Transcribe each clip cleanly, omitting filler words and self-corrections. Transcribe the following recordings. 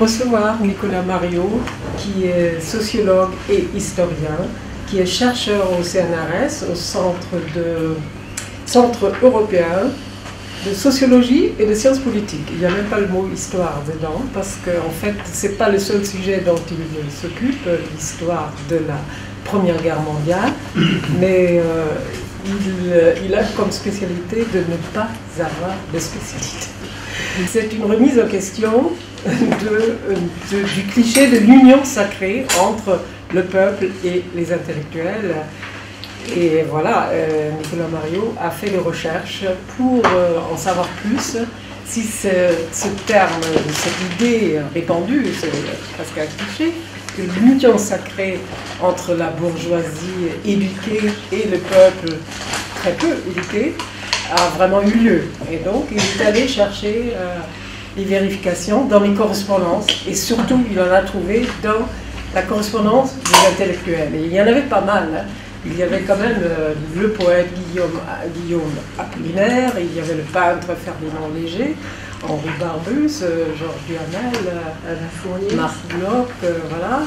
recevoir Nicolas Mariot, qui est sociologue et historien, qui est chercheur au CNRS, au Centre européen de sociologie et de sciences politiques. Il n'y a même pas le mot histoire dedans, parce qu'en fait, ce n'est pas le seul sujet dont il s'occupe, l'histoire de la Première Guerre mondiale, mais il a comme spécialité de ne pas avoir de spécialité. C'est une remise en question du cliché de l'union sacrée entre le peuple et les intellectuels. Et voilà, Nicolas Mariot a fait des recherches pour en savoir plus si ce terme, cette idée répandue, c'est presque un cliché, que l'union sacrée entre la bourgeoisie éduquée et le peuple très peu éduqué a vraiment eu lieu. Et donc il est allé chercher les vérifications dans les correspondances, et surtout il en a trouvé dans la correspondance des intellectuels. Et il y en avait pas mal, hein. Il y avait quand même le poète Guillaume Apollinaire, il y avait le peintre Ferdinand Léger, Henri Barbusse, Georges Duhamel, Marc Bloch, voilà.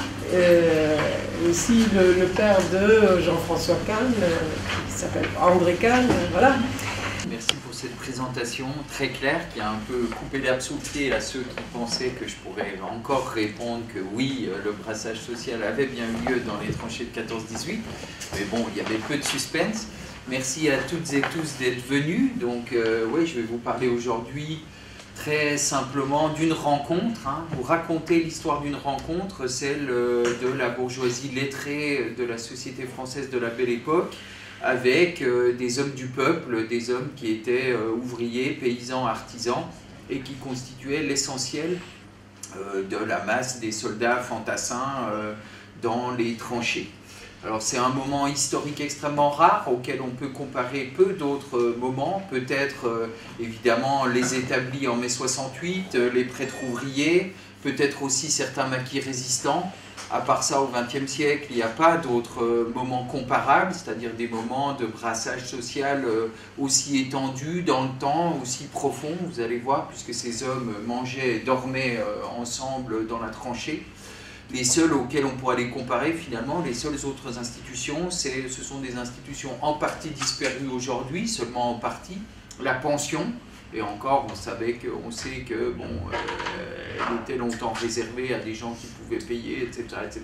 Aussi le père de Jean-François Kahn, qui s'appelle André Kahn, voilà. Merci pour cette présentation très claire qui a un peu coupé l'herbe sous le pied à ceux qui pensaient que je pourrais encore répondre que oui, le brassage social avait bien eu lieu dans les tranchées de 14-18, mais bon, il y avait peu de suspense. Merci à toutes et tous d'être venus. Donc oui, je vais vous parler aujourd'hui très simplement d'une rencontre, hein, vous raconter l'histoire d'une rencontre, celle de la bourgeoisie lettrée de la société française de la Belle Époque, avec des hommes du peuple, des hommes qui étaient ouvriers, paysans, artisans, et qui constituaient l'essentiel de la masse des soldats fantassins dans les tranchées. Alors c'est un moment historique extrêmement rare auquel on peut comparer peu d'autres moments, peut-être évidemment les établis en mai 68, les prêtres ouvriers, peut-être aussi certains maquis résistants. À part ça, au XXe siècle, il n'y a pas d'autres moments comparables, c'est-à-dire des moments de brassage social aussi étendus dans le temps, aussi profonds, vous allez voir, puisque ces hommes mangeaient et dormaient ensemble dans la tranchée. Les seuls auxquels on pourra les comparer, finalement, les seules autres institutions, ce sont des institutions en partie disparues aujourd'hui, seulement en partie. La pension, et encore, on sait que bon, elle était longtemps réservée à des gens qui pouvaient payer, etc., etc.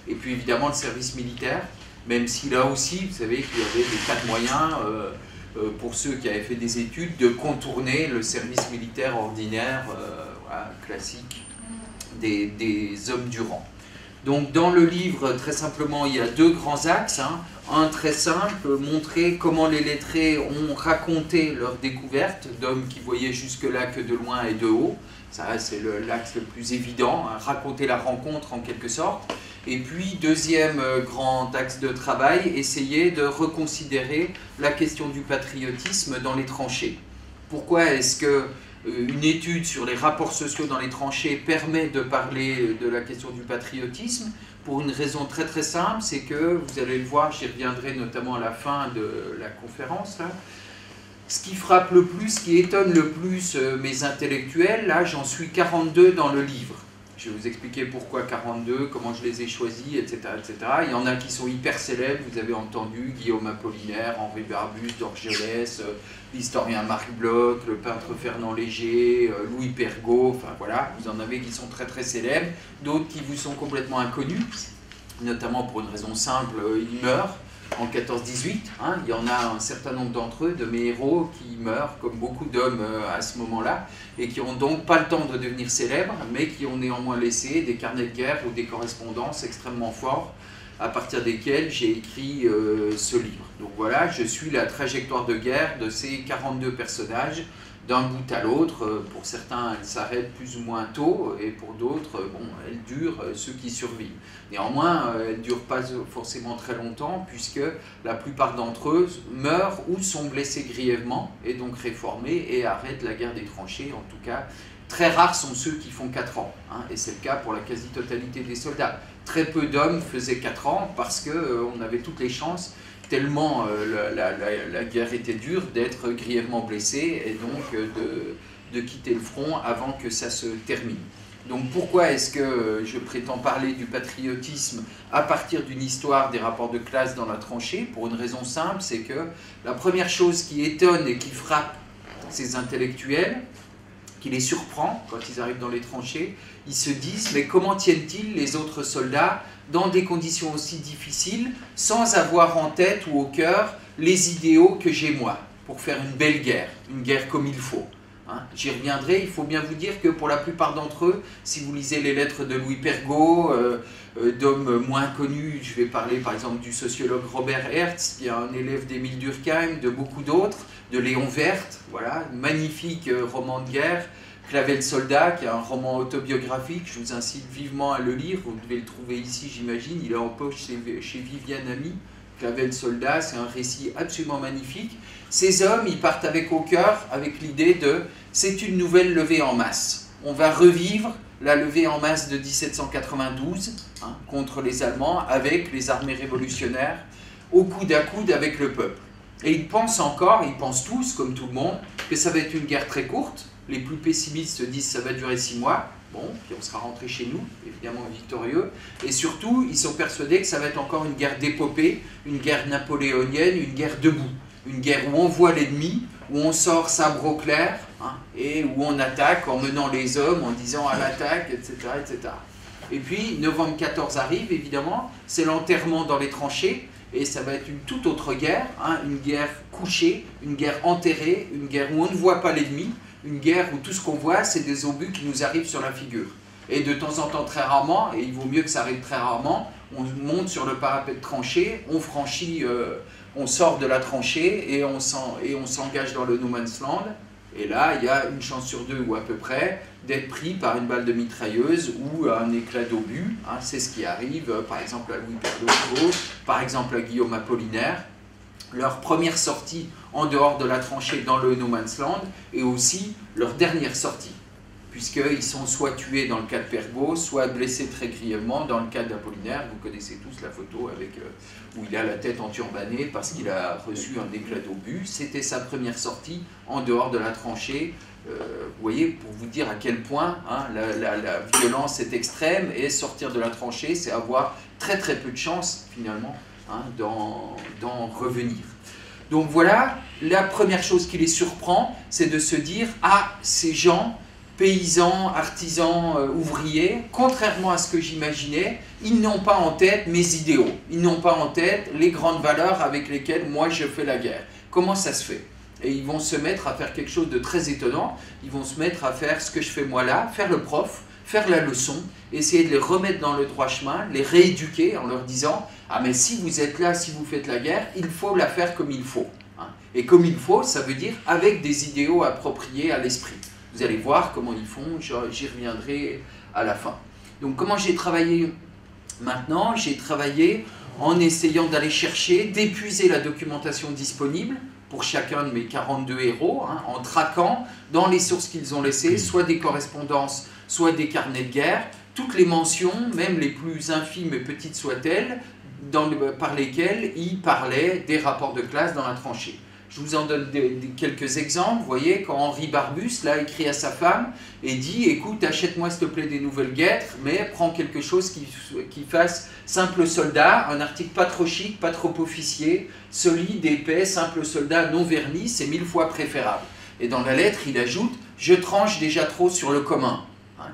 Et puis évidemment le service militaire, même si là aussi, vous savez qu'il y avait des tas de moyens pour ceux qui avaient fait des études de contourner le service militaire ordinaire, voilà, classique des hommes du rang. Donc dans le livre, très simplement, il y a deux grands axes, hein. Un très simple, montrer comment les lettrés ont raconté leur découverte d'hommes qui voyaient jusque-là que de loin et de haut. Ça, c'est l'axe le plus évident, hein, raconter la rencontre en quelque sorte. Et puis, deuxième grand axe de travail, essayer de reconsidérer la question du patriotisme dans les tranchées. Pourquoi est-ce que une étude sur les rapports sociaux dans les tranchées permet de parler de la question du patriotisme? Pour une raison très très simple, c'est que, vous allez le voir, j'y reviendrai notamment à la fin de la conférence, là, ce qui frappe le plus, ce qui étonne le plus mes intellectuels, là j'en suis 42 dans le livre. Je vais vous expliquer pourquoi 42, comment je les ai choisis, etc., etc. Il y en a qui sont hyper célèbres, vous avez entendu, Guillaume Apollinaire, Henri Barbusse, d'Orgelès, l'historien Marc Bloch, le peintre Fernand Léger, Louis Pergaud, enfin voilà, vous en avez qui sont très très célèbres, d'autres qui vous sont complètement inconnus, notamment pour une raison simple, ils meurent en 14-18, hein, il y en a un certain nombre d'entre eux, de mes héros, qui meurent, comme beaucoup d'hommes à ce moment-là, et qui n'ont donc pas le temps de devenir célèbres, mais qui ont néanmoins laissé des carnets de guerre ou des correspondances extrêmement forts, à partir desquels j'ai écrit ce livre. Donc voilà, je suis la trajectoire de guerre de ces 42 personnages, d'un bout à l'autre. Pour certains, elles s'arrêtent plus ou moins tôt, et pour d'autres, bon, elles durent, ceux qui survivent. Néanmoins, elles ne durent pas forcément très longtemps, puisque la plupart d'entre eux meurent ou sont blessés grièvement, et donc réformés, et arrêtent la guerre des tranchées. En tout cas, très rares sont ceux qui font 4 ans, hein, et c'est le cas pour la quasi-totalité des soldats. Très peu d'hommes faisaient 4 ans, parce qu'on avait toutes les chances, tellement la guerre était dure, d'être grièvement blessé et donc de quitter le front avant que ça se termine. Donc pourquoi est-ce que je prétends parler du patriotisme à partir d'une histoire des rapports de classe dans la tranchée? Pour une raison simple, c'est que la première chose qui étonne et qui frappe ces intellectuels, qui les surprend quand ils arrivent dans les tranchées, ils se disent, mais comment tiennent-ils les autres soldats dans des conditions aussi difficiles, sans avoir en tête ou au cœur les idéaux que j'ai moi, pour faire une belle guerre, une guerre comme il faut. Hein, j'y reviendrai, il faut bien vous dire que pour la plupart d'entre eux, si vous lisez les lettres de Louis Pergaud, d'hommes moins connus, je vais parler par exemple du sociologue Robert Hertz, qui est un élève d'Émile Durkheim, de beaucoup d'autres, de Léon Werth, voilà, magnifique roman de guerre, Clavel Soldat, qui est un roman autobiographique, je vous incite vivement à le lire, vous devez le trouver ici j'imagine, il est en poche chez Viviane Ami. Clavel Soldat, c'est un récit absolument magnifique. Ces hommes, ils partent avec au cœur, avec l'idée de « c'est une nouvelle levée en masse ». On va revivre la levée en masse de 1792 contre les Allemands avec les armées révolutionnaires, au coude à coude avec le peuple. Et ils pensent encore, ils pensent tous, comme tout le monde, que ça va être une guerre très courte. Les plus pessimistes se disent que ça va durer 6 mois. Bon, puis on sera rentré chez nous, évidemment victorieux. Et surtout, ils sont persuadés que ça va être encore une guerre d'épopée, une guerre napoléonienne, une guerre debout. Une guerre où on voit l'ennemi, où on sort sabre au clair, et où on attaque en menant les hommes, en disant à l'attaque, etc., etc. Et puis, novembre 14 arrive, évidemment, c'est l'enterrement dans les tranchées, et ça va être une toute autre guerre, une guerre couchée, une guerre enterrée, une guerre où on ne voit pas l'ennemi, une guerre où tout ce qu'on voit, c'est des obus qui nous arrivent sur la figure. Et de temps en temps, très rarement, et il vaut mieux que ça arrive très rarement, on monte sur le parapet de tranchée, on franchit, on sort de la tranchée et on s'engage dans le no man's land. Et là, il y a une chance sur deux, ou à peu près, d'être pris par une balle de mitrailleuse ou un éclat d'obus. C'est ce qui arrive, par exemple, à Louis Pergaud, par exemple à Guillaume Apollinaire. Leur première sortie en dehors de la tranchée dans le no man's land, et aussi leur dernière sortie, puisqu'ils sont soit tués dans le cas de Pergaud, soit blessés très grièvement dans le cas d'Apollinaire. Vous connaissez tous la photo avec, où il a la tête enturbanée parce qu'il a reçu un éclat d'obus. C'était sa première sortie en dehors de la tranchée. Vous voyez, pour vous dire à quel point la violence est extrême, et sortir de la tranchée, c'est avoir très très peu de chance finalement d'en revenir. Donc voilà, la première chose qui les surprend, c'est de se dire « Ah, ces gens, paysans, artisans, ouvriers, contrairement à ce que j'imaginais, ils n'ont pas en tête mes idéaux, ils n'ont pas en tête les grandes valeurs avec lesquelles moi je fais la guerre. Comment ça se fait ?» Et ils vont se mettre à faire quelque chose de très étonnant, ils vont se mettre à faire ce que je fais moi là, faire le prof, faire la leçon, essayer de les remettre dans le droit chemin, les rééduquer en leur disant « Ah mais si vous êtes là, si vous faites la guerre, il faut la faire comme il faut. » Et comme il faut, ça veut dire avec des idéaux appropriés à l'esprit. Vous allez voir comment ils font, j'y reviendrai à la fin. Donc comment j'ai travaillé maintenant? J'ai travaillé en essayant d'aller chercher, d'épuiser la documentation disponible pour chacun de mes 42 héros, en traquant dans les sources qu'ils ont laissées, soit des correspondances, soit des carnets de guerre, toutes les mentions, même les plus infimes et petites soient-elles, par lesquelles ils parlaient des rapports de classe dans la tranchée. Je vous en donne quelques exemples. Vous voyez, quand Henri Barbus là, écrit à sa femme et dit « Écoute, achète-moi s'il te plaît des nouvelles guêtres, mais prends quelque chose qui fasse simple soldat, un article pas trop chic, pas trop officier, solide, épais, simple soldat, non verni, c'est 1000 fois préférable. » Et dans la lettre, il ajoute « Je tranche déjà trop sur le commun. »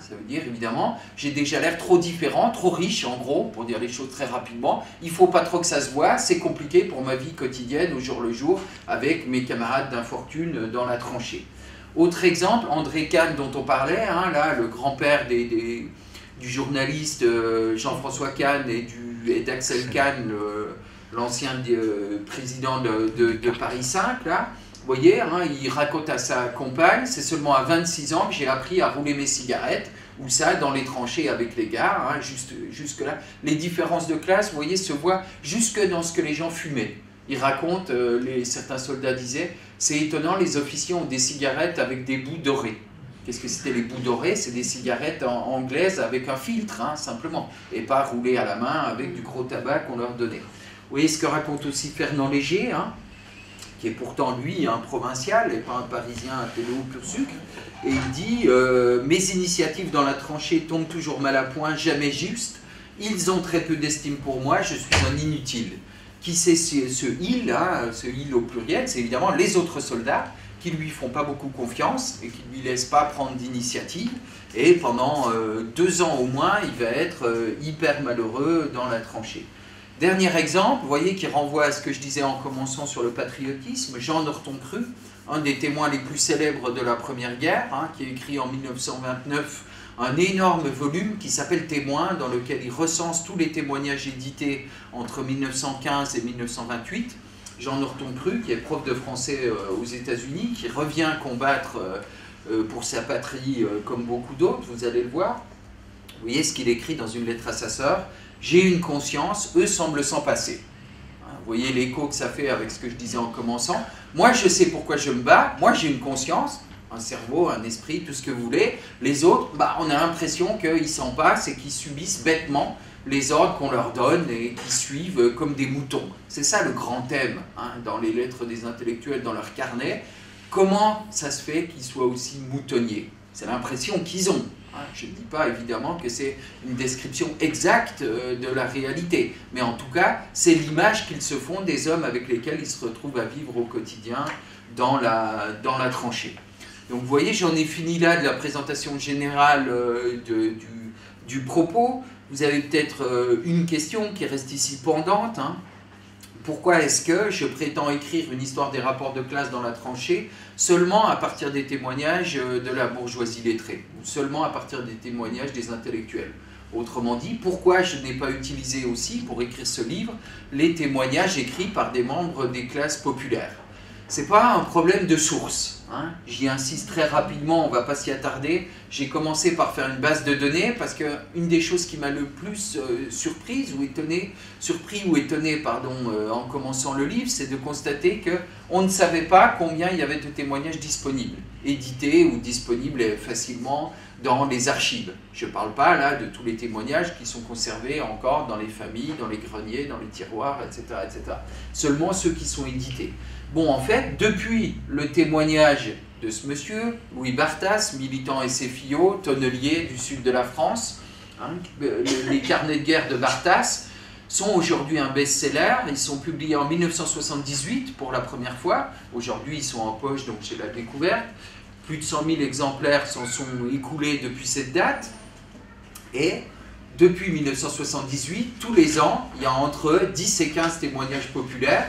Ça veut dire, évidemment, j'ai déjà l'air trop différent, trop riche, en gros, pour dire les choses très rapidement. Il ne faut pas trop que ça se voit, c'est compliqué pour ma vie quotidienne, au jour le jour, avec mes camarades d'infortune dans la tranchée. Autre exemple, André Kahn, dont on parlait, là, le grand-père du journaliste Jean-François Kahn et d'Axel Kahn, l'ancien président de Paris 5, là. Vous voyez, il raconte à sa compagne, c'est seulement à 26 ans que j'ai appris à rouler mes cigarettes, ou ça, dans les tranchées avec les gars, jusque là. Les différences de classe, vous voyez, se voient jusque dans ce que les gens fumaient. Il raconte, certains soldats disaient, c'est étonnant, les officiers ont des cigarettes avec des bouts dorés. Qu'est-ce que c'était les bouts dorés? C'est des cigarettes anglaises avec un filtre, simplement, et pas roulées à la main avec du gros tabac qu'on leur donnait. Vous voyez ce que raconte aussi Fernand Léger, qui qui est pourtant lui un provincial et pas un parisien intello pur sucre, et il dit mes initiatives dans la tranchée tombent toujours mal à point, jamais justes, ils ont très peu d'estime pour moi, je suis un inutile. Qui c'est ce il là, ce il au pluriel, c'est évidemment les autres soldats qui lui font pas beaucoup confiance et qui lui laissent pas prendre d'initiative, et pendant 2 ans au moins il va être hyper malheureux dans la tranchée. Dernier exemple, vous voyez, qui renvoie à ce que je disais en commençant sur le patriotisme, Jean Norton-Cru, un des témoins les plus célèbres de la Première Guerre, hein, qui a écrit en 1929 un énorme volume qui s'appelle Témoins, dans lequel il recense tous les témoignages édités entre 1915 et 1928. Jean Norton-Cru, qui est prof de français aux États-Unis, qui revient combattre pour sa patrie comme beaucoup d'autres, vous allez le voir. Vous voyez ce qu'il écrit dans une lettre à sa sœur. J'ai une conscience, eux semblent s'en passer. Vous voyez l'écho que ça fait avec ce que je disais en commençant. Moi, je sais pourquoi je me bats. Moi, j'ai une conscience, un cerveau, un esprit, tout ce que vous voulez. Les autres, on a l'impression qu'ils s'en passent et qu'ils subissent bêtement les ordres qu'on leur donne et qu'ils suivent comme des moutons. C'est ça le grand thème hein, dans les lettres des intellectuels, dans leur carnet. Comment ça se fait qu'ils soient aussi moutonniers? C'est l'impression qu'ils ont. Je ne dis pas évidemment que c'est une description exacte de la réalité, mais en tout cas, c'est l'image qu'ils se font des hommes avec lesquels ils se retrouvent à vivre au quotidien dans la tranchée. Donc vous voyez, j'en ai fini là de la présentation générale du propos. Vous avez peut-être une question qui reste ici pendante. Hein. Pourquoi est-ce que je prétends écrire une histoire des rapports de classe dans la tranchée seulement à partir des témoignages de la bourgeoisie lettrée, ou seulement à partir des témoignages des intellectuels? Autrement dit, pourquoi je n'ai pas utilisé aussi, pour écrire ce livre, les témoignages écrits par des membres des classes populaires? Ce n'est pas un problème de source. Hein. J'y insiste très rapidement, on ne va pas s'y attarder. J'ai commencé par faire une base de données parce qu'une des choses qui m'a le plus surpris ou étonné en commençant le livre, c'est de constater qu'on ne savait pas combien il y avait de témoignages disponibles, édités ou disponibles facilement dans les archives. Je ne parle pas là de tous les témoignages qui sont conservés encore dans les familles, dans les greniers, dans les tiroirs, etc. etc. Seulement ceux qui sont édités. Bon, en fait, depuis le témoignage de ce monsieur, Louis Barthas, militant SFIO, tonnelier du sud de la France, hein, les carnets de guerre de Barthas sont aujourd'hui un best-seller. Ils sont publiés en 1978 pour la première fois. Aujourd'hui, ils sont en poche, donc chez La Découverte. Plus de 100 000 exemplaires s'en sont écoulés depuis cette date. Et depuis 1978, tous les ans, il y a entre 10 et 15 témoignages populaires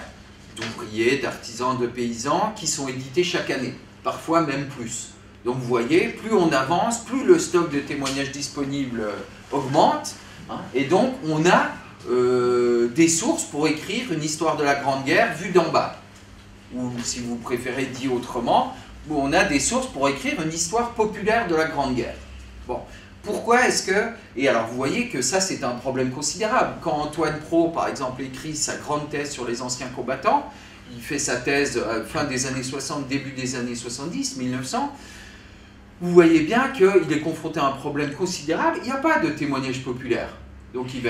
d'ouvriers, d'artisans, de paysans, qui sont édités chaque année, parfois même plus. Donc vous voyez, plus on avance, plus le stock de témoignages disponibles augmente, hein, et donc on a des sources pour écrire une histoire de la Grande Guerre vue d'en bas. Ou si vous préférez dit autrement, on a des sources pour écrire une histoire populaire de la Grande Guerre. Bon. Pourquoi est-ce que... Et alors vous voyez que ça c'est un problème considérable. Quand Antoine Pro par exemple écrit sa grande thèse sur les anciens combattants, il fait sa thèse fin des années 60, début des années 70, 1900, vous voyez bien qu'il est confronté à un problème considérable, il n'y a pas de témoignage populaire. Donc il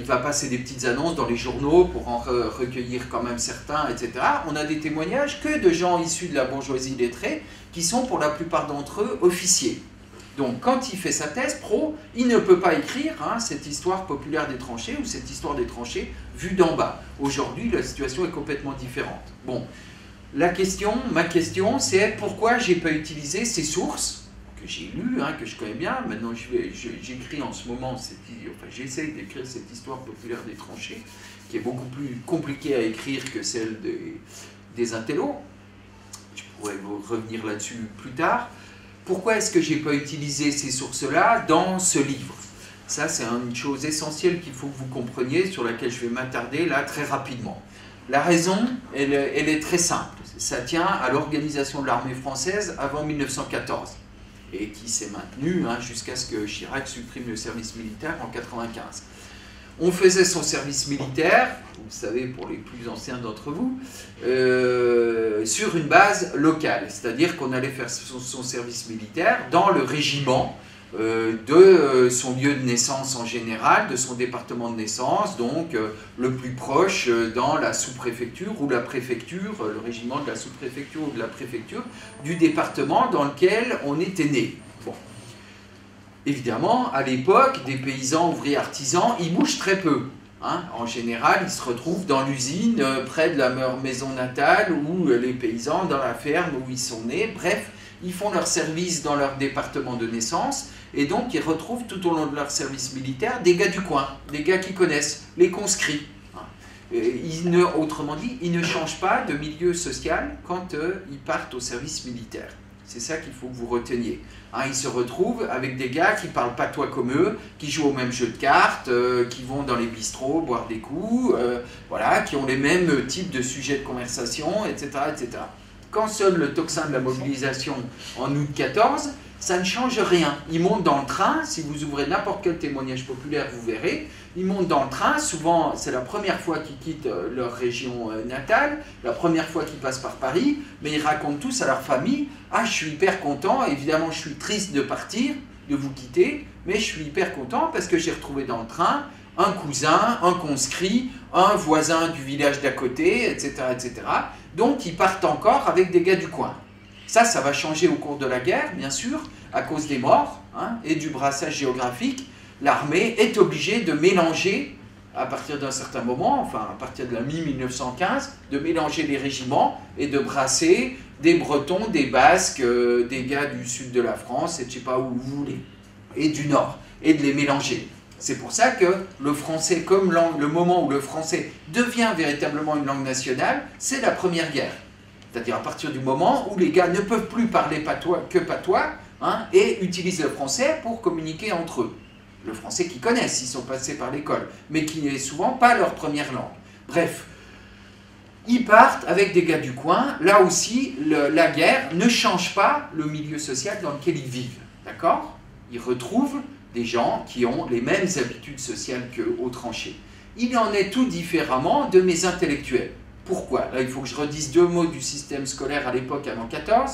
va passer des petites annonces dans les journaux pour en recueillir quand même certains, etc. On a des témoignages que de gens issus de la bourgeoisie lettrée qui sont pour la plupart d'entre eux officiers. Donc quand il fait sa thèse, Pro, il ne peut pas écrire hein, cette histoire populaire des tranchées ou cette histoire des tranchées vue d'en bas. Aujourd'hui, la situation est complètement différente. Bon, ma question, c'est pourquoi je n'ai pas utilisé ces sources que j'ai lues, hein, que je connais bien. Maintenant, j'écris en ce moment, j'essaie d'écrire cette histoire populaire des tranchées, qui est beaucoup plus compliquée à écrire que celle des intellos. Je pourrais vous revenir là-dessus plus tard. Pourquoi est-ce que je n'ai pas utilisé ces sources-là dans ce livre? Ça, c'est une chose essentielle qu'il faut que vous compreniez, sur laquelle je vais m'attarder là très rapidement. La raison, elle est très simple. Ça tient à l'organisation de l'armée française avant 1914, et qui s'est maintenue hein, jusqu'à ce que Chirac supprime le service militaire en 1995. On faisait son service militaire, vous savez pour les plus anciens d'entre vous, sur une base locale. C'est-à-dire qu'on allait faire son service militaire dans le régiment de son lieu de naissance en général, de son département de naissance, donc le plus proche dans la sous-préfecture ou la préfecture, le régiment de la sous-préfecture ou de la préfecture, du département dans lequel on était né. Bon. Évidemment, à l'époque, des paysans, ouvriers, artisans, ils bougent très peu. Hein. En général, ils se retrouvent dans l'usine, près de leur maison natale, ou les paysans dans la ferme où ils sont nés. Bref, ils font leur service dans leur département de naissance, et donc ils retrouvent tout au long de leur service militaire des gars du coin, des gars qui connaissent, les conscrits. Autrement dit, ils ne changent pas de milieu social quand ils partent au service militaire. C'est ça qu'il faut que vous reteniez. Hein, ils se retrouvent avec des gars qui ne parlent pas toi comme eux, qui jouent au même jeu de cartes, qui vont dans les bistrots boire des coups, voilà, qui ont les mêmes types de sujets de conversation, etc., etc. Quand sonne le tocsin de la mobilisation en août 14, ça ne change rien. Ils montent dans le train, si vous ouvrez n'importe quel témoignage populaire, vous verrez, ils montent dans le train, souvent c'est la première fois qu'ils quittent leur région natale, la première fois qu'ils passent par Paris, mais ils racontent tous à leur famille « Ah, je suis hyper content, évidemment je suis triste de partir, de vous quitter, mais je suis hyper content parce que j'ai retrouvé dans le train un cousin, un conscrit, un voisin du village d'à côté, etc., etc. » Donc ils partent encore avec des gars du coin. Ça va changer au cours de la guerre, bien sûr, à cause des morts hein, et du brassage géographique. L'armée est obligée de mélanger, à partir d'un certain moment, enfin à partir de la mi-1915, de mélanger les régiments et de brasser des Bretons, des Basques, des gars du sud de la France, et je ne sais pas où vous voulez, et du nord, et de les mélanger. C'est pour ça que le français, comme langue, le moment où le français devient véritablement une langue nationale, c'est la Première Guerre. C'est-à-dire à partir du moment où les gars ne peuvent plus parler que patois hein, et utilisent le français pour communiquer entre eux. Le français qu'ils connaissent, ils sont passés par l'école, mais qui n'est souvent pas leur première langue. Bref, ils partent avec des gars du coin. Là aussi, la guerre ne change pas le milieu social dans lequel ils vivent. D'accord ? Ils retrouvent des gens qui ont les mêmes habitudes sociales qu'eux aux tranchées. Il en est tout différemment de mes intellectuels. Pourquoi? Là, il faut que je redise deux mots du système scolaire à l'époque avant 14.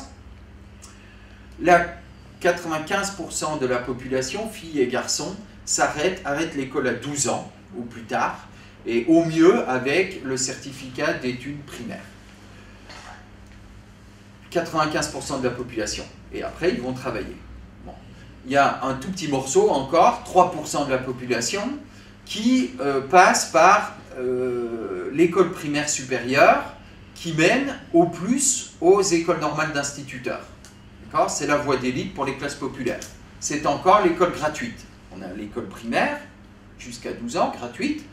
Là, 95% de la population, filles et garçons, arrêtent l'école à 12 ans ou plus tard, et au mieux avec le certificat d'études primaires. 95% de la population. Et après, ils vont travailler. Bon. Il y a un tout petit morceau encore, 3% de la population, qui passe par l'école primaire supérieure, qui mène au plus aux écoles normales d'instituteurs. C'est la voie d'élite pour les classes populaires. C'est encore l'école gratuite. On a l'école primaire, jusqu'à 12 ans, gratuite.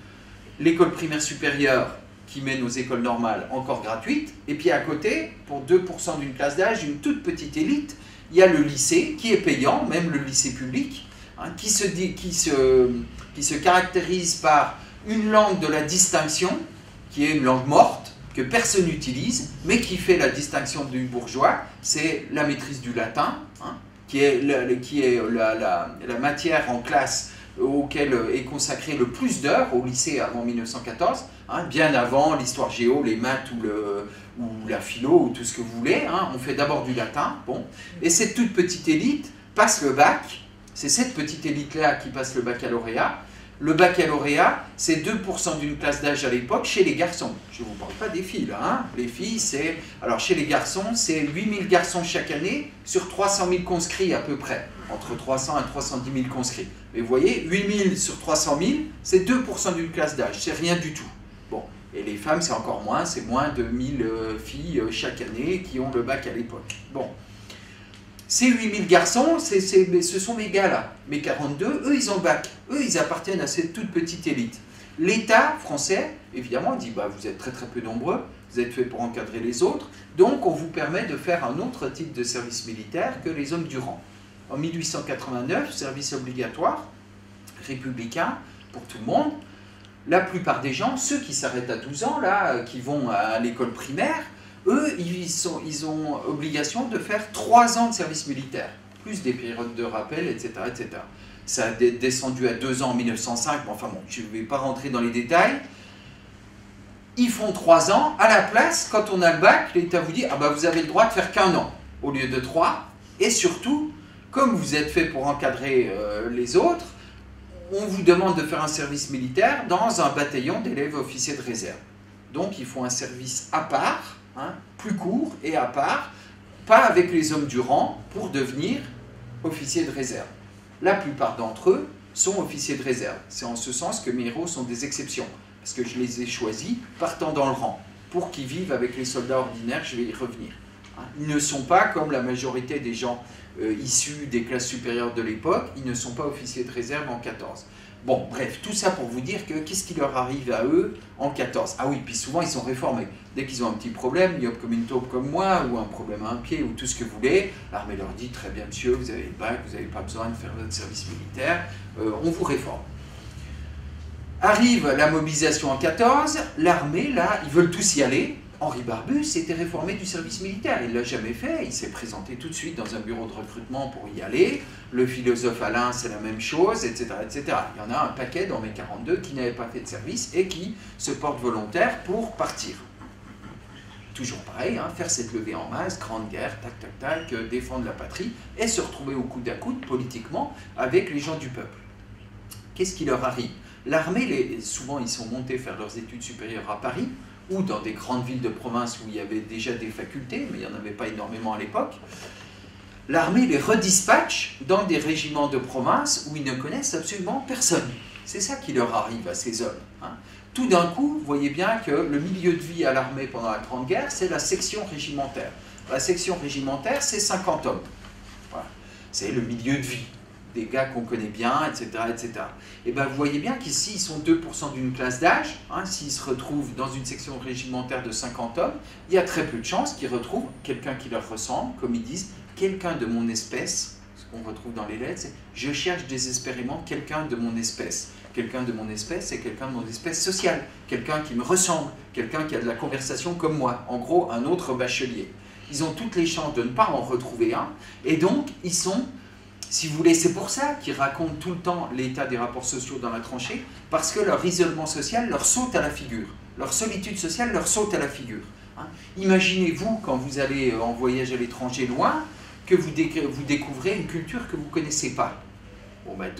L'école primaire supérieure, qui mène aux écoles normales, encore gratuite. Et puis à côté, pour 2% d'une classe d'âge, une toute petite élite, il y a le lycée, qui est payant, même le lycée public, hein, qui se caractérise par une langue de la distinction, qui est une langue morte, que personne n'utilise, mais qui fait la distinction du bourgeois, c'est la maîtrise du latin, hein, qui est la matière en classe auquel est consacré le plus d'heures au lycée avant 1914, hein, bien avant l'histoire géo, les maths ou la philo, ou tout ce que vous voulez, hein, on fait d'abord du latin, bon, et cette toute petite élite passe le bac, c'est cette petite élite-là qui passe le baccalauréat. Le baccalauréat, c'est 2% d'une classe d'âge à l'époque chez les garçons. Je ne vous parle pas des filles, là. Hein. Les filles, c'est... Alors, chez les garçons, c'est 8000 garçons chaque année sur 300 000 conscrits à peu près. Entre 300 et 310 000 conscrits. Mais vous voyez, 8000 sur 300 000, c'est 2% d'une classe d'âge. C'est rien du tout. Bon. Et les femmes, c'est encore moins. C'est moins de 1000 filles chaque année qui ont le bac à l'époque. Bon. Ces 8000 garçons, ce sont mes gars là, mes 42, eux ils ont le bac, eux ils appartiennent à cette toute petite élite. L'État français, évidemment, dit bah, vous êtes très très peu nombreux, vous êtes fait pour encadrer les autres, donc on vous permet de faire un autre type de service militaire que les hommes du rang. En 1889, service obligatoire, républicain, pour tout le monde, la plupart des gens, ceux qui s'arrêtent à 12 ans, là, qui vont à l'école primaire, eux, ils ont obligation de faire 3 ans de service militaire, plus des périodes de rappel, etc. etc. Ça a descendu à 2 ans en 1905, mais enfin bon, je ne vais pas rentrer dans les détails. Ils font 3 ans, à la place, quand on a le bac, l'État vous dit, ah bah vous avez le droit de faire qu'1 an, au lieu de 3, et surtout, comme vous êtes fait pour encadrer les autres, on vous demande de faire un service militaire dans un bataillon d'élèves officiers de réserve. Donc il faut un service à part, hein, plus court et à part, pas avec les hommes du rang pour devenir officier de réserve. La plupart d'entre eux sont officiers de réserve. C'est en ce sens que mes héros sont des exceptions, parce que je les ai choisis partant dans le rang, pour qu'ils vivent avec les soldats ordinaires, je vais y revenir. Ils ne sont pas, comme la majorité des gens issus des classes supérieures de l'époque, ils ne sont pas officiers de réserve en 14. Bon, bref, tout ça pour vous dire que qu'est-ce qui leur arrive à eux en 14? Ah oui, puis souvent ils sont réformés. Dès qu'ils ont un petit problème, yop comme une taupe comme moi, ou un problème à un pied, ou tout ce que vous voulez, l'armée leur dit, très bien monsieur, vous avez le bac, vous n'avez pas besoin de faire votre service militaire, on vous réforme. Arrive la mobilisation en 14, l'armée, là, ils veulent tous y aller. Henri Barbusse était réformé du service militaire, il ne l'a jamais fait, il s'est présenté tout de suite dans un bureau de recrutement pour y aller, le philosophe Alain c'est la même chose, etc., etc. Il y en a un paquet dans mes 42 qui n'avaient pas fait de service et qui se portent volontaires pour partir. Toujours pareil, hein, faire cette levée en masse, grande guerre, tac, tac, tac, défendre la patrie et se retrouver au coude à coude politiquement avec les gens du peuple. Qu'est-ce qui leur arrive? L'armée, souvent ils sont montés faire leurs études supérieures à Paris, ou dans des grandes villes de province où il y avait déjà des facultés, mais il n'y en avait pas énormément à l'époque. L'armée les redispatche dans des régiments de province où ils ne connaissent absolument personne. C'est ça qui leur arrive à ces hommes. Hein. Tout d'un coup, vous voyez bien que le milieu de vie à l'armée pendant la Grande Guerre, c'est la section régimentaire. La section régimentaire, c'est 50 hommes. Voilà. C'est le milieu de vie. Des gars qu'on connaît bien, etc., etc. Et bien vous voyez bien qu'ici, ils sont 2% d'une classe d'âge. Hein, s'ils se retrouvent dans une section régimentaire de 50 hommes, il y a très peu de chances qu'ils retrouvent quelqu'un qui leur ressemble, comme ils disent, quelqu'un de mon espèce. Ce qu'on retrouve dans les lettres, c'est « je cherche désespérément quelqu'un de mon espèce ». Quelqu'un de mon espèce, c'est quelqu'un de mon espèce sociale, quelqu'un qui me ressemble, quelqu'un qui a de la conversation comme moi. En gros, un autre bachelier. Ils ont toutes les chances de ne pas en retrouver un, et donc ils sont... Si vous voulez, c'est pour ça qu'ils racontent tout le temps l'état des rapports sociaux dans la tranchée, parce que leur isolement social leur saute à la figure. Leur solitude sociale leur saute à la figure. Hein. Imaginez-vous, quand vous allez en voyage à l'étranger loin, que vous découvrez une culture que vous ne connaissez pas. Bon, ben,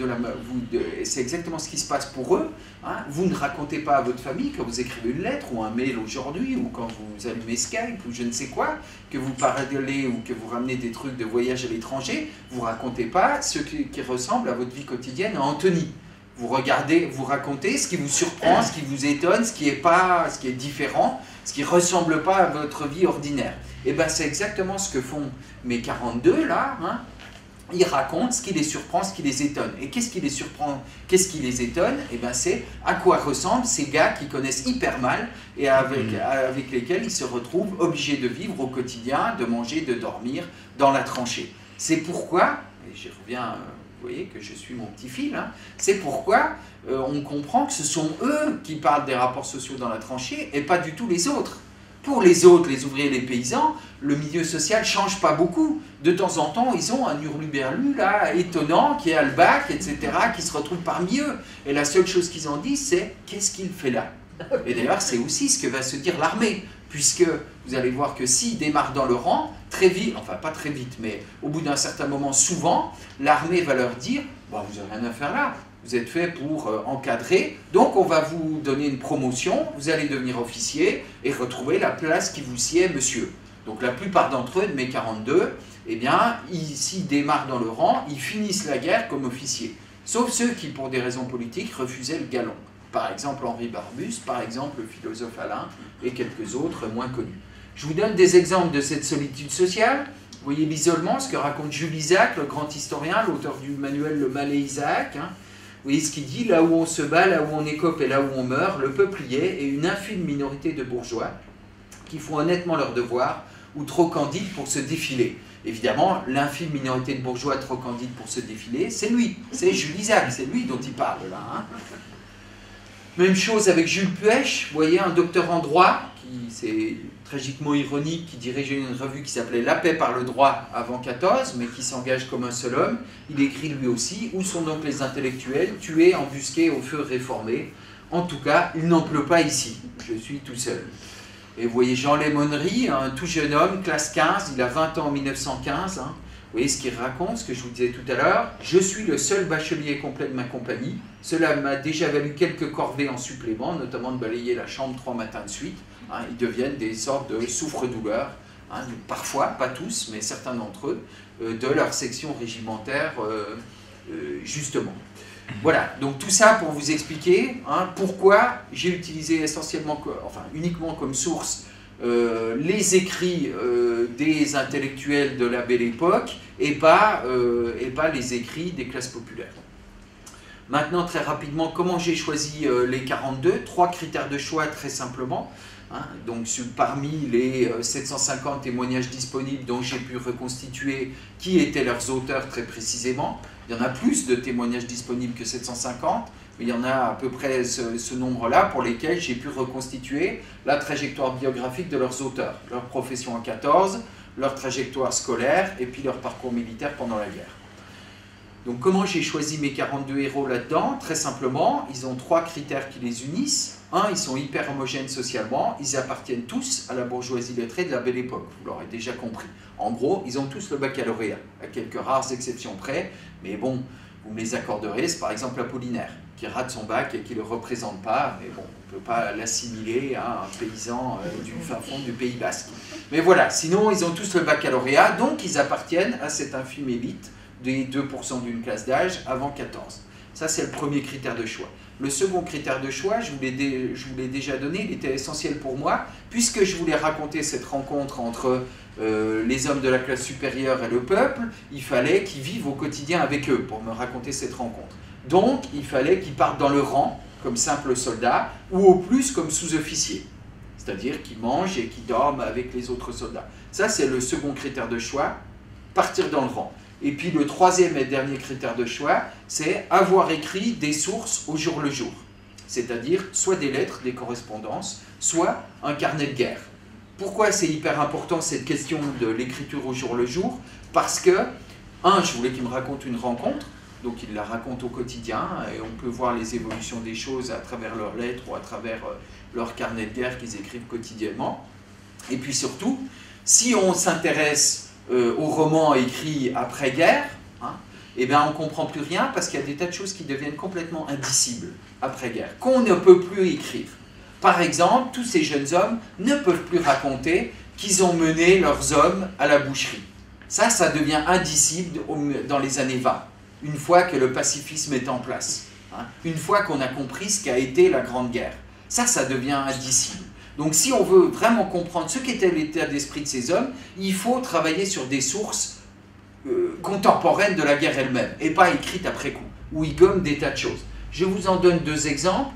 c'est exactement ce qui se passe pour eux. Hein. Vous ne racontez pas à votre famille quand vous écrivez une lettre ou un mail aujourd'hui ou quand vous allumez Skype ou je ne sais quoi, que vous parlez ou que vous ramenez des trucs de voyage à l'étranger, vous ne racontez pas ce qui ressemble à votre vie quotidienne à Antony. Vous regardez, vous racontez ce qui vous surprend, ce qui vous étonne, ce qui est différent, ce qui ne ressemble pas à votre vie ordinaire. Et bien c'est exactement ce que font mes 42 là, hein. Ils racontent ce qui les surprend, ce qui les étonne. Et qu'est-ce qui les surprend, qu'est-ce qui les étonne? Et bien c'est à quoi ressemblent ces gars qui connaissent hyper mal et avec lesquels ils se retrouvent obligés de vivre au quotidien, de manger, de dormir dans la tranchée. C'est pourquoi, et j'y reviens, vous voyez que je suis mon petit fil, hein, c'est pourquoi on comprend que ce sont eux qui parlent des rapports sociaux dans la tranchée et pas du tout les autres. Pour les autres, les ouvriers, les paysans, le milieu social ne change pas beaucoup. De temps en temps, ils ont un hurluberlu là, étonnant, qui est à le bac, etc., qui se retrouve parmi eux. Et la seule chose qu'ils en disent, c'est « qu'est-ce qu'il fait là ?» Et d'ailleurs, c'est aussi ce que va se dire l'armée, puisque vous allez voir que s'ils démarrent dans le rang, très vite, enfin pas très vite, mais au bout d'un certain moment, souvent, l'armée va leur dire bon, « vous n'avez rien à faire là. Vous êtes fait pour encadrer, donc on va vous donner une promotion, vous allez devenir officier et retrouver la place qui vous sied, monsieur. » Donc la plupart d'entre eux, de mes 42, eh bien, s'ils démarrent dans le rang, ils finissent la guerre comme officiers. Sauf ceux qui, pour des raisons politiques, refusaient le galon. Par exemple Henri Barbusse, par exemple le philosophe Alain et quelques autres moins connus. Je vous donne des exemples de cette solitude sociale. Vous voyez l'isolement, ce que raconte Jules Isaac, le grand historien, l'auteur du manuel Le Mal et Isaac. Hein. Vous voyez ce qu'il dit, là où on se bat, là où on écope et là où on meurt, le peuple y est, et une infime minorité de bourgeois qui font honnêtement leur devoir ou trop candides pour se défiler. Évidemment, l'infime minorité de bourgeois trop candides pour se défiler, c'est lui, c'est Jules Isaac, c'est lui dont il parle là. Hein. Même chose avec Jules Puech, vous voyez, un docteur en droit, qui c'est tragiquement ironique, qui dirigeait une revue qui s'appelait La paix par le droit avant 14, mais qui s'engage comme un seul homme. Il écrit lui aussi « Où sont donc les intellectuels, tués, embusqués au feu réformé? En tout cas, il n'en pleut pas ici, je suis tout seul. » Et vous voyez Jean Lémonerie, un tout jeune homme, classe 15, il a 20 ans en 1915, hein, Vous voyez ce qu'il raconte, ce que je vous disais tout à l'heure. Je suis le seul bachelier complet de ma compagnie. Cela m'a déjà valu quelques corvées en supplément, notamment de balayer la chambre 3 matins de suite. Hein, ils deviennent des sortes de souffre-douleurs, hein, parfois, pas tous, mais certains d'entre eux, de leur section régimentaire, justement. Voilà, donc tout ça pour vous expliquer hein, pourquoi j'ai utilisé essentiellement, enfin uniquement comme source, les écrits des intellectuels de la Belle Époque et pas les écrits des classes populaires. Maintenant, très rapidement, comment j'ai choisi les 42? 3 critères de choix très simplement. Hein, donc parmi les 750 témoignages disponibles dont j'ai pu reconstituer qui étaient leurs auteurs très précisément, il y en a plus de témoignages disponibles que 750, mais il y en a à peu près ce nombre-là pour lesquels j'ai pu reconstituer la trajectoire biographique de leurs auteurs, leur profession en 14, leur trajectoire scolaire et puis leur parcours militaire pendant la guerre. Donc comment j'ai choisi mes 42 héros là-dedans? Très simplement, ils ont 3 critères qui les unissent. Un, ils sont hyper homogènes socialement, ils appartiennent tous à la bourgeoisie lettrée de la Belle Époque, vous l'aurez déjà compris. En gros, ils ont tous le baccalauréat, à quelques rares exceptions près, mais bon, vous me les accorderez, c'est par exemple Apollinaire, qui rate son bac et qui ne le représente pas, mais bon, on ne peut pas l'assimiler à un paysan du fin fond du Pays Basque. Mais voilà, sinon ils ont tous le baccalauréat, donc ils appartiennent à cette infime élite des 2% d'une classe d'âge avant 14. Ça, c'est le premier critère de choix. Le second critère de choix, je vous l'ai déjà donné, il était essentiel pour moi, puisque je voulais raconter cette rencontre entre les hommes de la classe supérieure et le peuple, il fallait qu'ils vivent au quotidien avec eux pour me raconter cette rencontre. Donc, il fallait qu'ils partent dans le rang, comme simples soldats, ou au plus comme sous-officiers. C'est-à-dire qu'ils mangent et qu'ils dorment avec les autres soldats. Ça, c'est le second critère de choix, partir dans le rang. Et puis le troisième et dernier critère de choix, c'est avoir écrit des sources au jour le jour. C'est-à-dire soit des lettres, des correspondances, soit un carnet de guerre. Pourquoi c'est hyper important cette question de l'écriture au jour le jour? Parce que, je voulais qu'il me raconte une rencontre, donc il la raconte au quotidien, et on peut voir les évolutions des choses à travers leurs lettres ou à travers leur carnet de guerre qu'ils écrivent quotidiennement. Et puis surtout, si on s'intéresse au roman écrit après-guerre, hein, eh bien on ne comprend plus rien parce qu'il y a des tas de choses qui deviennent complètement indicibles après-guerre, qu'on ne peut plus écrire. Par exemple, tous ces jeunes hommes ne peuvent plus raconter qu'ils ont mené leurs hommes à la boucherie. Ça devient indicible dans les années 20, une fois que le pacifisme est en place, hein, une fois qu'on a compris ce qu'a été la Grande Guerre. Ça devient indicible. Donc si on veut vraiment comprendre ce qu'était l'état d'esprit de ces hommes, il faut travailler sur des sources contemporaines de la guerre elle-même, et pas écrites après coup, où ils gomment des tas de choses. Je vous en donne 2 exemples.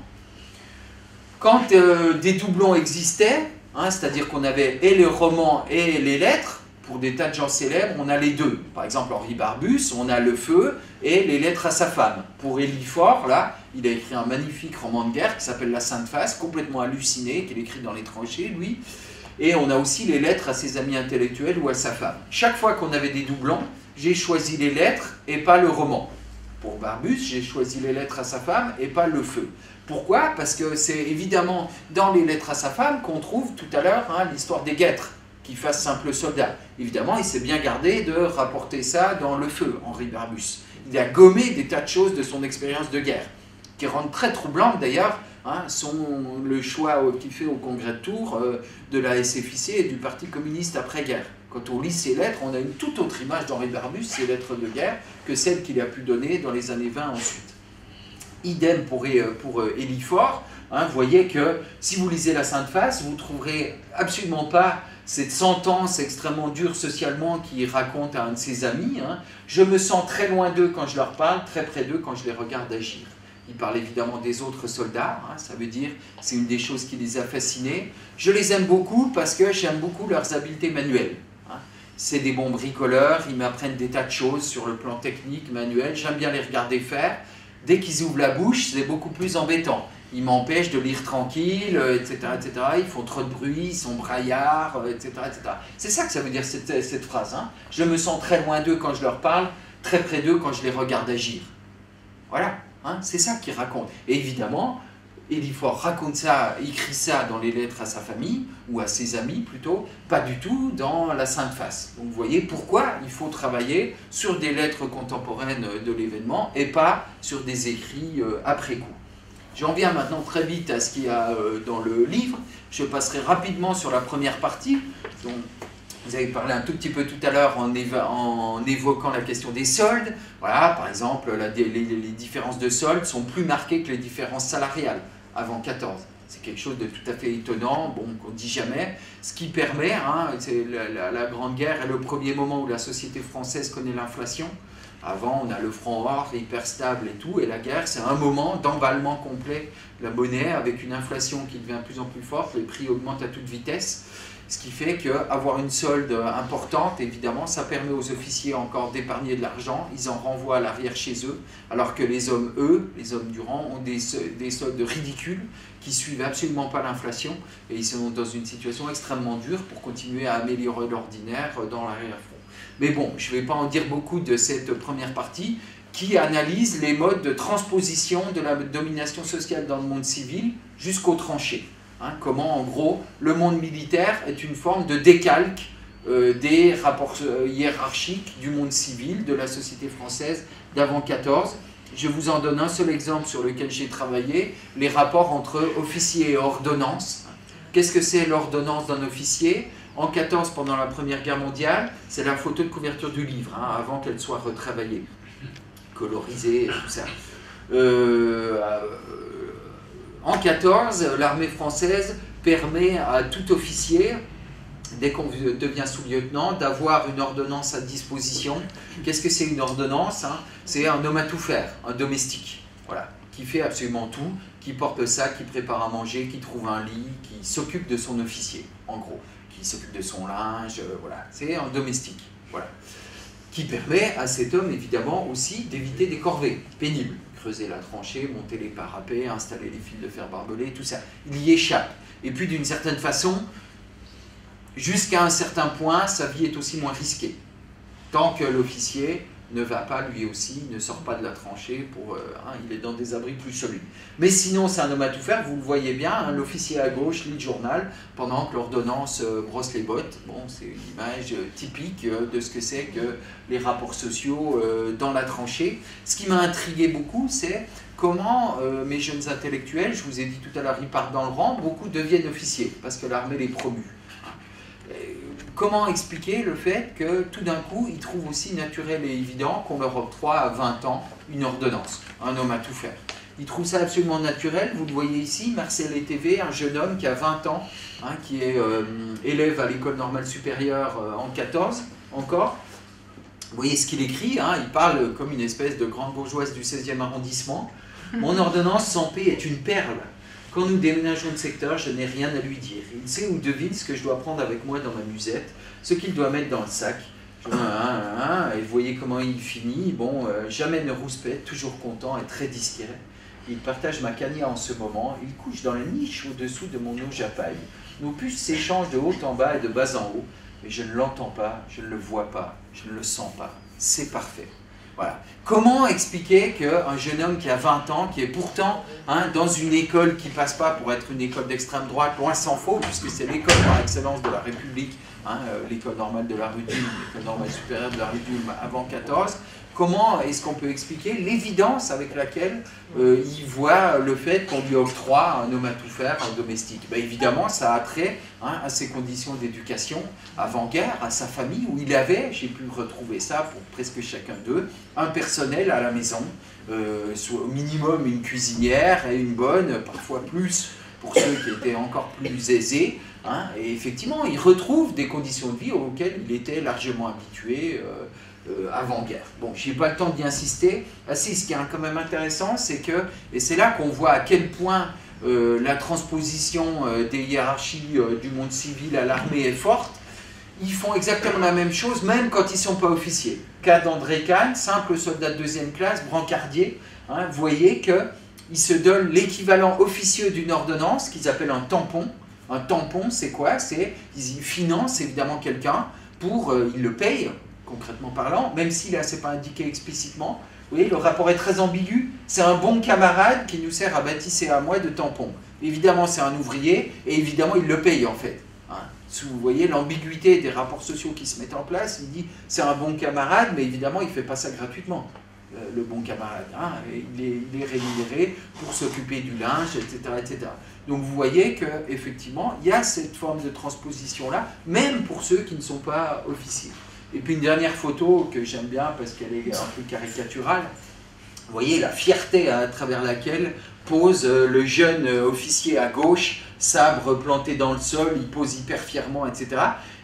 Quand des doublons existaient, hein, c'est-à-dire qu'on avait et le roman et les lettres, pour des tas de gens célèbres, on a les deux. Par exemple, Henri Barbus, on a Le Feu et les lettres à sa femme. Pour Élie Faure, là, il a écrit un magnifique roman de guerre qui s'appelle La Sainte Face, complètement halluciné, qu'il écrit dans les tranchées, lui. Et on a aussi les lettres à ses amis intellectuels ou à sa femme. Chaque fois qu'on avait des doublons, j'ai choisi les lettres et pas le roman. Pour Barbus, j'ai choisi les lettres à sa femme et pas Le Feu. Pourquoi? Parce que c'est évidemment dans les lettres à sa femme qu'on trouve tout à l'heure hein, l'histoire des guêtres, qui fasse simple soldat. Évidemment, il s'est bien gardé de rapporter ça dans Le Feu, Henri Barbus. Il a gommé des tas de choses de son expérience de guerre, qui rendent très troublantes d'ailleurs hein, le choix qu'il fait au congrès de Tours de la SFIC et du Parti communiste après-guerre. Quand on lit ses lettres, on a une toute autre image d'Henri Barbus, ses lettres de guerre, que celle qu'il a pu donner dans les années 20 ensuite. Idem pour Élie Faure. Hein, vous voyez que si vous lisez La Sainte Face, vous ne trouverez absolument pas cette sentence extrêmement dure socialement qu'il raconte à un de ses amis. Hein. Je me sens très loin d'eux quand je leur parle, très près d'eux quand je les regarde agir. Il parle évidemment des autres soldats, hein, ça veut dire c'est une des choses qui les a fascinés. Je les aime beaucoup parce que j'aime beaucoup leurs habiletés manuelles. Hein. C'est des bons bricoleurs, ils m'apprennent des tas de choses sur le plan technique, manuel, j'aime bien les regarder faire. Dès qu'ils ouvrent la bouche, c'est beaucoup plus embêtant. Ils m'empêchent de lire tranquille, etc., etc. Ils font trop de bruit, ils sont braillards, etc., etc. C'est ça que ça veut dire cette phrase. Hein. Je me sens très loin d'eux quand je leur parle, très près d'eux quand je les regarde agir. Voilà, hein, c'est ça qu'ils racontent. Et évidemment, Élie Faure raconte ça, écrit ça dans les lettres à sa famille, ou à ses amis plutôt, pas du tout dans la Sainte Face. Donc vous voyez pourquoi il faut travailler sur des lettres contemporaines de l'événement et pas sur des écrits après coup. J'en viens maintenant très vite à ce qu'il y a dans le livre. Je passerai rapidement sur la première partie. Donc, vous avez parlé un tout petit peu tout à l'heure en évoquant la question des soldes. Voilà, par exemple, les différences de soldes sont plus marquées que les différences salariales avant 14. C'est quelque chose de tout à fait étonnant, bon, qu'on ne dit jamais. Ce qui permet, c'est la Grande Guerre est le premier moment où la société française connaît l'inflation. Avant, on a le franc or hyper stable et tout, et la guerre, c'est un moment d'emballement complet de la monnaie avec une inflation qui devient de plus en plus forte, les prix augmentent à toute vitesse. Ce qui fait qu'avoir une solde importante, évidemment, ça permet aux officiers encore d'épargner de l'argent, ils en renvoient à l'arrière chez eux, alors que les hommes, eux, les hommes du rang, ont des soldes ridicules qui suivent absolument pas l'inflation, et ils sont dans une situation extrêmement dure pour continuer à améliorer l'ordinaire dans l'arrière-front. Mais bon, je ne vais pas en dire beaucoup de cette première partie, qui analyse les modes de transposition de la domination sociale dans le monde civil jusqu'aux tranchées. Comment, en gros, le monde militaire est une forme de décalque des rapports hiérarchiques du monde civil, de la société française d'avant 14. Je vous en donne un seul exemple sur lequel j'ai travaillé, les rapports entre officier et ordonnance. Qu'est-ce que c'est l'ordonnance d'un officier? En 14, pendant la Première Guerre mondiale, c'est la photo de couverture du livre, avant qu'elle soit retravaillée, colorisée et tout ça. En 14, l'armée française permet à tout officier, dès qu'on devient sous-lieutenant, d'avoir une ordonnance à disposition. Qu'est-ce que c'est une ordonnance? C'est un homme à tout faire, un domestique, voilà, qui fait absolument tout, qui porte ça, qui prépare à manger, qui trouve un lit, qui s'occupe de son officier, en gros, qui s'occupe de son linge, voilà, c'est un domestique, voilà, qui permet à cet homme, évidemment, aussi d'éviter des corvées pénibles. Creuser la tranchée, monter les parapets, installer les fils de fer barbelés, tout ça. Il y échappe. Et puis d'une certaine façon, jusqu'à un certain point, sa vie est aussi moins risquée. Tant que l'officier ne va pas, lui aussi, ne sort pas de la tranchée, il est dans des abris plus solides. Mais sinon, c'est un homme à tout faire, vous le voyez bien, l'officier à gauche lit le journal, pendant que l'ordonnance brosse les bottes. Bon, c'est une image typique de ce que c'est que les rapports sociaux dans la tranchée. Ce qui m'a intrigué beaucoup, c'est comment mes jeunes intellectuels, je vous ai dit tout à l'heure, ils partent dans le rang, beaucoup deviennent officiers, parce que l'armée les promue. Comment expliquer le fait que tout d'un coup, ils trouvent aussi naturel et évident qu'on leur octroie à 20 ans une ordonnance, un homme à tout faire. Ils trouvent ça absolument naturel, vous le voyez ici, Marcel Ethévé, un jeune homme qui a 20 ans, qui est élève à l'école normale supérieure en 14 encore. Vous voyez ce qu'il écrit, il parle comme une espèce de grande bourgeoise du 16e arrondissement. Mon ordonnance sans paix est une perle. Quand nous déménageons de secteur, je n'ai rien à lui dire. Il sait ou devine ce que je dois prendre avec moi dans ma musette, ce qu'il doit mettre dans le sac. Et vous voyez comment il finit. Bon, jamais ne rouspète, toujours content et très discret. Il partage ma cagna en ce moment. Il couche dans la niche au-dessous de mon auge à paille. Nos puces s'échangent de haut en bas et de bas en haut. Mais je ne l'entends pas, je ne le vois pas, je ne le sens pas. C'est parfait. Voilà. Comment expliquer qu'un jeune homme qui a 20 ans, qui est pourtant dans une école qui ne passe pas pour être une école d'extrême droite, loin s'en faut, puisque c'est l'école par excellence de la République, l'école normale de la rue d'Ulm, l'école normale supérieure de la rue d'Ulm avant 14, comment est-ce qu'on peut expliquer l'évidence avec laquelle il voit le fait qu'on lui octroie un homme à tout faire, un domestique? Évidemment, ça a trait à ses conditions d'éducation avant-guerre, à sa famille, où il avait, j'ai pu retrouver ça pour presque chacun d'eux, un personnel à la maison, soit au minimum une cuisinière et une bonne, parfois plus pour ceux qui étaient encore plus aisés. Et effectivement, il retrouve des conditions de vie auxquelles il était largement habitué avant-guerre. Bon, je n'ai pas le temps d'y insister. Ce qui est quand même intéressant, c'est que, et c'est là qu'on voit à quel point la transposition des hiérarchies du monde civil à l'armée est forte, ils font exactement la même chose, même quand ils ne sont pas officiers. Cas d'André Kahn, simple soldat de 2e classe, brancardier, vous voyez qu'il se donne l'équivalent officieux d'une ordonnance qu'ils appellent un tampon. Un tampon, c'est quoi? C'est ils financent évidemment quelqu'un pour, ils le payent, concrètement parlant, même s'il ne s'est pas indiqué explicitement. Vous Vous voyez, le rapport est très ambigu. C'est un bon camarade qui nous sert à Baptiste et à moi de tampon. Évidemment, c'est un ouvrier, et évidemment, il le paye, en fait. Hein. Vous voyez l'ambiguïté des rapports sociaux qui se mettent en place. Il dit, c'est un bon camarade, mais évidemment, il ne fait pas ça gratuitement, le bon camarade. Hein. Il est rémunéré pour s'occuper du linge, etc., etc. Donc, vous voyez qu'effectivement, il y a cette forme de transposition-là, même pour ceux qui ne sont pas officiers. Et puis, une dernière photo que j'aime bien, parce qu'elle est un peu caricaturale. Vous voyez la fierté à travers laquelle pose le jeune officier à gauche, sabre planté dans le sol, il pose hyper fièrement, etc.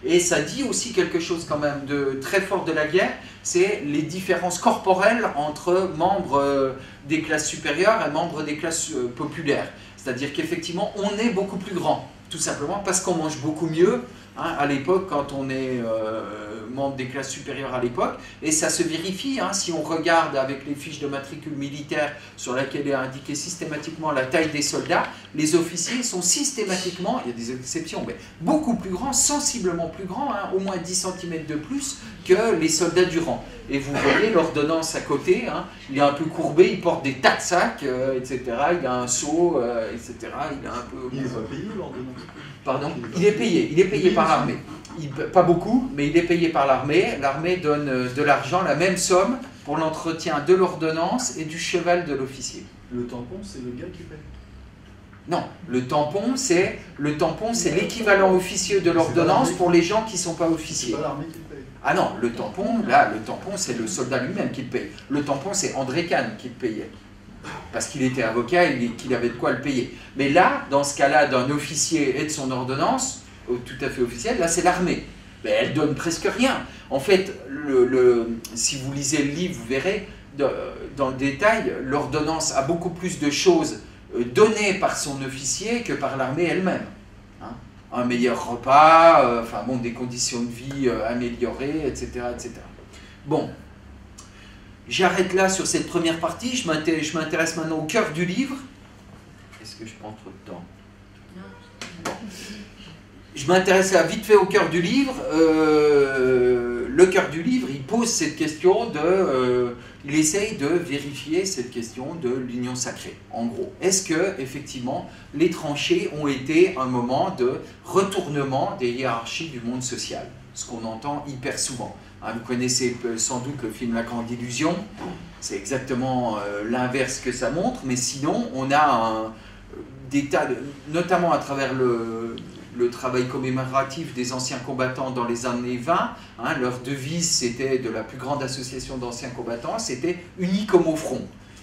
Et ça dit aussi quelque chose quand même de très fort de la guerre, c'est les différences corporelles entre membres des classes supérieures et membres des classes populaires. C'est-à-dire qu'effectivement, on est beaucoup plus grand, tout simplement parce qu'on mange beaucoup mieux, hein, à l'époque, quand on est membre des classes supérieures à l'époque, et ça se vérifie, hein, si on regarde avec les fiches de matricule militaire sur laquelle est indiquée systématiquement la taille des soldats, les officiers sont systématiquement, il y a des exceptions, mais beaucoup plus grands, sensiblement plus grands, hein, au moins 10 cm de plus que les soldats du rang. Et vous voyez l'ordonnance à côté, hein, il est un peu courbé, il porte des tas de sacs, etc. Il a un seau, etc. Il est un peu... Il n'est pas payé l'ordonnance. Pardon, il est payé par l'armée. Pas beaucoup, mais il est payé par l'armée. L'armée donne de l'argent, la même somme, pour l'entretien de l'ordonnance et du cheval de l'officier. Le tampon, c'est le gars qui paye. Non, le tampon, c'est l'équivalent officieux de l'ordonnance pour les gens qui ne sont pas officiers. C'est pas l'armée qui le paye. Ah non, le tampon, c'est le soldat lui-même qui le paye. Le tampon, c'est André Kahn qui le payait. Parce qu'il était avocat et qu'il avait de quoi le payer. Mais là, dans ce cas-là, d'un officier et de son ordonnance, tout à fait officielle, là c'est l'armée. Mais elle donne presque rien. En fait, si vous lisez le livre, vous verrez, dans le détail, l'ordonnance a beaucoup plus de choses données par son officier que par l'armée elle-même. Hein, un meilleur repas, enfin bon, des conditions de vie améliorées, etc., etc. Bon, j'arrête là sur cette première partie. Je m'intéresse maintenant au cœur du livre. Est-ce que je prends trop de temps? Bon. Je m'intéresse vite fait au cœur du livre. Le cœur du livre, il pose cette question il essaye de vérifier cette question de l'union sacrée. En gros, est-ce que effectivement les tranchées ont été un moment de retournement des hiérarchies du monde social, ce qu'on entend hyper souvent. Hein, vous connaissez sans doute le film La Grande Illusion. C'est exactement l'inverse que ça montre, mais sinon on a des tas, notamment à travers le travail commémoratif des anciens combattants dans les années 20, hein, leur devise c'était de la plus grande association d'anciens combattants, c'était « unis comme au front ».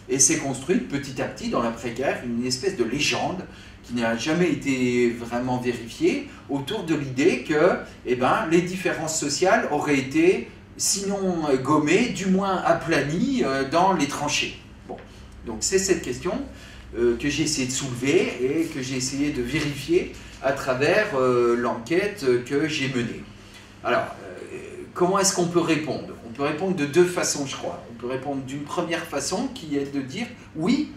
Et c'est construite petit à petit dans l'après-guerre une espèce de légende qui n'a jamais été vraiment vérifiée autour de l'idée que les différences sociales auraient été, sinon gommées, du moins aplanies dans les tranchées. Bon. Donc c'est cette question que j'ai essayé de soulever et que j'ai essayé de vérifier à travers l'enquête que j'ai menée. Alors, comment est-ce qu'on peut répondre? On peut répondre de deux façons, je crois. On peut répondre d'une première façon qui est de dire oui,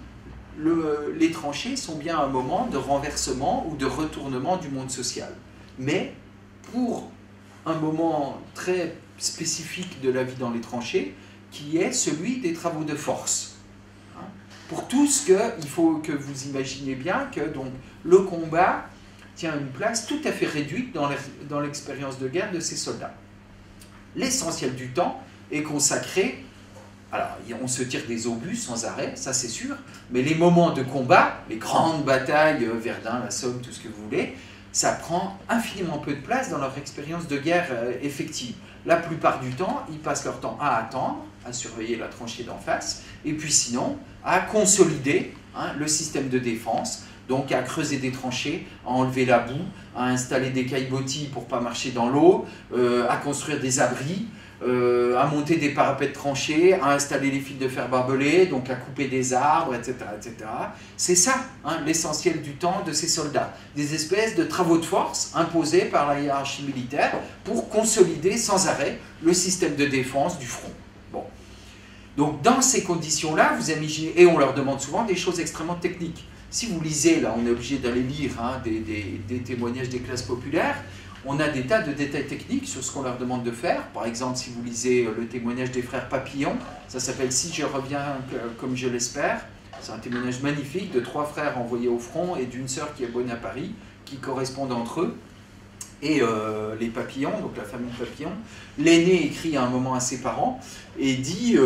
les tranchées sont bien un moment de renversement ou de retournement du monde social. Mais pour un moment très spécifique de la vie dans les tranchées, qui est celui des travaux de force. Hein? Pour tout ce il faut que vous imaginez bien que donc, le combat tient une place tout à fait réduite dans l'expérience de guerre de ces soldats. L'essentiel du temps est consacré, alors on se tire des obus sans arrêt, ça c'est sûr, mais les moments de combat, les grandes batailles, Verdun, la Somme, tout ce que vous voulez, ça prend infiniment peu de place dans leur expérience de guerre effective. La plupart du temps, ils passent leur temps à attendre, à surveiller la tranchée d'en face, et puis sinon, à consolider le système de défense, donc à creuser des tranchées, à enlever la boue, à installer des caillebotis pour ne pas marcher dans l'eau, à construire des abris, à monter des parapets de tranchées, à installer les fils de fer barbelés, donc à couper des arbres, etc. etc. C'est ça, l'essentiel du temps de ces soldats. Des espèces de travaux de force imposés par la hiérarchie militaire pour consolider sans arrêt le système de défense du front. Bon. Donc dans ces conditions-là, vous imaginez, et on leur demande souvent des choses extrêmement techniques. Si vous lisez, là on est obligé d'aller lire des témoignages des classes populaires, On a des tas de détails techniques sur ce qu'on leur demande de faire. Par exemple, si vous lisez le témoignage des frères Papillon, ça s'appelle « Si je reviens comme je l'espère ». C'est un témoignage magnifique de 3 frères envoyés au front et d'une sœur qui est bonne à Paris, qui correspondent entre eux. Et les Papillons, donc la famille Papillon, l'aîné écrit à un moment à ses parents et dit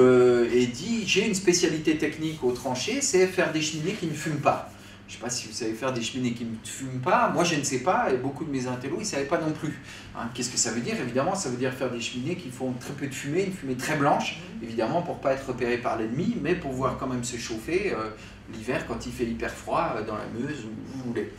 j'ai une spécialité technique aux tranchées, c'est faire des cheminées qui ne fument pas. Je ne sais pas si vous savez faire des cheminées qui ne fument pas, moi je ne sais pas, et beaucoup de mes intellos, ils ne savaient pas non plus. Hein, qu'est-ce que ça veut dire? Évidemment, ça veut dire faire des cheminées qui font très peu de fumée, une fumée très blanche, évidemment pour ne pas être repéré par l'ennemi, mais pour pouvoir quand même se chauffer l'hiver quand il fait hyper froid dans la Meuse, où vous voulez.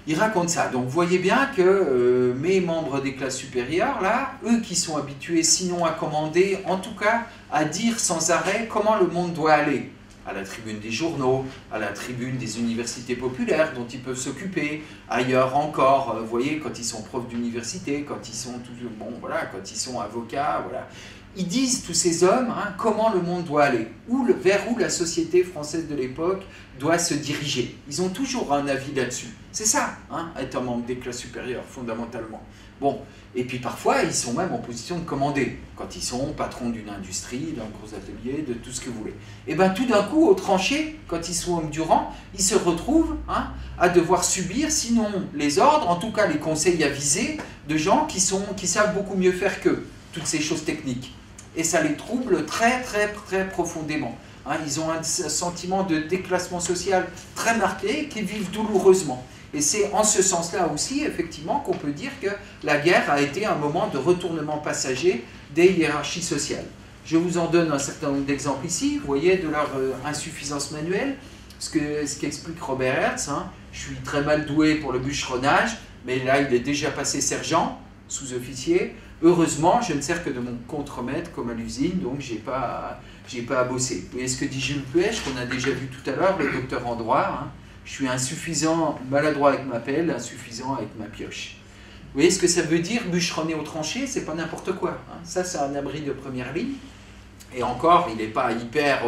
Il raconte ça. Donc vous voyez bien que mes membres des classes supérieures, là, eux qui sont habitués sinon à commander, en tout cas à dire sans arrêt comment le monde doit aller, à la tribune des journaux, à la tribune des universités populaires dont ils peuvent s'occuper, ailleurs encore, vous voyez, quand ils sont profs d'université, quand ils sont quand ils sont avocats, voilà. Ils disent, tous ces hommes, hein, comment le monde doit aller, vers où la société française de l'époque doit se diriger. Ils ont toujours un avis là-dessus. C'est ça, hein, être un membre des classes supérieures, fondamentalement. Bon, et puis parfois, ils sont même en position de commander, quand ils sont patrons d'une industrie, d'un gros atelier, de tout ce que vous voulez. Et bien tout d'un coup, au tranché, quand ils sont hommes du rang, ils se retrouvent à devoir subir, sinon les ordres, en tout cas les conseils avisés de gens qui savent beaucoup mieux faire qu'eux, toutes ces choses techniques. Et ça les trouble très très très profondément. Hein, ils ont un sentiment de déclassement social très marqué qu'ils vivent douloureusement. Et c'est en ce sens-là aussi, effectivement, qu'on peut dire que la guerre a été un moment de retournement passager des hiérarchies sociales. Je vous en donne un certain nombre d'exemples ici, vous voyez, de leur insuffisance manuelle, ce qu'explique Robert Hertz. Hein. Je suis très mal doué pour le bûcheronnage, mais là, il est déjà passé sergent, sous-officier. Heureusement, je ne sers que de mon contremaître comme à l'usine, donc j'ai pas à bosser. Vous voyez ce que dit Jules Puech, qu'on a déjà vu tout à l'heure, le docteur en droit. Hein. Je suis insuffisant, maladroit avec ma pelle, insuffisant avec ma pioche. Vous voyez ce que ça veut dire, bûcheronner au tranché, c'est pas n'importe quoi. Hein. Ça, c'est un abri de première ligne. Et encore, il n'est pas hyper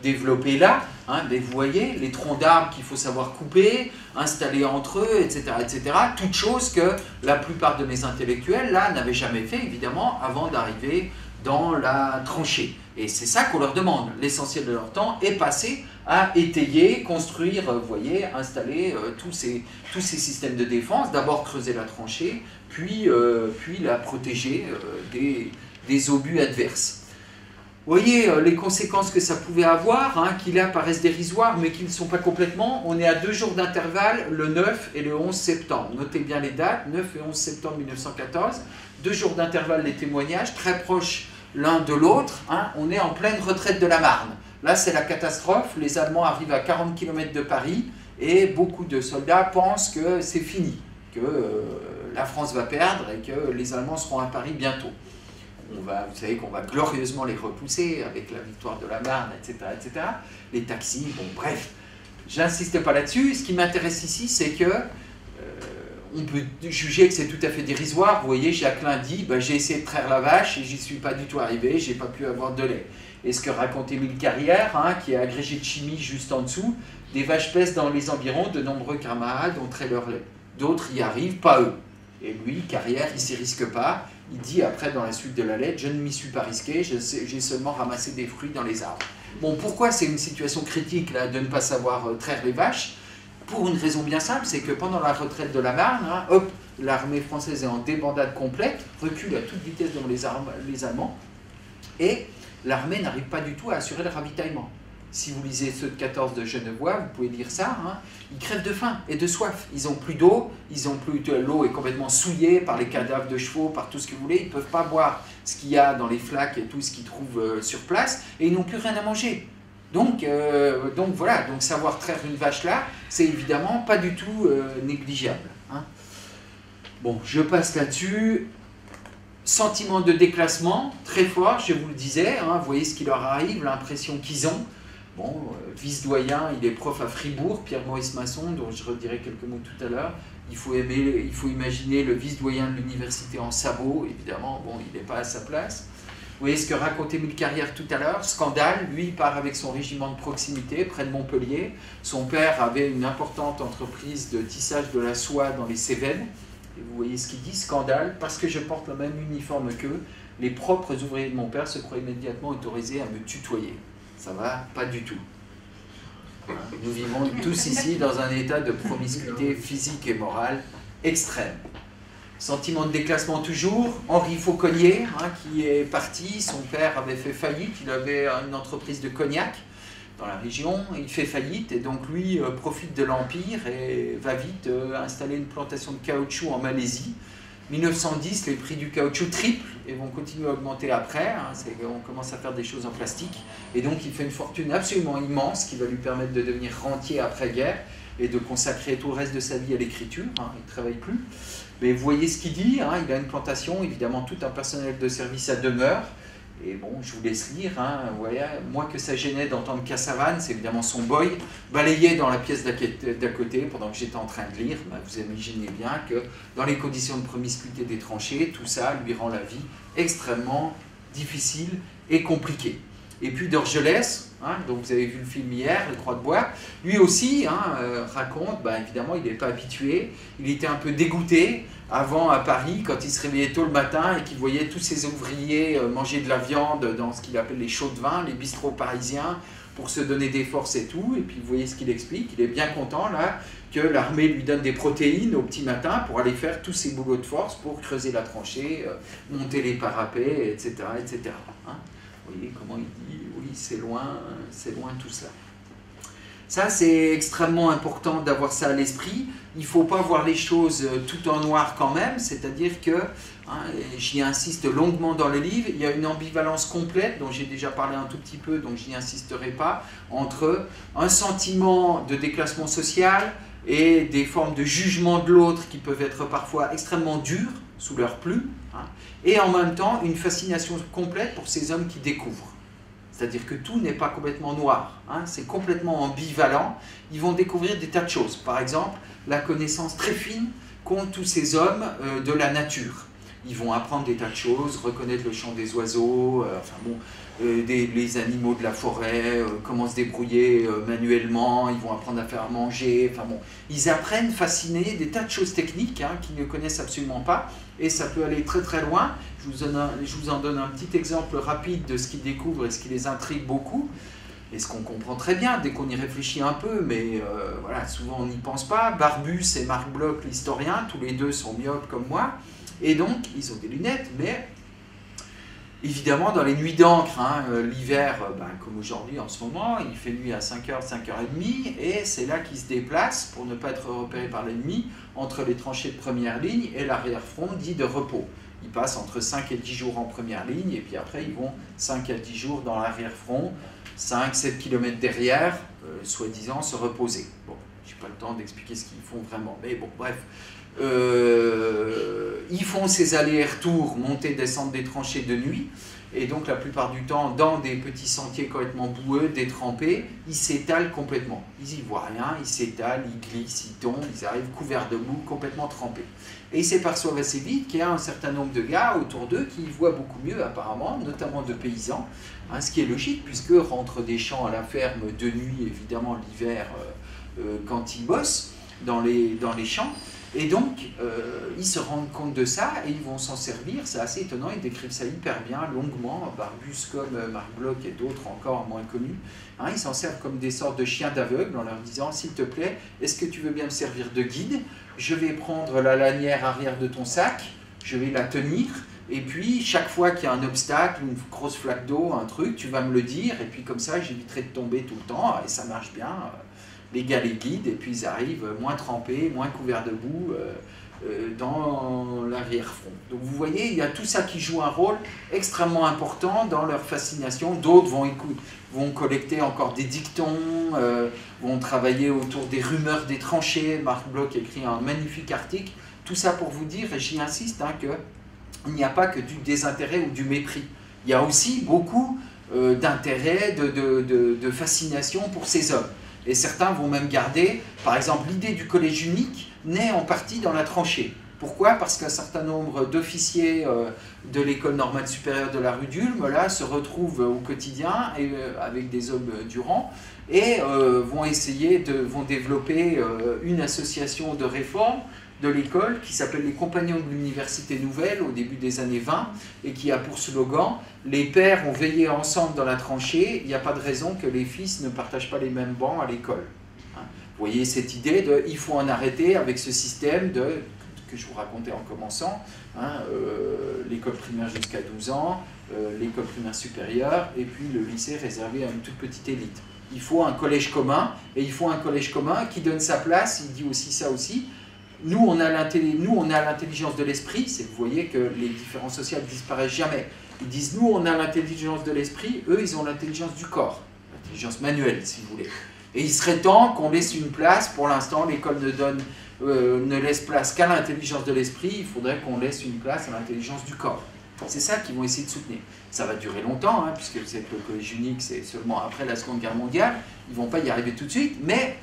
développé là, hein, mais vous voyez, les troncs d'arbres qu'il faut savoir couper, installer entre eux, etc., etc. Toutes choses que la plupart de mes intellectuels, là, n'avaient jamais fait, évidemment, avant d'arriver dans la tranchée. Et c'est ça qu'on leur demande. L'essentiel de leur temps est passé à étayer, construire, vous voyez, installer tous ces systèmes de défense. D'abord creuser la tranchée, puis la protéger des obus adverses. Vous voyez les conséquences que ça pouvait avoir, hein, qui là paraissent dérisoires, mais qui ne sont pas complètement. On est à 2 jours d'intervalle, le 9 et le 11 septembre. Notez bien les dates, 9 et 11 septembre 1914. 2 jours d'intervalle, les témoignages, très proches l'un de l'autre. Hein, on est en pleine retraite de la Marne. Là, c'est la catastrophe. Les Allemands arrivent à 40 km de Paris et beaucoup de soldats pensent que c'est fini, que la France va perdre et que les Allemands seront à Paris bientôt. Vous savez qu'on va glorieusement les repousser avec la victoire de la Marne, etc., etc. Les taxis, bon, bref. J'insiste pas là-dessus. Ce qui m'intéresse ici, c'est que on peut juger que c'est tout à fait dérisoire. Vous voyez, Jacqueline dit bah, j'ai essayé de traire la vache et j'y suis pas du tout arrivé, j'ai pas pu avoir de lait. Et ce que raconte Émile Carrière, hein, qui est agrégé de chimie juste en dessous, des vaches pèsent dans les environs, de nombreux camarades ont trait leur lait. D'autres y arrivent, pas eux. Et lui, Carrière, il s'y risque pas. Il dit après dans la suite de la lettre, je ne m'y suis pas risqué, j'ai seulement ramassé des fruits dans les arbres. Bon, pourquoi c'est une situation critique là, de ne pas savoir traire les vaches? Pour une raison bien simple, c'est que pendant la retraite de la Marne, hein, hop, l'armée française est en débandade complète, recule à toute vitesse devant les Allemands, et l'armée n'arrive pas du tout à assurer le ravitaillement. Si vous lisez ceux de 14 de Genevois, vous pouvez lire ça, hein, ils crèvent de faim et de soif. Ils n'ont plus d'eau, l'eau est complètement souillée par les cadavres de chevaux, par tout ce que vous voulez, ils ne peuvent pas boire ce qu'il y a dans les flaques et tout ce qu'ils trouvent sur place, et ils n'ont plus rien à manger. Donc voilà, donc savoir traire une vache là, c'est évidemment pas du tout négligeable. Hein. Bon, je passe là-dessus. Sentiment de déclassement très fort, je vous le disais, hein, vous voyez ce qui leur arrive, l'impression qu'ils ont. Bon, vice-doyen, il est prof à Fribourg, Pierre-Maurice Masson, dont je redirai quelques mots tout à l'heure. Il faut imaginer le vice-doyen de l'université en sabot, évidemment, bon, il n'est pas à sa place. Vous voyez ce que racontait Émile Carrière tout à l'heure, scandale, lui il part avec son régiment de proximité près de Montpellier. Son père avait une importante entreprise de tissage de la soie dans les Cévennes. Et vous voyez ce qu'il dit, scandale, parce que je porte le même uniforme qu'eux, les propres ouvriers de mon père se croient immédiatement autorisés à me tutoyer. Ça va? Pas du tout. Nous vivons tous ici dans un état de promiscuité physique et morale extrême. Sentiment de déclassement toujours. Henri Fauconnier, qui est parti, son père avait fait faillite, il avait une entreprise de cognac dans la région, il fait faillite et donc lui profite de l'Empire et va vite installer une plantation de caoutchouc en Malaisie. 1910, les prix du caoutchouc triplent et vont continuer à augmenter après. On commence à faire des choses en plastique. Et donc, il fait une fortune absolument immense qui va lui permettre de devenir rentier après-guerre et de consacrer tout le reste de sa vie à l'écriture. Il ne travaille plus. Mais vous voyez ce qu'il dit. Il a une plantation, évidemment, tout un personnel de service à demeure. Et bon, je vous laisse lire. Voyez, moi que ça gênait d'entendre Cassavan, c'est évidemment son boy, balayait dans la pièce d'à côté pendant que j'étais en train de lire. Vous imaginez bien que dans les conditions de promiscuité des tranchées, tout ça lui rend la vie extrêmement difficile et compliquée. Et puis d'Orgelès, donc vous avez vu le film hier, Le Croix de Bois, lui aussi raconte, évidemment il n'est pas habitué, il était un peu dégoûté avant à Paris quand il se réveillait tôt le matin et qu'il voyait tous ses ouvriers manger de la viande dans ce qu'il appelle les chauds de vin, les bistrots parisiens, pour se donner des forces et tout. Et puis vous voyez ce qu'il explique, il est bien content là que l'armée lui donne des protéines au petit matin pour aller faire tous ses boulots de force pour creuser la tranchée, monter les parapets, etc. etc. Vous voyez comment il dit, oui, c'est loin tout ça. Ça, c'est extrêmement important d'avoir ça à l'esprit. Il ne faut pas voir les choses tout en noir quand même, c'est-à-dire que, j'y insiste longuement dans le livre, il y a une ambivalence complète, dont j'ai déjà parlé un tout petit peu, donc je n'y insisterai pas, entre un sentiment de déclassement social et des formes de jugement de l'autre qui peuvent être parfois extrêmement dures, sous leur plume, et en même temps une fascination complète pour ces hommes qui découvrent. C'est-à-dire que tout n'est pas complètement noir, c'est complètement ambivalent. Ils vont découvrir des tas de choses. Par exemple, la connaissance très fine qu'ont tous ces hommes de la nature. Ils vont apprendre des tas de choses, reconnaître le chant des oiseaux, les animaux de la forêt, comment se débrouiller manuellement, ils vont apprendre à faire manger, ils apprennent fascinés des tas de choses techniques qu'ils ne connaissent absolument pas, et ça peut aller très très loin. Je vous en donne un petit exemple rapide de ce qu'ils découvrent et ce qui les intrigue beaucoup, et ce qu'on comprend très bien dès qu'on y réfléchit un peu, mais souvent on n'y pense pas. Barbus et Marc Bloch, l'historien, tous les deux sont myopes comme moi, et donc ils ont des lunettes, mais évidemment, dans les nuits d'encre, l'hiver, comme aujourd'hui en ce moment, il fait nuit à 5h, 5h30, et c'est là qu'ils se déplacent pour ne pas être repérés par l'ennemi, entre les tranchées de première ligne et l'arrière-front dit de repos. Ils passent entre 5 et 10 jours en première ligne, et puis après ils vont 5 à 10 jours dans l'arrière-front, 5-7 km derrière, soi-disant se reposer. Bon, je n'ai pas le temps d'expliquer ce qu'ils font vraiment, mais bon, bref. Ils font ces allers-retours, montées, descendre des tranchées de nuit, et donc la plupart du temps, dans des petits sentiers complètement boueux, détrempés, ils s'étalent complètement. Ils n'y voient rien, ils s'étalent, ils glissent, ils tombent, ils arrivent couverts de boue, complètement trempés. Et ils s'aperçoivent assez vite qu'il y a un certain nombre de gars autour d'eux qui voient beaucoup mieux apparemment, notamment de paysans, ce qui est logique, puisqu'eux rentrent des champs à la ferme de nuit, évidemment l'hiver, quand ils bossent dans les champs. Et donc, ils se rendent compte de ça et ils vont s'en servir. C'est assez étonnant, ils décrivent ça hyper bien, longuement. Barbus comme Marc Bloch et d'autres encore moins connus. Ils s'en servent comme des sortes de chiens d'aveugles en leur disant « S'il te plaît, est-ce que tu veux bien me servir de guide? Je vais prendre la lanière arrière de ton sac, je vais la tenir, et puis chaque fois qu'il y a un obstacle, une grosse flaque d'eau, un truc, tu vas me le dire, et puis comme ça, j'éviterai de tomber tout le temps, et ça marche bien. » Les gars les guident et puis ils arrivent moins trempés, moins couverts de boue dans l'arrière-front. Donc vous voyez, il y a tout ça qui joue un rôle extrêmement important dans leur fascination. D'autres vont collecter encore des dictons, vont travailler autour des rumeurs des tranchées. Marc Bloch écrit un magnifique article. Tout ça pour vous dire, et j'y insiste, qu'il n'y a pas que du désintérêt ou du mépris. Il y a aussi beaucoup d'intérêt, de fascination pour ces hommes. Et certains vont même garder, par exemple, l'idée du collège unique naît en partie dans la tranchée. Pourquoi? Parce qu'un certain nombre d'officiers de l'école normale supérieure de la rue d'Ulm, là, se retrouvent au quotidien avec des hommes du rang et vont développer une association de réforme de l'école qui s'appelle les Compagnons de l'Université Nouvelle au début des années 20 et qui a pour slogan « Les pères ont veillé ensemble dans la tranchée, il n'y a pas de raison que les fils ne partagent pas les mêmes bancs à l'école. » Vous voyez cette idée de « il faut en arrêter avec ce système que je vous racontais en commençant, l'école primaire jusqu'à 12 ans, l'école primaire supérieure et puis le lycée réservé à une toute petite élite. Il faut un collège commun et il faut un collège commun qui donne sa place, il dit aussi ça aussi. Nous, on a l'intelligence de l'esprit, vous voyez que les différences sociales ne disparaissent jamais. Ils disent, nous, on a l'intelligence de l'esprit, eux, ils ont l'intelligence du corps, l'intelligence manuelle, si vous voulez. Et il serait temps qu'on laisse une place, pour l'instant, l'école ne laisse place qu'à l'intelligence de l'esprit, il faudrait qu'on laisse une place à l'intelligence du corps. C'est ça qu'ils vont essayer de soutenir. Ça va durer longtemps, hein, puisque le collège unique, c'est seulement après la Seconde Guerre mondiale, ils ne vont pas y arriver tout de suite, mais...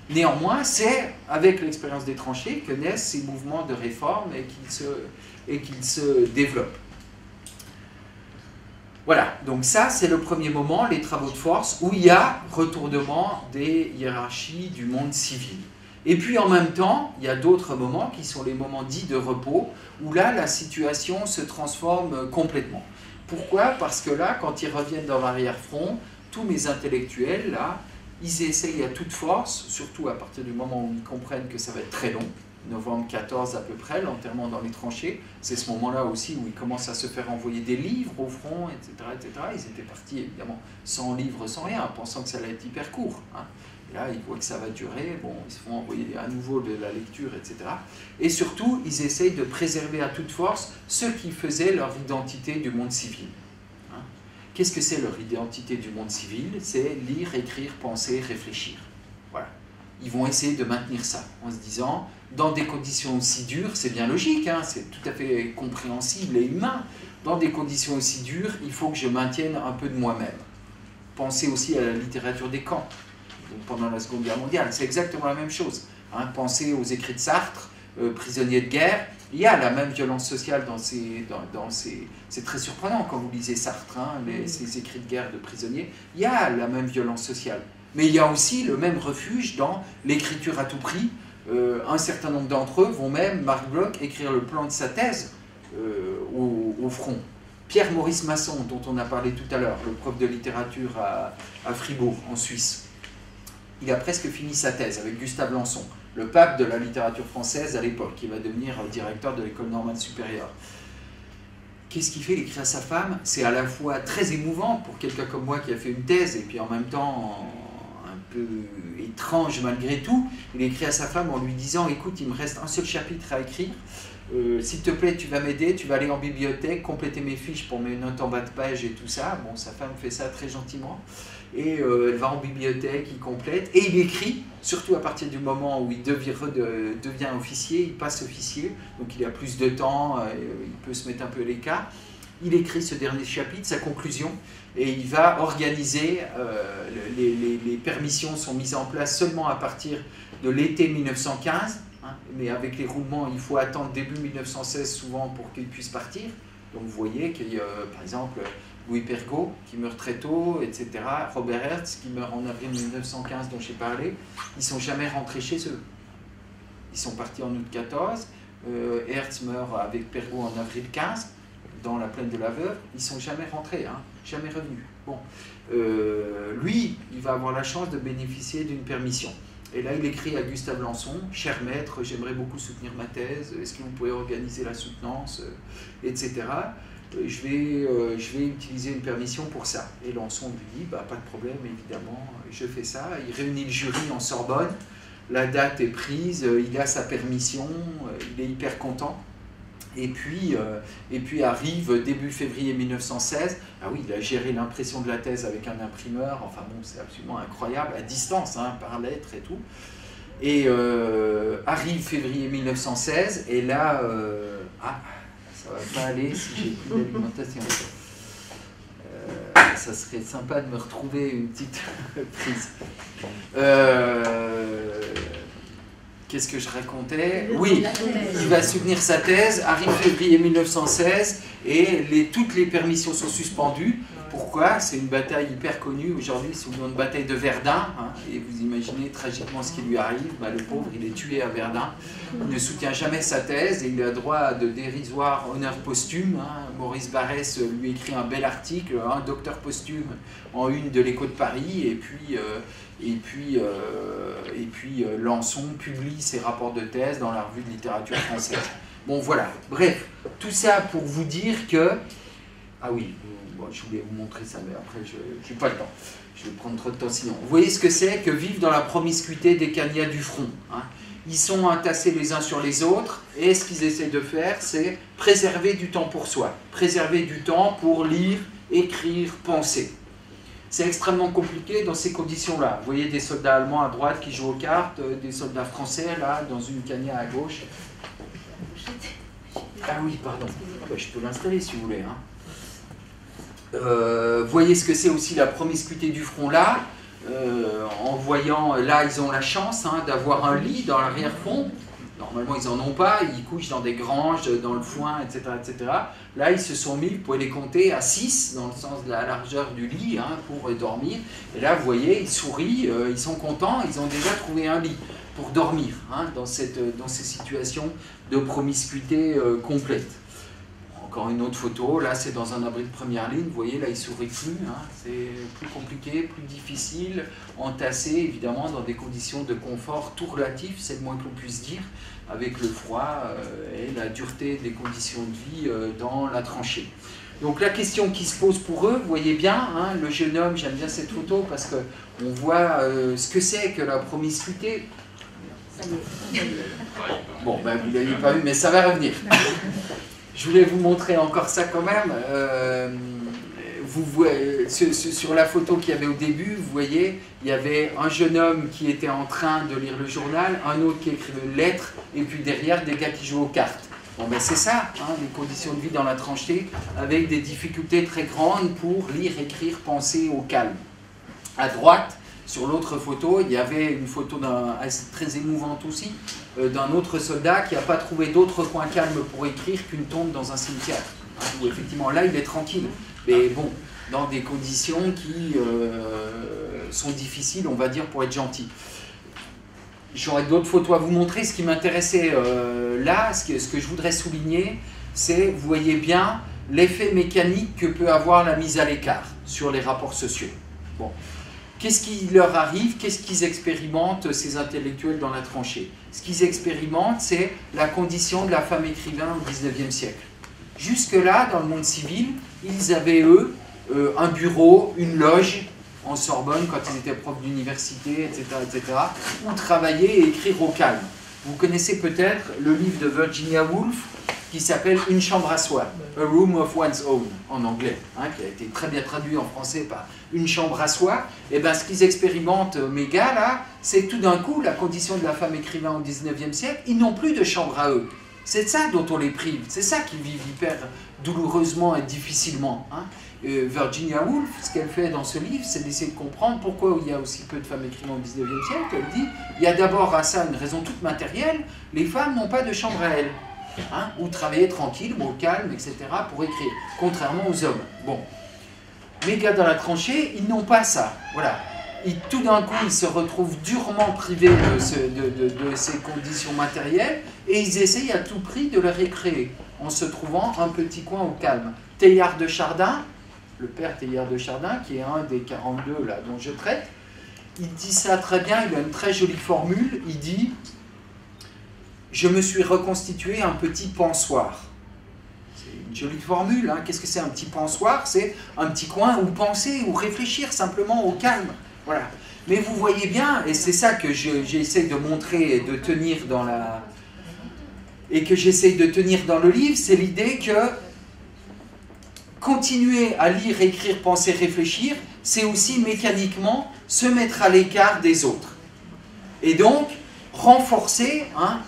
Néanmoins, c'est avec l'expérience des tranchées que naissent ces mouvements de réforme et qu'ils se développent. Voilà, donc ça c'est le premier moment, les travaux de force, où il y a retournement des hiérarchies du monde civil. Et puis en même temps, il y a d'autres moments qui sont les moments dits de repos, où là la situation se transforme complètement. Pourquoi? Parce que là, quand ils reviennent dans l'arrière-front, tous mes intellectuels, là, ils essayent à toute force, surtout à partir du moment où ils comprennent que ça va être très long, novembre 14 à peu près, l'enterrement dans les tranchées, c'est ce moment-là aussi où ils commencent à se faire envoyer des livres au front, etc., etc. Ils étaient partis évidemment sans livres, sans rien, pensant que ça allait être hyper court. Hein. Et là, ils voient que ça va durer, bon, ils se font envoyer à nouveau de la lecture, etc. Et surtout, ils essayent de préserver à toute force ce qui faisait leur identité du monde civil. Qu'est-ce que c'est leur identité du monde civil? C'est lire, écrire, penser, réfléchir. Voilà. Ils vont essayer de maintenir ça, en se disant, dans des conditions aussi dures, c'est bien logique, hein, c'est tout à fait compréhensible et humain, dans des conditions aussi dures, il faut que je maintienne un peu de moi-même. Pensez aussi à la littérature des camps, donc pendant la Seconde Guerre mondiale, c'est exactement la même chose. Hein, pensez aux écrits de Sartre, prisonnier de guerre, il y a la même violence sociale dans ces... C'est très surprenant quand vous lisez Sartre, hein, ces écrits de guerre de prisonniers, il y a la même violence sociale. Mais il y a aussi le même refuge dans l'écriture à tout prix. Un certain nombre d'entre eux vont même, Marc Bloch, écrire le plan de sa thèse au front. Pierre-Maurice Masson, dont on a parlé tout à l'heure, le prof de littérature à Fribourg, en Suisse, il a presque fini sa thèse avec Gustave Lançon, le pape de la littérature française à l'époque, qui va devenir directeur de l'école normale supérieure. Qu'est-ce qu'il fait? Il écrit à sa femme. C'est à la fois très émouvant pour quelqu'un comme moi qui a fait une thèse, et puis en même temps un peu étrange malgré tout. Il écrit à sa femme en lui disant, écoute, il me reste un seul chapitre à écrire, s'il te plaît, tu vas m'aider, tu vas aller en bibliothèque, compléter mes fiches pour mes notes en bas de page et tout ça. Bon, sa femme fait ça très gentiment. Et elle va en bibliothèque, il complète, et il écrit, surtout à partir du moment où il devient officier, il passe officier, donc il a plus de temps, il peut se mettre un peu à l'écart. Il écrit ce dernier chapitre, sa conclusion, et il va organiser, les permissions sont mises en place seulement à partir de l'été 1915, hein, mais avec les roulements, il faut attendre début 1916 souvent pour qu'il puisse partir. Donc vous voyez qu'il y a, par exemple, Louis Pergaud, qui meurt très tôt, etc. Robert Hertz, qui meurt en avril 1915, dont j'ai parlé, ils ne sont jamais rentrés chez eux. Ils sont partis en août 14, Hertz meurt avec Pergaud en avril 15, dans la plaine de la Veuve, ils ne sont jamais rentrés, hein, jamais revenus. Bon. Lui, il va avoir la chance de bénéficier d'une permission. Et là, il écrit à Gustave Lançon, « Cher maître, j'aimerais beaucoup soutenir ma thèse, est-ce que vous pouvez organiser la soutenance, etc. » Je vais utiliser une permission pour ça. Et Lançon lui dit, bah, pas de problème, évidemment, je fais ça. Il réunit le jury en Sorbonne, la date est prise, il a sa permission, il est hyper content. Et puis arrive début février 1916, ah oui, il a géré l'impression de la thèse avec un imprimeur, enfin bon, c'est absolument incroyable, à distance, hein, par lettre et tout. Et arrive février 1916, et là, ça va pas aller si j'ai plus d'alimentation. Ça serait sympa de me retrouver une petite prise. Qu'est-ce que je racontais? Oui, il va soutenir sa thèse, arrive février 1916, et toutes les permissions sont suspendues. Pourquoi? C'est une bataille hyper connue aujourd'hui, sous le nom de bataille de Verdun, hein, et vous imaginez tragiquement ce qui lui arrive. Bah, le pauvre, il est tué à Verdun, il ne soutient jamais sa thèse, et il a droit à de dérisoires honneurs posthumes. Hein. Maurice Barrès lui écrit un bel article, un docteur posthume, en une de l'Écho de Paris, et puis Lançon publie ses rapports de thèse dans la revue de littérature française. Bon voilà, bref, tout ça pour vous dire que... Ah oui, bon, je voulais vous montrer ça, mais après je n'ai pas le temps. Je vais prendre trop de temps sinon. Vous voyez ce que c'est que vivre dans la promiscuité des cagnats du front, hein. Ils sont entassés les uns sur les autres, et ce qu'ils essaient de faire, c'est préserver du temps pour soi, préserver du temps pour lire, écrire, penser. C'est extrêmement compliqué dans ces conditions-là. Vous voyez des soldats allemands à droite qui jouent aux cartes, des soldats français là, dans une cagna à gauche. Ah oui, pardon. Je peux l'installer si vous voulez. Hein. Vous voyez ce que c'est aussi la promiscuité du front là. En voyant, là ils ont la chance hein, d'avoir un lit dans l'arrière-fond. Normalement, ils n'en ont pas, ils couchent dans des granges, dans le foin, etc., etc. Là, ils se sont mis, vous pouvez les compter, à 6, dans le sens de la largeur du lit, hein, pour dormir. Et là, vous voyez, ils sourient, ils sont contents, ils ont déjà trouvé un lit pour dormir, hein, dans ces situations de promiscuité complète. Encore une autre photo, là, c'est dans un abri de première ligne, vous voyez, là, ils ne sourient plus, hein, c'est plus compliqué, plus difficile, entassés, évidemment, dans des conditions de confort tout relatif, c'est le moins que l'on puisse dire, avec le froid et la dureté des conditions de vie dans la tranchée. Donc la question qui se pose pour eux, vous voyez bien, hein, le jeune homme, j'aime bien cette photo parce qu'on voit ce que c'est que la promiscuité. Bon, ben, vous ne l'avez pas vu, mais ça va revenir. Je voulais vous montrer encore ça quand même. Vous voyez, sur la photo qu'il y avait au début, vous voyez, il y avait un jeune homme qui était en train de lire le journal, un autre qui écrivait une lettre, et puis derrière, des gars qui jouent aux cartes. Bon ben c'est ça, hein, les conditions de vie dans la tranchée, avec des difficultés très grandes pour lire, écrire, penser au calme. À droite, sur l'autre photo, il y avait une photo très émouvante aussi, d'un autre soldat qui n'a pas trouvé d'autre coin calme pour écrire qu'une tombe dans un cimetière. Hein, où effectivement là, il est tranquille. Mais bon, dans des conditions qui sont difficiles, on va dire, pour être gentil. J'aurais d'autres photos à vous montrer. Ce qui m'intéressait là, ce que je voudrais souligner, c'est, vous voyez bien, l'effet mécanique que peut avoir la mise à l'écart sur les rapports sociaux. Bon. Qu'est-ce qui leur arrive? Qu'est-ce qu'ils expérimentent, ces intellectuels, dans la tranchée? Ce qu'ils expérimentent, c'est la condition de la femme écrivain au XIXe siècle. Jusque-là, dans le monde civil, ils avaient, eux, un bureau, une loge, en Sorbonne, quand ils étaient profs d'université, etc., où travailler et écrire au calme. Vous connaissez peut-être le livre de Virginia Woolf, qui s'appelle « Une chambre à soi », « A Room of One's Own » en anglais, hein, qui a été très bien traduit en français par « Une chambre à soi ». Et bien, ce qu'ils expérimentent, mes gars, là, c'est tout d'un coup, la condition de la femme écrivain au XIXe siècle, ils n'ont plus de chambre à eux. C'est de ça dont on les prive, c'est ça qu'ils vivent hyper douloureusement et difficilement. Hein. Virginia Woolf, ce qu'elle fait dans ce livre, c'est d'essayer de comprendre pourquoi il y a aussi peu de femmes écrivain au XIXe siècle. Elle dit, il y a d'abord à ça une raison toute matérielle, les femmes n'ont pas de chambre à elles. Hein, ou travailler tranquille, au calme, etc., pour écrire, contrairement aux hommes. Bon. Les gars dans la tranchée, ils n'ont pas ça. Voilà. Et tout d'un coup, ils se retrouvent durement privés de ces conditions matérielles, et ils essayent à tout prix de les récréer, en se trouvant un petit coin au calme. Teilhard de Chardin, le père Teilhard de Chardin, qui est un des 42 là, dont je traite, il dit ça très bien, il a une très jolie formule, il dit « Je me suis reconstitué un petit pensoir ». C'est une jolie formule, hein. Qu'est-ce que c'est un petit pensoir? C'est un petit coin où penser, où réfléchir simplement au calme. Voilà. Mais vous voyez bien, et c'est ça que j'essaie de montrer et de tenir dans la... et que j'essaie de tenir dans le livre, c'est l'idée que continuer à lire, écrire, penser, réfléchir, c'est aussi mécaniquement se mettre à l'écart des autres. Et donc, renforcer, hein,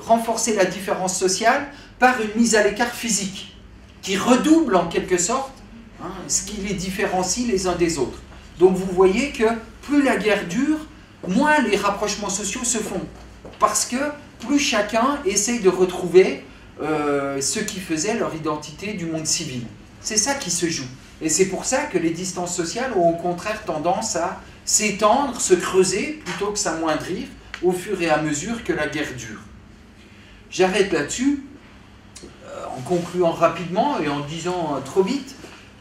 renforcer la différence sociale par une mise à l'écart physique, qui redouble en quelque sorte, hein, ce qui les différencie les uns des autres. Donc vous voyez que plus la guerre dure, moins les rapprochements sociaux se font. parce que plus chacun essaye de retrouver ce qui faisait leur identité du monde civil. C'est ça qui se joue. Et c'est pour ça que les distances sociales ont au contraire tendance à s'étendre, se creuser, plutôt que s'amoindrir au fur et à mesure que la guerre dure. J'arrête là-dessus, en concluant rapidement et en disant trop vite,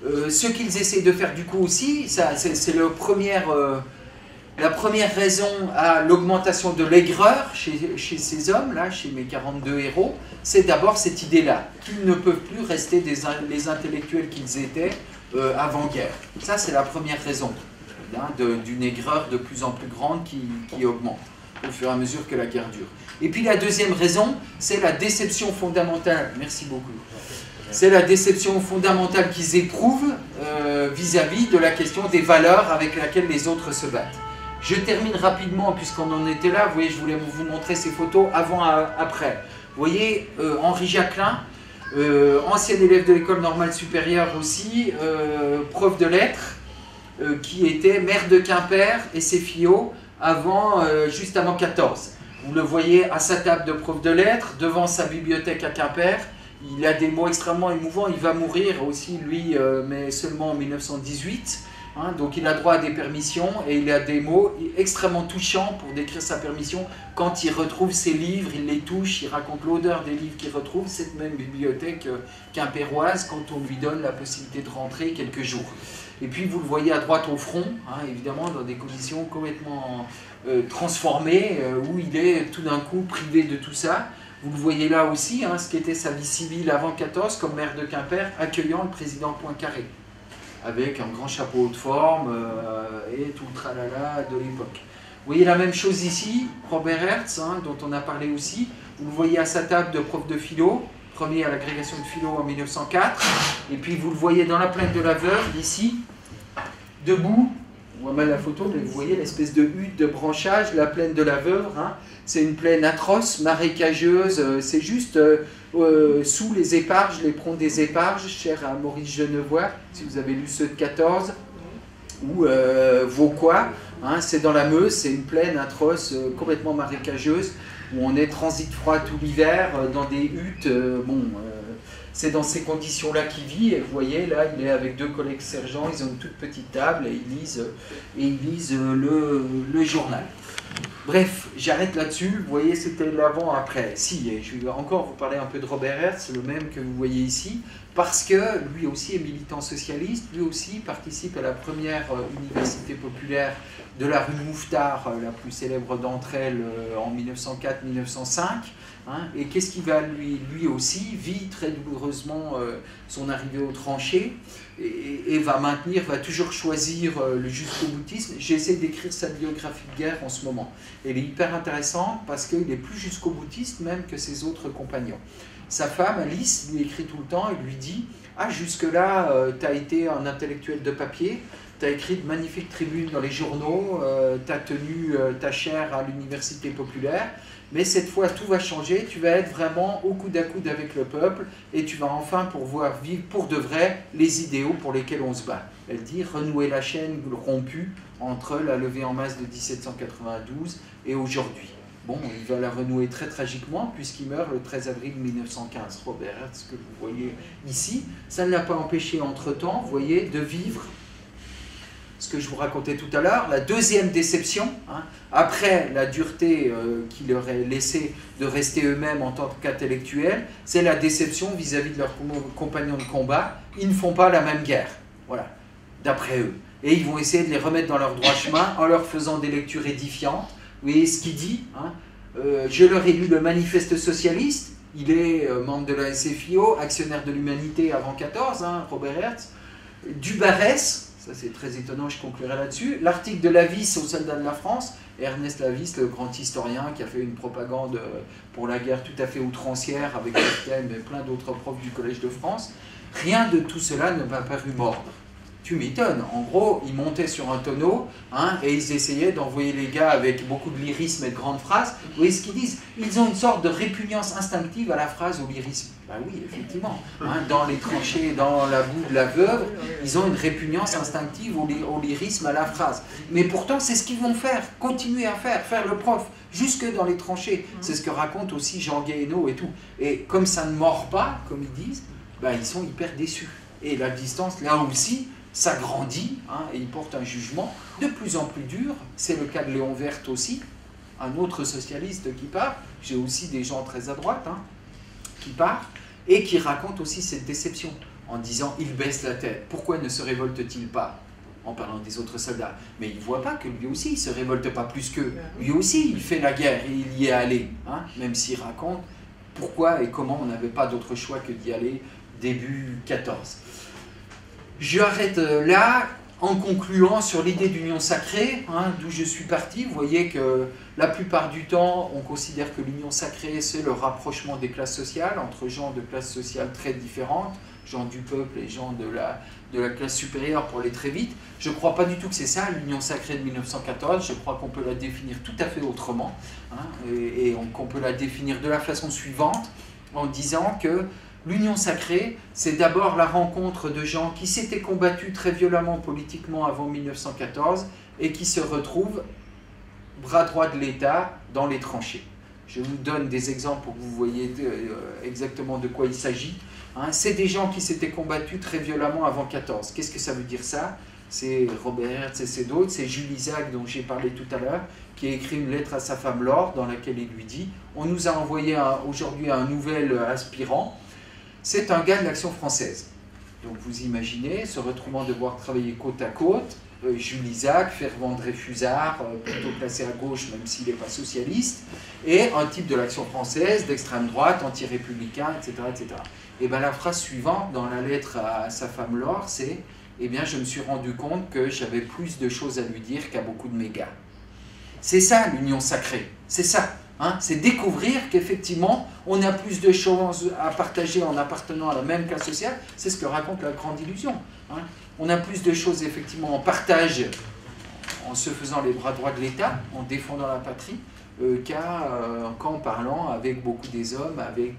ce qu'ils essaient de faire du coup aussi, c'est la première raison à l'augmentation de l'aigreur chez ces hommes-là, chez mes 42 héros, c'est d'abord cette idée-là, qu'ils ne peuvent plus rester les intellectuels qu'ils étaient avant-guerre. Ça, c'est la première raison, hein, d'une aigreur de plus en plus grande qui augmente au fur et à mesure que la guerre dure. Et puis la deuxième raison, c'est la déception fondamentale. Merci beaucoup. C'est la déception fondamentale qu'ils éprouvent vis-à-vis de la question des valeurs avec lesquelles les autres se battent. Je termine rapidement, puisqu'on en était là. Vous voyez, je voulais vous montrer ces photos avant-après. Vous voyez, Henri Jacquelin, ancien élève de l'école normale supérieure aussi, prof de lettres, qui était maire de Quimper et ses fillots juste avant 14. Vous le voyez à sa table de prof de lettres, devant sa bibliothèque à Quimper. Il a des mots extrêmement émouvants. Il va mourir aussi, lui, mais seulement en 1918. Hein, donc il a droit à des permissions et il a des mots extrêmement touchants pour décrire sa permission. Quand il retrouve ses livres, il les touche, il raconte l'odeur des livres qu'il retrouve, cette même bibliothèque quimpéroise, quand on lui donne la possibilité de rentrer quelques jours. Et puis vous le voyez à droite au front, hein, évidemment dans des conditions complètement transformées, où il est tout d'un coup privé de tout ça. Vous le voyez là aussi, hein, ce qu'était sa vie civile avant 14, comme maire de Quimper, accueillant le président Poincaré, avec un grand chapeau de forme et tout le tralala de l'époque. Vous voyez la même chose ici, Robert Hertz, hein, dont on a parlé aussi. Vous le voyez à sa table de prof de philo, premier à l'agrégation de philo en 1904. Et puis vous le voyez dans la plaine de la Veuve, ici, debout. On voit mal la photo, mais vous voyez l'espèce de hutte de branchage, la plaine de la Veuve. Hein. C'est une plaine atroce, marécageuse, c'est juste sous les éparges, les pronts des éparges, cher à Maurice Genevois, si vous avez lu ceux de 14, ou Vauquois, hein, c'est dans la Meuse, c'est une plaine atroce, complètement marécageuse, où on est transit froid tout l'hiver, dans des huttes, c'est dans ces conditions-là qu'il vit, et vous voyez, là, il est avec deux collègues sergents, ils ont une toute petite table, et ils lisent le journal. Bref, j'arrête là-dessus, vous voyez, c'était l'avant-après. Si, et je vais encore vous parler un peu de Robert Hertz, le même que vous voyez ici, parce que lui aussi est militant socialiste, lui aussi participe à la première université populaire de la rue Mouffetard, la plus célèbre d'entre elles en 1904-1905. Hein, et qu'est-ce qui va lui aussi vit très douloureusement son arrivée aux tranchées et va toujours choisir le jusqu'au-boutisme. J'essaie d'écrire sa biographie de guerre en ce moment. Elle est hyper intéressante parce qu'il est plus jusqu'au-boutiste même que ses autres compagnons. Sa femme, Alice, lui écrit tout le temps et lui dit « Ah, jusque-là, tu as été un intellectuel de papier, tu as écrit de magnifiques tribunes dans les journaux, tu as tenu ta chaire à l'université populaire, mais cette fois tout va changer, tu vas être vraiment au coude à coude avec le peuple et tu vas enfin pouvoir vivre pour de vrai les idéaux pour lesquels on se bat. » Elle dit « Renouer la chaîne rompue entre la levée en masse de 1792 et aujourd'hui. » Bon, il va la renouer très tragiquement puisqu'il meurt le 13 avril 1915. Robert Hertz, que vous voyez ici, ça ne l'a pas empêché entre-temps, vous voyez, de vivre ce que je vous racontais tout à l'heure, la deuxième déception, hein, après la dureté qui leur est laissée de rester eux-mêmes en tant qu'intellectuels, c'est la déception vis-à-vis de leurs compagnons de combat. Ils ne font pas la même guerre, voilà, d'après eux. Et ils vont essayer de les remettre dans leur droit chemin en leur faisant des lectures édifiantes. Vous voyez ce qu'il dit, hein, je leur ai lu le manifeste socialiste, il est membre de la SFIO, actionnaire de l'humanité avant 14, hein, Robert Hertz, du Barès, ça c'est très étonnant, je conclurai là-dessus, l'article de Lavis aux soldats de la France, Ernest Lavis, le grand historien qui a fait une propagande pour la guerre tout à fait outrancière avec Berthem et plein d'autres profs du Collège de France, rien de tout cela ne m'a paru mordre. Tu m'étonnes. En gros, ils montaient sur un tonneau hein, et ils essayaient d'envoyer les gars avec beaucoup de lyrisme et de grandes phrases. Vous voyez ce qu'ils disent? Ils ont une sorte de répugnance instinctive à la phrase, au lyrisme. Ben oui, effectivement. Hein, dans les tranchées, dans la boue de la Veuve, ils ont une répugnance instinctive au lyrisme, à la phrase. Mais pourtant, c'est ce qu'ils vont faire, continuer à faire le prof. jusque dans les tranchées. C'est ce que raconte aussi Jean Guéhenno et tout. Et comme ça ne mord pas, comme ils disent, ben, ils sont hyper déçus. Et la distance, là aussi, s'agrandit, hein, et ils portent un jugement de plus en plus dur. C'est le cas de Léon Werth aussi, un autre socialiste qui part. J'ai aussi des gens très à droite hein, qui partent et qui racontent aussi cette déception en disant « il baisse la tête, pourquoi ne se révolte-t-il pas ?» en parlant des autres soldats. Mais il ne voit pas que lui aussi, il ne se révolte pas plus qu'eux. Lui aussi, il fait la guerre et il y est allé, hein, même s'il raconte pourquoi et comment on n'avait pas d'autre choix que d'y aller début 14. J'arrête là en concluant sur l'idée d'union sacrée, hein, d'où je suis parti. Vous voyez que la plupart du temps, on considère que l'union sacrée, c'est le rapprochement des classes sociales, entre gens de classes sociales très différentes, gens du peuple et gens de la classe supérieure pour aller très vite. Je ne crois pas du tout que c'est ça, l'union sacrée de 1914. Je crois qu'on peut la définir tout à fait autrement, hein, et qu'on peut la définir de la façon suivante, en disant que l'union sacrée, c'est d'abord la rencontre de gens qui s'étaient combattus très violemment politiquement avant 1914 et qui se retrouvent bras droit de l'État dans les tranchées. Je vous donne des exemples pour que vous voyez exactement de quoi il s'agit. Hein, c'est des gens qui s'étaient combattus très violemment avant 14. Qu'est-ce que ça veut dire ça? C'est Robert Hertz et c'est d'autres. C'est Jules Isaac dont j'ai parlé tout à l'heure, qui a écrit une lettre à sa femme Laure dans laquelle il lui dit « On nous a envoyé aujourd'hui un nouvel aspirant. C'est un gars de l'Action française. » Donc vous imaginez, se retrouvant devoir travailler côte à côte, Jules Isaac, fervent Dreyfusard, plutôt placé à gauche même s'il n'est pas socialiste, et un type de l'Action française, d'extrême droite, anti-républicain, etc., etc. Et bien la phrase suivante dans la lettre à sa femme Laure, c'est « Eh bien je me suis rendu compte que j'avais plus de choses à lui dire qu'à beaucoup de mes gars. » C'est ça l'union sacrée, c'est ça. Hein, c'est découvrir qu'effectivement, on a plus de choses à partager en appartenant à la même classe sociale. C'est ce que raconte la grande illusion. Hein. On a plus de choses effectivement en partage en se faisant les bras droits de l'État, en défendant la patrie, qu'en parlant avec beaucoup des hommes avec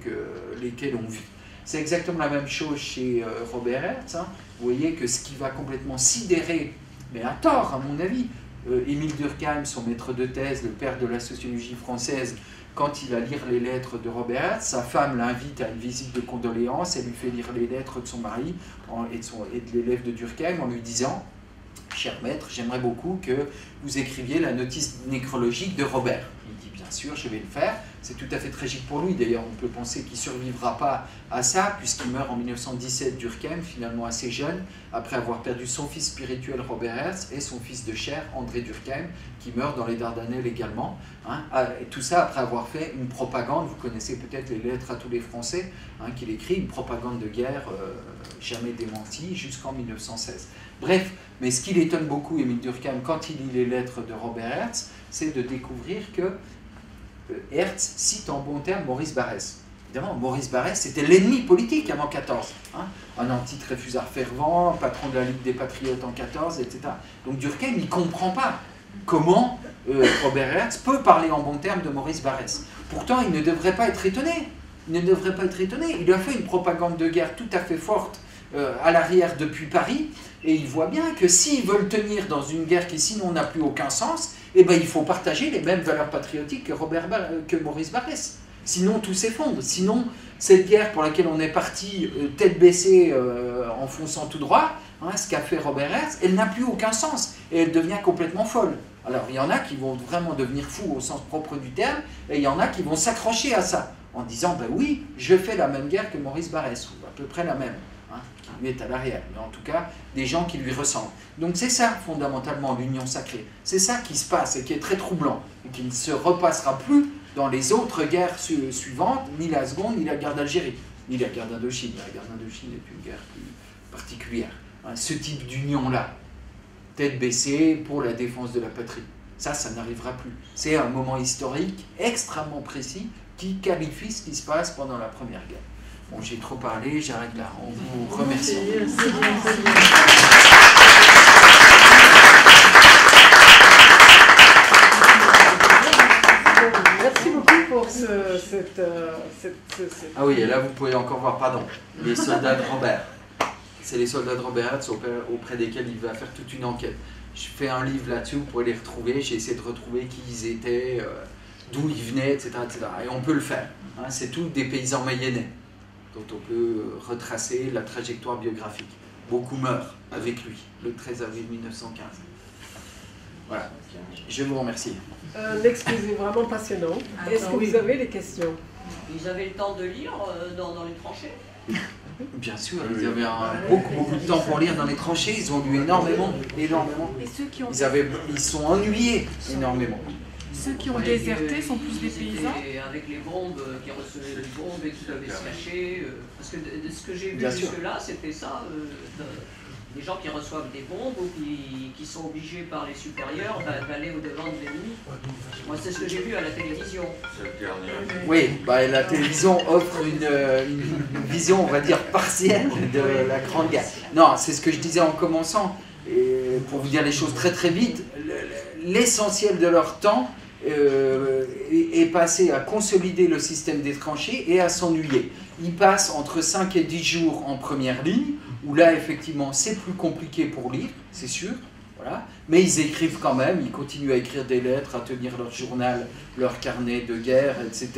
lesquels on vit. C'est exactement la même chose chez Robert Hertz. Hein. Vous voyez que ce qui va complètement sidérer, mais à tort à mon avis, Émile Durkheim, son maître de thèse, le père de la sociologie française, quand il va lire les lettres de Robert Hertz, sa femme l'invite à une visite de condoléances, elle lui fait lire les lettres de son mari et de l'élève de Durkheim en lui disant « Cher maître, j'aimerais beaucoup que vous écriviez la notice nécrologique de Robert. » Il dit « Bien sûr, je vais le faire. » C'est tout à fait tragique pour lui. D'ailleurs, on peut penser qu'il ne survivra pas à ça, puisqu'il meurt en 1917, Durkheim, finalement assez jeune, après avoir perdu son fils spirituel Robert Hertz et son fils de chair, André Durkheim, qui meurt dans les Dardanelles également. Hein. Et tout ça après avoir fait une propagande, vous connaissez peut-être les lettres à tous les Français, hein, qu'il écrit, une propagande de guerre jamais démentie, jusqu'en 1916. Bref, mais ce qui l'étonne beaucoup, Émile Durkheim, quand il lit les lettres de Robert Hertz, c'est de découvrir que Hertz cite en bon terme Maurice Barrès. Évidemment, Maurice Barrès, c'était l'ennemi politique avant 14. Hein, un anti-Dreyfusard fervent, patron de la Ligue des Patriotes en 14, etc. Donc Durkheim, il ne comprend pas comment Robert Hertz peut parler en bon terme de Maurice Barrès. Pourtant, il ne devrait pas être étonné. Il ne devrait pas être étonné. Il a fait une propagande de guerre tout à fait forte à l'arrière depuis Paris, et il voit bien que s'ils veulent tenir dans une guerre qui sinon n'a plus aucun sens, eh ben, il faut partager les mêmes valeurs patriotiques que Maurice Barrès. Sinon tout s'effondre, sinon cette guerre pour laquelle on est parti tête baissée en fonçant tout droit, hein, ce qu'a fait Robert Hertz, elle n'a plus aucun sens, et elle devient complètement folle. Alors il y en a qui vont vraiment devenir fous au sens propre du terme, et il y en a qui vont s'accrocher à ça, en disant, ben oui, je fais la même guerre que Maurice Barrès, ou à peu près la même. Qui lui est à l'arrière, mais en tout cas des gens qui lui ressemblent. Donc c'est ça fondamentalement l'union sacrée, c'est ça qui se passe et qui est très troublant, et qui ne se repassera plus dans les autres guerres suivantes, ni la seconde, ni la guerre d'Algérie, ni la guerre d'Indochine. La guerre d'Indochine est une guerre plus particulière. Hein, ce type d'union-là, tête baissée pour la défense de la patrie, ça n'arrivera plus. C'est un moment historique extrêmement précis qui qualifie ce qui se passe pendant la Première Guerre. Bon, j'ai trop parlé, j'arrête là. On vous remercie. Merci beaucoup pour Ah oui, et là vous pouvez encore voir, pardon, les soldats de Robert. C'est les soldats de Robert Hertz auprès desquels il va faire toute une enquête. Je fais un livre là-dessus, vous pouvez les retrouver. J'ai essayé de retrouver qui ils étaient, d'où ils venaient, etc., etc. Et on peut le faire. Hein, c'est tous des paysans mayennais dont on peut retracer la trajectoire biographique. Beaucoup meurent avec lui, le 13 avril 1915. Voilà. Je vous remercie. Un exposé vraiment passionnant. Est-ce que vous avez des questions? Ils avaient le temps de lire dans les tranchées? Bien sûr, ils avaient beaucoup de temps pour lire dans les tranchées, ils ont lu énormément. Et ceux qui ont Ils sont ennuyés énormément. Ceux qui ont déserté sont plus des paysans. Avec les bombes, qui recevaient les bombes et qui devaient se cacher. Parce que de ce que j'ai vu Bien sûr. jusque-là, c'était ça. Des gens qui reçoivent des bombes ou qui sont obligés par les supérieurs d'aller au-devant de l'ennemi. Moi, c'est ce que j'ai vu à la télévision. Oui, bah, la télévision offre une vision, on va dire, partielle de la Grande Guerre. Non, c'est ce que je disais en commençant. Et pour vous dire les choses très très vite, l'essentiel de leur temps est passé à consolider le système des tranchées et à s'ennuyer. Ils passent entre 5 et 10 jours en première ligne, où là, effectivement, c'est plus compliqué pour lire, c'est sûr, voilà. Mais ils écrivent quand même, ils continuent à écrire des lettres, à tenir leur journal, leur carnet de guerre, etc.,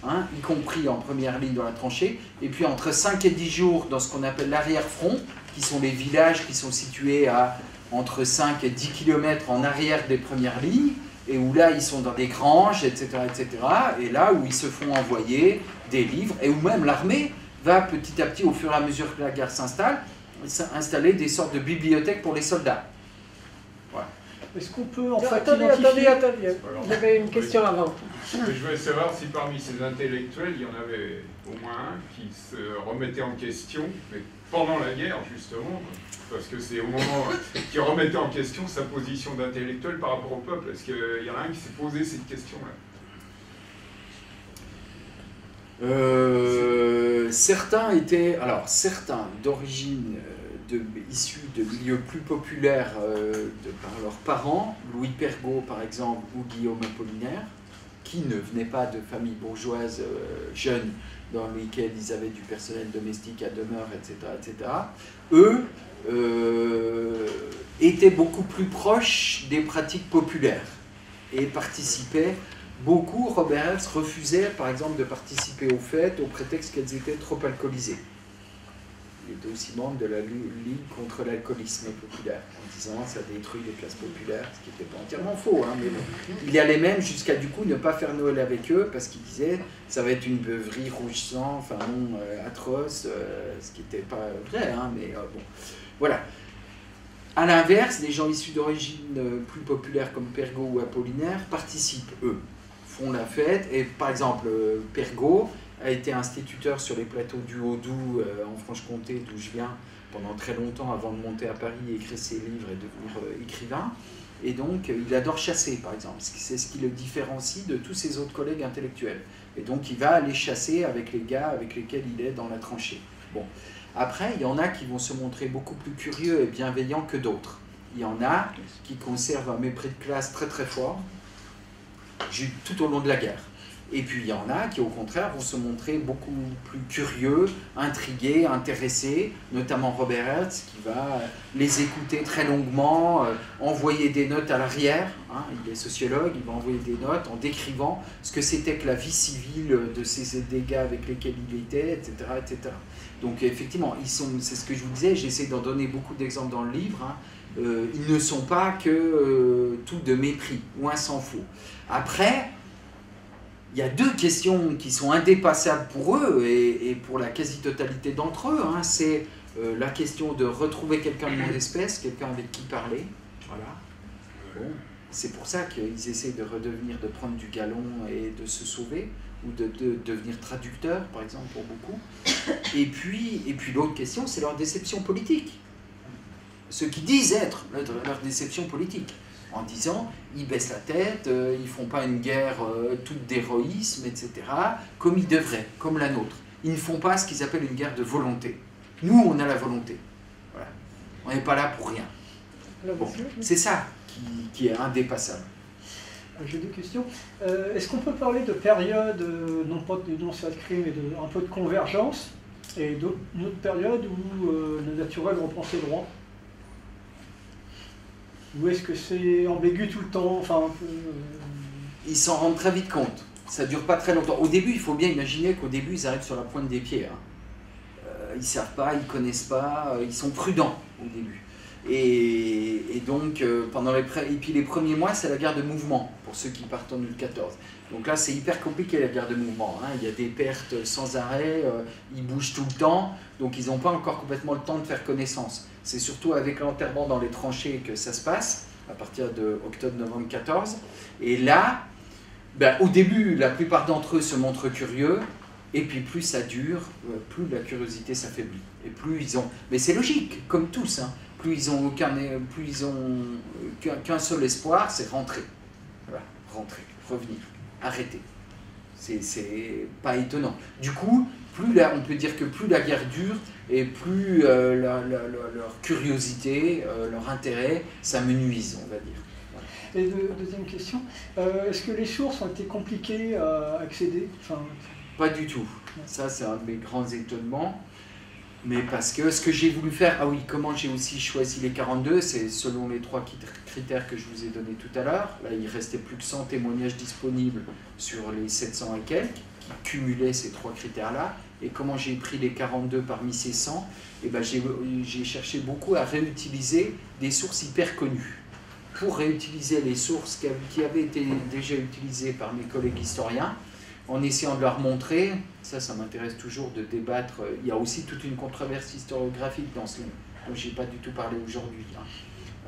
hein, y compris en première ligne dans la tranchée. Et puis entre 5 et 10 jours dans ce qu'on appelle l'arrière-front, qui sont les villages qui sont situés à entre 5 et 10 km en arrière des premières lignes, et où là, ils sont dans des granges, etc., etc., et là où ils se font envoyer des livres, et où même l'armée va petit à petit, au fur et à mesure que la guerre s'installe, installer des sortes de bibliothèques pour les soldats. Voilà. Est-ce qu'on peut en fait Attendez, il y avait une question avant. Je voulais savoir si parmi ces intellectuels, il y en avait au moins un qui se remettait en question, mais pendant la guerre justement, parce que c'est au moment qui remettait en question sa position d'intellectuel par rapport au peuple. Est-ce qu'il y en a un qui s'est posé cette question-là? Certains étaient, alors certains d'origine issus de milieux plus populaires par leurs parents, Louis Pergaud par exemple ou Guillaume Apollinaire, qui ne venaient pas de familles bourgeoises jeunes dans lesquelles ils avaient du personnel domestique à demeure, etc., etc. Eux étaient beaucoup plus proches des pratiques populaires et participaient. Beaucoup, Robert Hertz refusait par exemple de participer aux fêtes au prétexte qu'elles étaient trop alcoolisées. Il était aussi membre de la Ligue contre l'alcoolisme populaire, en disant ça détruit les classes populaires, ce qui n'était pas entièrement faux, hein, mais bon. Il allait même jusqu'à du coup ne pas faire Noël avec eux, parce qu'il disait ça va être une beuverie rouge sang, enfin non, atroce, ce qui n'était pas vrai, hein, mais bon. Voilà. A l'inverse, les gens issus d'origine plus populaire comme Pergaud ou Apollinaire participent, eux, font la fête, et par exemple, Pergaud a été instituteur sur les plateaux du Haut-Doubs en Franche-Comté, d'où je viens, pendant très longtemps avant de monter à Paris, écrire ses livres et devenir écrivain. Et donc, il adore chasser, par exemple. C'est ce qui le différencie de tous ses autres collègues intellectuels. Et donc, il va aller chasser avec les gars avec lesquels il est dans la tranchée. Bon. Après, il y en a qui vont se montrer beaucoup plus curieux et bienveillants que d'autres. Il y en a qui conservent un mépris de classe très très fort, tout au long de la guerre. Et puis il y en a qui au contraire vont se montrer beaucoup plus curieux, intrigués, intéressés, notamment Robert Hertz qui va les écouter très longuement, envoyer des notes à l'arrière, hein, il est sociologue, il va envoyer des notes en décrivant ce que c'était que la vie civile de ces gars avec lesquels il était, etc. etc. Donc effectivement, c'est ce que je vous disais, j'essaie d'en donner beaucoup d'exemples dans le livre, hein. Ils ne sont pas que tout de mépris, loin s'en faut. Après, il y a deux questions qui sont indépassables pour eux et pour la quasi-totalité d'entre eux. Hein. C'est la question de retrouver quelqu'un de mon espèce, quelqu'un avec qui parler. Voilà. Bon. C'est pour ça qu'ils essaient de redevenir, de prendre du galon et de se sauver, ou de devenir traducteur, par exemple, pour beaucoup. Et puis l'autre question, c'est leur déception politique. Ceux qui disent être leur déception politique. En disant, ils baissent la tête, ils ne font pas une guerre toute d'héroïsme, etc., comme ils devraient, comme la nôtre. Ils ne font pas ce qu'ils appellent une guerre de volonté. Nous, on a la volonté. Voilà. On n'est pas là pour rien. Bon, c'est ça qui est indépassable. J'ai deux questions. Est-ce qu'on peut parler de période, non pas de dénonciation, mais un peu de convergence, et une autre période où le naturel reprend ses droits? Ou est-ce que c'est ambigu tout le temps, enfin un peu, ils s'en rendent très vite compte. Ça ne dure pas très longtemps. Au début, il faut bien imaginer qu'au début, ils arrivent sur la pointe des pieds. Hein. Ils ne savent pas, ils ne connaissent pas, ils sont prudents au début. Et donc, et puis les premiers mois, c'est la guerre de mouvement, pour ceux qui partent en 2014. Donc là, c'est hyper compliqué, la guerre de mouvement. Hein. Il y a des pertes sans arrêt, ils bougent tout le temps, donc ils n'ont pas encore complètement le temps de faire connaissance. C'est surtout avec l'enterrement dans les tranchées que ça se passe, à partir de octobre-novembre 14. Et là, ben, au début, la plupart d'entre eux se montrent curieux, et puis plus ça dure, plus la curiosité s'affaiblit. Et plus ils ont... Mais c'est logique, comme tous, hein. Plus ils ont qu'un seul espoir, c'est rentrer. Voilà, rentrer, revenir, arrêter. C'est pas étonnant. Du coup, on peut dire que plus la guerre dure, et plus leur curiosité, leur intérêt s'amenuise, on va dire. Voilà. Et deuxième question, est-ce que les sources ont été compliquées à accéder? Pas du tout. Ça, c'est un de mes grands étonnements. Mais parce que ce que j'ai voulu faire, ah oui, comment j'ai aussi choisi les 42, c'est selon les 3 critères que je vous ai donnés tout à l'heure. Là, il restait plus que 100 témoignages disponibles sur les 700 et quelques, qui cumulaient ces 3 critères-là. Et comment j'ai pris les 42 parmi ces 100, et ben j'ai cherché beaucoup à réutiliser des sources hyper connues. Pour réutiliser les sources qui avaient été déjà utilisées par mes collègues historiens, en essayant de leur montrer, ça m'intéresse toujours de débattre, il y a aussi toute une controverse historiographique dans ce livre, dont je n'ai pas du tout parlé aujourd'hui, hein,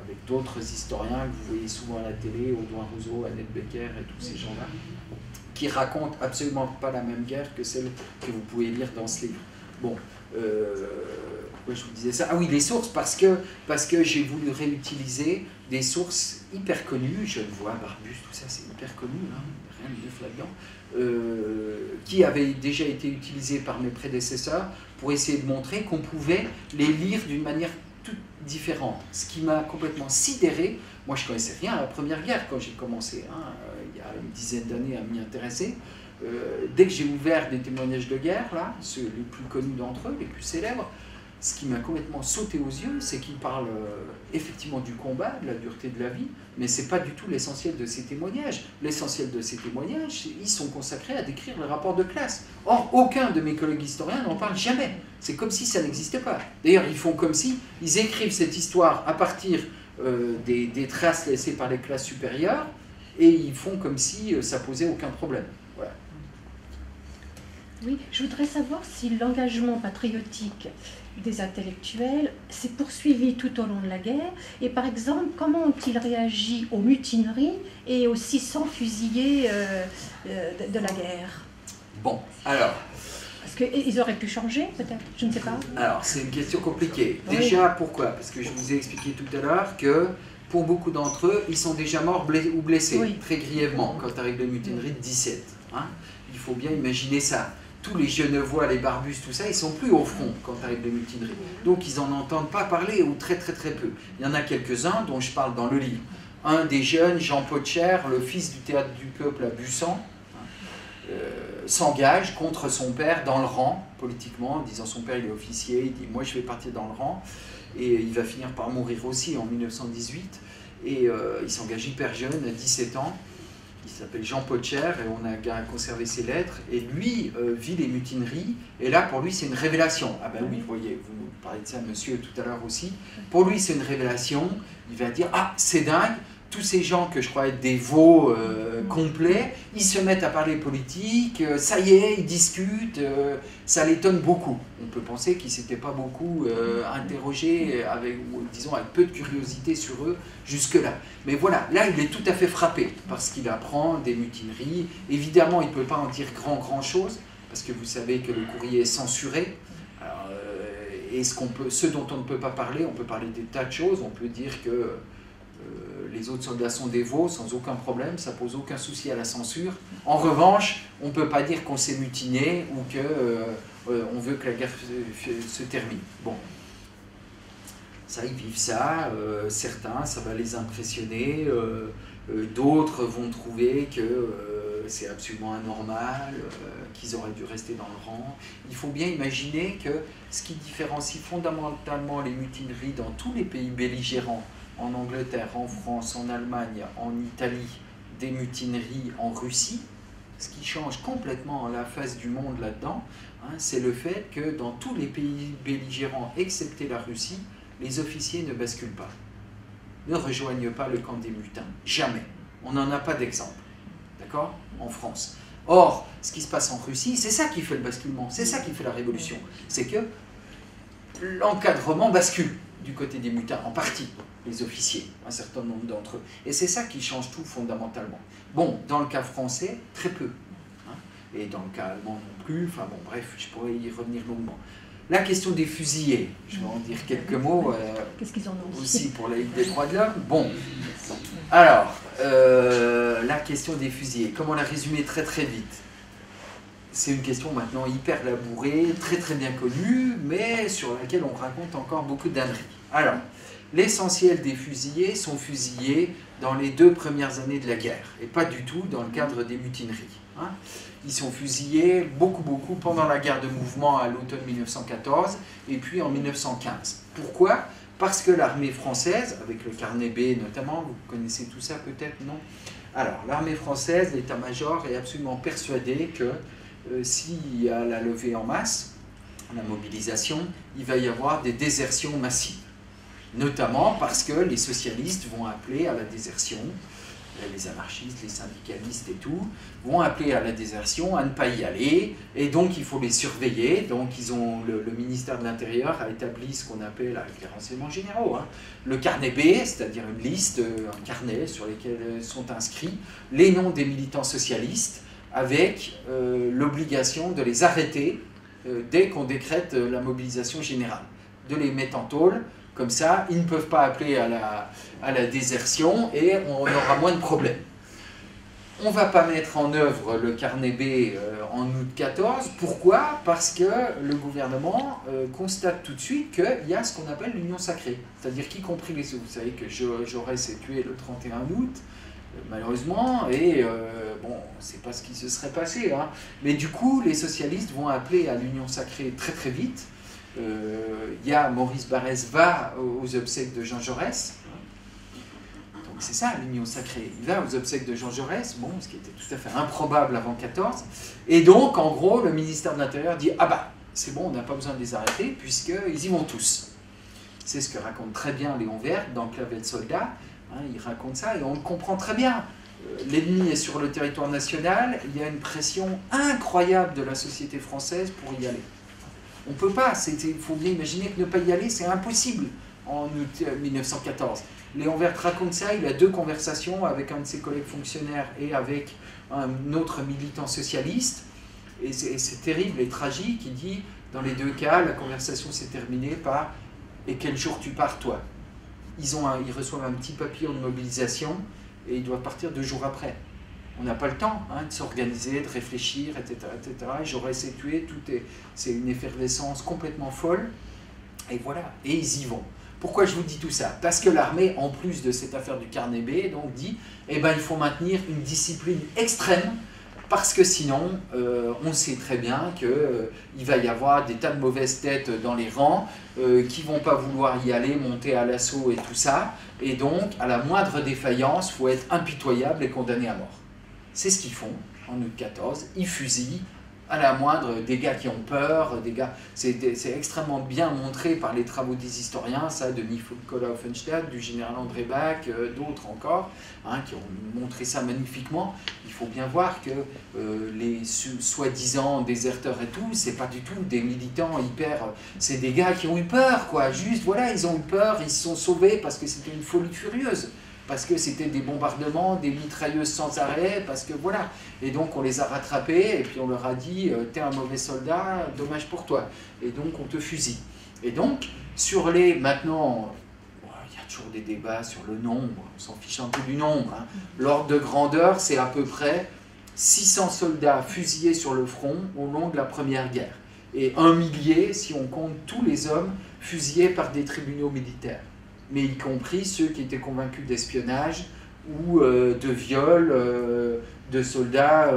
avec d'autres historiens que vous voyez souvent à la télé, Audouin Rousseau, Annette Becker et tous ces gens-là, qui racontent absolument pas la même guerre que celle que vous pouvez lire dans ce livre. Bon, pourquoi je vous disais ça? Ah oui, les sources, parce que j'ai voulu réutiliser des sources hyper connues, Genevois, Barbus, tout ça c'est hyper connu, hein, rien de neuf là-dedans, qui avaient déjà été utilisés par mes prédécesseurs pour essayer de montrer qu'on pouvait les lire d'une manière toute différente. Ce qui m'a complètement sidéré. Moi, je ne connaissais rien à la Première Guerre quand j'ai commencé, hein, il y a une dizaine d'années à m'y intéresser. Dès que j'ai ouvert des témoignages de guerre, là, ceux les plus connus d'entre eux, les plus célèbres, ce qui m'a complètement sauté aux yeux, c'est qu'ils parlent effectivement du combat, de la dureté de la vie, mais ce n'est pas du tout l'essentiel de ces témoignages. L'essentiel de ces témoignages, ils sont consacrés à décrire le rapport de classe. Or, aucun de mes collègues historiens n'en parle jamais. C'est comme si ça n'existait pas. D'ailleurs, ils font comme si, ils écrivent cette histoire à partir des traces laissées par les classes supérieures, et ils font comme si ça posait aucun problème. Voilà. Oui, je voudrais savoir si l'engagement patriotique des intellectuels s'est poursuivi tout au long de la guerre, et par exemple, comment ont-ils réagi aux mutineries et aux 600 fusillés de la guerre? Bon, alors... Parce qu'ils auraient pu changer, peut-être, je ne sais pas. Alors, c'est une question compliquée. Oui. Déjà, pourquoi? Parce que je vous ai expliqué tout à l'heure que, pour beaucoup d'entre eux, ils sont déjà morts ou blessés, oui, très grièvement, quand arrivent les mutineries de 17. Hein? Il faut bien imaginer ça. Tous les Genevois, les Barbus, tout ça, ils ne sont plus au front quand arrivent les mutineries. Donc ils n'en entendent pas parler, ou très très très peu. Il y en a quelques-uns dont je parle dans le livre. Un des jeunes, Jean Potcher, le fils du théâtre du peuple à Bussan, s'engage contre son père dans le rang, politiquement, en disant son père il est officier, il dit moi je vais partir dans le rang, et il va finir par mourir aussi en 1918, et il s'engage hyper jeune, à 17 ans. Il s'appelle Jean Potcher et on a conservé ses lettres. Et lui vit les mutineries. Et là, pour lui, c'est une révélation. Ah ben oui, vous voyez, vous parlez de ça, monsieur, tout à l'heure aussi. Pour lui, c'est une révélation. Il va dire, ah, c'est dingue. Tous ces gens que je crois être des veaux complets, ils se mettent à parler politique, ça y est, ils discutent, ça l'étonne beaucoup. On peut penser qu'ils ne s'étaient pas beaucoup interrogés, disons avec peu de curiosité sur eux jusque-là. Mais voilà, là il est tout à fait frappé, parce qu'il apprend des mutineries. Évidemment, il ne peut pas en dire grand chose, parce que vous savez que le courrier est censuré. Alors, et ce dont on ne peut pas parler, on peut parler des tas de choses, on peut dire que les autres soldats sont des veaux sans aucun problème, ça pose aucun souci à la censure. En revanche, on ne peut pas dire qu'on s'est mutiné ou qu'on veut que la guerre se termine. Bon, ça, ils vivent ça, certains, ça va les impressionner, d'autres vont trouver que c'est absolument anormal, qu'ils auraient dû rester dans le rang. Il faut bien imaginer que ce qui différencie fondamentalement les mutineries dans tous les pays belligérants, en Angleterre, en France, en Allemagne, en Italie, des mutineries en Russie, ce qui change complètement la face du monde là-dedans, hein, c'est le fait que dans tous les pays belligérants, excepté la Russie, les officiers ne basculent pas, ne rejoignent pas le camp des mutins. Jamais. On n'en a pas d'exemple. D'accord ? En France. Or, ce qui se passe en Russie, c'est ça qui fait le basculement, c'est ça qui fait la révolution. C'est que l'encadrement bascule du côté des mutins, en partie, les officiers, un certain nombre d'entre eux. Et c'est ça qui change tout fondamentalement. Bon, dans le cas français, très peu. Hein, et dans le cas allemand non plus, enfin bon, bref, je pourrais y revenir longuement. La question des fusillés, je vais en dire quelques mots, qu'est-ce qu'ils en ont aussi pour la Ligue des droits de l'homme. Bon, alors, la question des fusillés, comment la résumer très très vite? C'est une question maintenant hyper labourée, très très bien connue, mais sur laquelle on raconte encore beaucoup d'âneries. Alors, l'essentiel des fusillés sont fusillés dans les 2 premières années de la guerre, et pas du tout dans le cadre des mutineries. Hein. Ils sont fusillés beaucoup pendant la guerre de mouvement à l'automne 1914, et puis en 1915. Pourquoi ? Parce que l'armée française, avec le carnet B notamment, vous connaissez tout ça peut-être, non? Alors, l'armée française, l'état-major est absolument persuadé que s'il y a la levée en masse, la mobilisation, il va y avoir des désertions massives. Notamment parce que les socialistes vont appeler à la désertion, les anarchistes, les syndicalistes et tout, vont appeler à la désertion, à ne pas y aller, et donc il faut les surveiller. Donc le ministère de l'Intérieur a établi ce qu'on appelle, avec les renseignements généraux, hein, le carnet B, c'est-à-dire une liste, un carnet sur lesquels sont inscrits les noms des militants socialistes, avec l'obligation de les arrêter dès qu'on décrète la mobilisation générale, de les mettre en tôle. Comme ça, ils ne peuvent pas appeler à la désertion et on aura moins de problèmes. On ne va pas mettre en œuvre le carnet B en août 14. Pourquoi? Parce que le gouvernement constate tout de suite qu'il y a ce qu'on appelle l'union sacrée. C'est-à-dire qu'y compris les... Vous savez que Jaurès est tué le 31 août, malheureusement, et bon, c'est pas ce qui se serait passé. Hein. Mais du coup, les socialistes vont appeler à l'union sacrée très très vite. Maurice Barrès va aux obsèques de Jean Jaurès. Donc c'est ça l'union sacrée. Il va aux obsèques de Jean Jaurès, bon, ce qui était tout à fait improbable avant 14. Et donc, en gros, le ministère de l'Intérieur dit « Ah bah, c'est bon, on n'a pas besoin de les arrêter, puisqu'ils y vont tous. » C'est ce que raconte très bien Léon Vert dans Clavet de soldat. Hein, il raconte ça et on le comprend très bien. L'ennemi est sur le territoire national, il y a une pression incroyable de la société française pour y aller. On ne peut pas, il faut bien imaginer que ne pas y aller, c'est impossible en août 1914. Léon Vert raconte ça, il a 2 conversations avec un de ses collègues fonctionnaires et avec un autre militant socialiste. Et c'est terrible et tragique, il dit, dans les 2 cas, la conversation s'est terminée par « Et quel jour tu pars, toi ?» Ils reçoivent un petit papillon de mobilisation et ils doivent partir 2 jours après. On n'a pas le temps hein, de s'organiser, de réfléchir, etc. etc. Jaurès est tué, c'est une effervescence complètement folle. Et voilà, et ils y vont. Pourquoi je vous dis tout ça? Parce que l'armée, en plus de cette affaire du carnet B, donc dit, eh ben, il faut maintenir une discipline extrême, parce que sinon, on sait très bien qu'il va y avoir des tas de mauvaises têtes dans les rangs, qui ne vont pas vouloir y aller, monter à l'assaut et tout ça. Et donc, à la moindre défaillance, il faut être impitoyable et condamné à mort. C'est ce qu'ils font en août 14, ils fusillent à la moindre des gars qui ont peur, c'est extrêmement bien montré par les travaux des historiens, ça, de Nicolas Offenstadt, du général André Bach, d'autres encore, hein, qui ont montré ça magnifiquement. Il faut bien voir que les soi-disant déserteurs et tout, c'est pas du tout des militants hyper... C'est des gars qui ont eu peur, quoi, juste, voilà, ils ont eu peur, ils se sont sauvés parce que c'était une folie furieuse. Parce que c'était des bombardements, des mitrailleuses sans arrêt, parce que voilà. Et donc on les a rattrapés, et puis on leur a dit « t'es un mauvais soldat, dommage pour toi ». Et donc on te fusille. Et donc, sur les... Maintenant, il y a toujours des débats sur le nombre, on s'en fiche un peu du nombre. Hein. L'ordre de grandeur, c'est à peu près 600 soldats fusillés sur le front au long de la Première Guerre. Et 1 millier, si on compte tous les hommes fusillés par des tribunaux militaires. Mais y compris ceux qui étaient convaincus d'espionnage ou de viol de soldats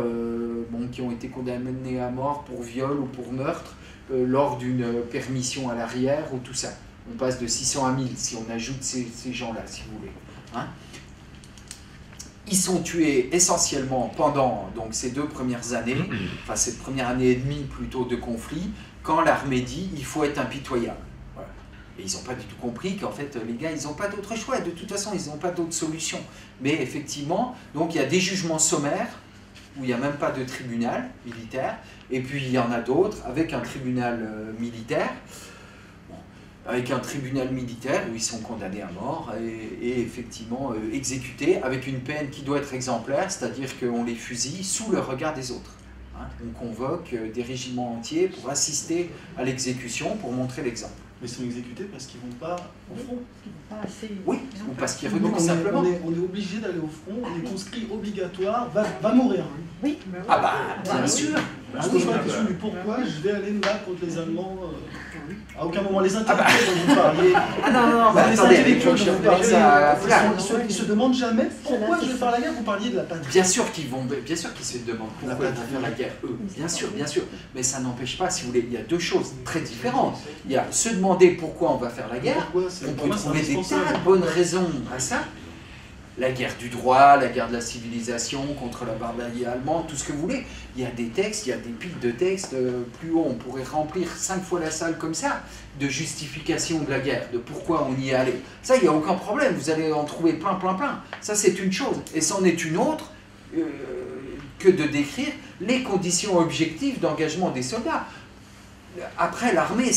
qui ont été condamnés à mort pour viol ou pour meurtre lors d'une permission à l'arrière ou tout ça. On passe de 600 à 1000 si on ajoute ces gens-là, si vous voulez. Hein? Ils sont tués essentiellement pendant donc, ces 2 premières années, enfin cette première année et demie plutôt de conflit, quand l'armée dit il faut être impitoyable. Voilà. Et ils n'ont pas du tout compris qu'en fait les gars ils n'ont pas d'autre choix, de toute façon ils n'ont pas d'autre solution. Mais effectivement, donc il y a des jugements sommaires où il n'y a même pas de tribunal militaire, et puis il y en a d'autres avec un tribunal militaire. Avec un tribunal militaire où ils sont condamnés à mort et effectivement exécutés avec une peine qui doit être exemplaire, c'est-à-dire qu'on les fusille sous le regard des autres. Hein. On convoque des régiments entiers pour assister à l'exécution, pour montrer l'exemple. Mais ils sont exécutés parce qu'ils ne vont pas au front. Oui, ou parce qu'ils Donc renoncent simplement. on est obligé d'aller au front, on est conscrit obligatoire, va mourir. Oui. Ah bah, bien sûr. Je pose pas la question du pourquoi je vais aller me battre contre les Allemands. À aucun moment, les intellectuels dont vous parliez. Ah non, bah, les attendez, intellectuels dont vous parliez, ils se demandent jamais pourquoi je vais faire la guerre. Vous parliez de la patrie. Bien sûr qu'ils se demandent pourquoi ils vont faire la guerre, eux. Bien sûr. Mais ça n'empêche pas, si vous voulez, il y a 2 choses très différentes. Il y a se demander pourquoi on va faire la guerre. On peut trouver des tas de bonnes raisons à ça. La guerre du droit, la guerre de la civilisation contre la barbarie allemande, tout ce que vous voulez. Il y a des textes, il y a des piles de textes plus haut. On pourrait remplir 5 fois la salle comme ça, de justification de la guerre, de pourquoi on y est allé. Ça, il n'y a aucun problème, vous allez en trouver plein. Ça, c'est une chose. Et c'en est une autre que de décrire les conditions objectives d'engagement des soldats. Après, l'armée,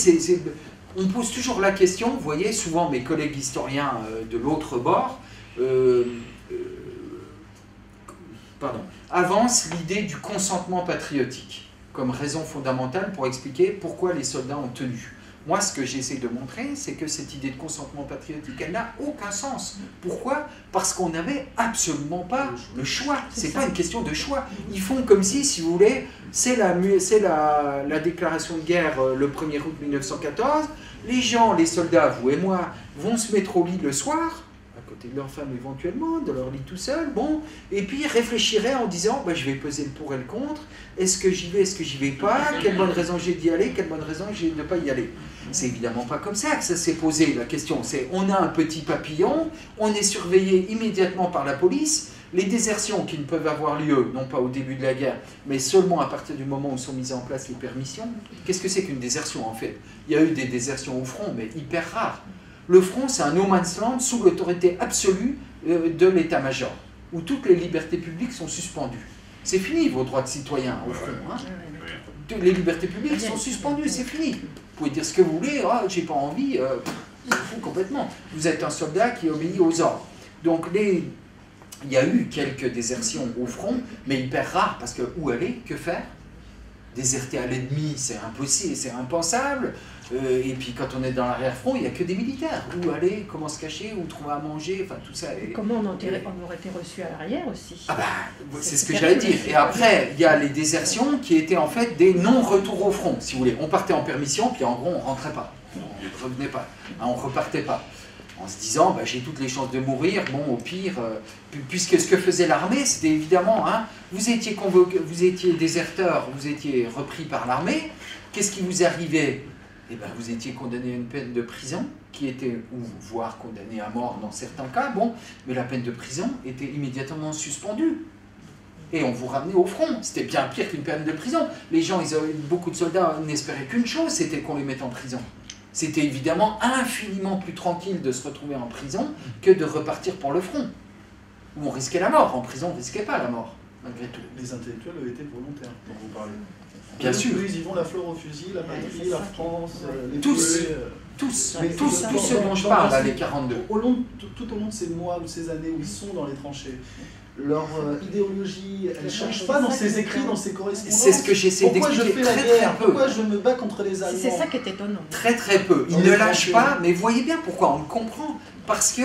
on pose toujours la question, vous voyez, souvent mes collègues historiens de l'autre bord, avance l'idée du consentement patriotique comme raison fondamentale pour expliquer pourquoi les soldats ont tenu. Moi, ce que j'essaie de montrer, c'est que cette idée de consentement patriotique, elle n'a aucun sens. Pourquoi? Parce qu'on n'avait absolument pas le choix. C'est pas une question de choix. Ils font comme si vous voulez, c'est la déclaration de guerre le 1er août 1914, les gens, les soldats, vous et moi, vont se mettre au lit le soir, côté de leur femme éventuellement, de leur lit tout seul, bon, et puis réfléchiraient en disant, bah, je vais peser le pour et le contre, est-ce que j'y vais, est-ce que j'y vais pas, quelle bonne raison j'ai d'y aller, quelle bonne raison j'ai de ne pas y aller. C'est évidemment pas comme ça que ça s'est posé, la question, c'est on a un petit papillon, on est surveillé immédiatement par la police, les désertions qui ne peuvent avoir lieu, non pas au début de la guerre, mais seulement à partir du moment où sont mises en place les permissions. Qu'est-ce que c'est qu'une désertion en fait? Il y a eu des désertions au front, mais hyper rares. Le front, c'est un no man's land sous l'autorité absolue de l'état-major, où toutes les libertés publiques sont suspendues. C'est fini vos droits de citoyen au front. Hein. Les libertés publiques sont suspendues, c'est fini. Vous pouvez dire ce que vous voulez, oh, j'ai pas envie, c'est fou complètement. Vous êtes un soldat qui obéit aux ordres. Donc il y a eu quelques désertions au front, mais hyper rares, parce que où aller, que faire? Déserter à l'ennemi, c'est impossible, c'est impensable. Et puis quand on est dans l'arrière-front, il n'y a que des militaires. Où aller, comment se cacher, où trouver à manger, enfin tout ça. Comment on aurait été reçu à l'arrière aussi. Ah bah, c'est ce que j'allais dire. Et après, il y a les désertions qui étaient en fait des non-retours au front, si vous voulez. On partait en permission, puis en gros, on ne rentrait pas. On ne revenait pas. Hein, on ne repartait pas. En se disant, bah, j'ai toutes les chances de mourir, bon, au pire, puisque ce que faisait l'armée, c'était évidemment, hein, vous étiez convoqué, vous étiez déserteur, vous étiez repris par l'armée, qu'est-ce qui vous arrivait? Eh ben, vous étiez condamné à une peine de prison, qui était, ou voire condamné à mort dans certains cas, bon, mais la peine de prison était immédiatement suspendue. Et on vous ramenait au front. C'était bien pire qu'une peine de prison. Les gens, beaucoup de soldats n'espéraient qu'une chose, c'était qu'on les mette en prison. C'était évidemment infiniment plus tranquille de se retrouver en prison que de repartir pour le front, où on risquait la mort. En prison, on ne risquait pas la mort, malgré tout. Les intellectuels avaient été volontaires, dont vous parlez. Bien sûr. Ils y vont la fleur au fusil, la patrie, la France, les tous, tous ceux dont je parle, là, les 42. Tout au long de ces mois ou ces années où ils sont dans les tranchées, leur idéologie, elle ne change pas dans ses écrits, dans ses correspondances. C'est ce que j'essaie d'expliquer très peu. Pourquoi je me bats contre les Allemands? C'est ça qui est étonnant. Très peu. Ils ne lâchent pas, mais voyez bien pourquoi, on le comprend. Parce que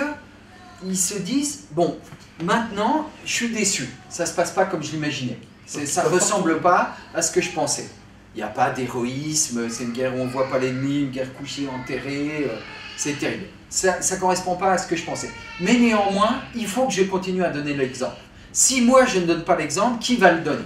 ils se disent, bon, maintenant, je suis déçu. Ça ne se passe pas comme je l'imaginais. Ça ne ressemble pas à ce que je pensais. Il n'y a pas d'héroïsme, c'est une guerre où on ne voit pas l'ennemi, une guerre couchée, enterrée, c'est terrible. Ça ne correspond pas à ce que je pensais. Mais néanmoins, il faut que je continue à donner l'exemple. Si moi je ne donne pas l'exemple, qui va le donner?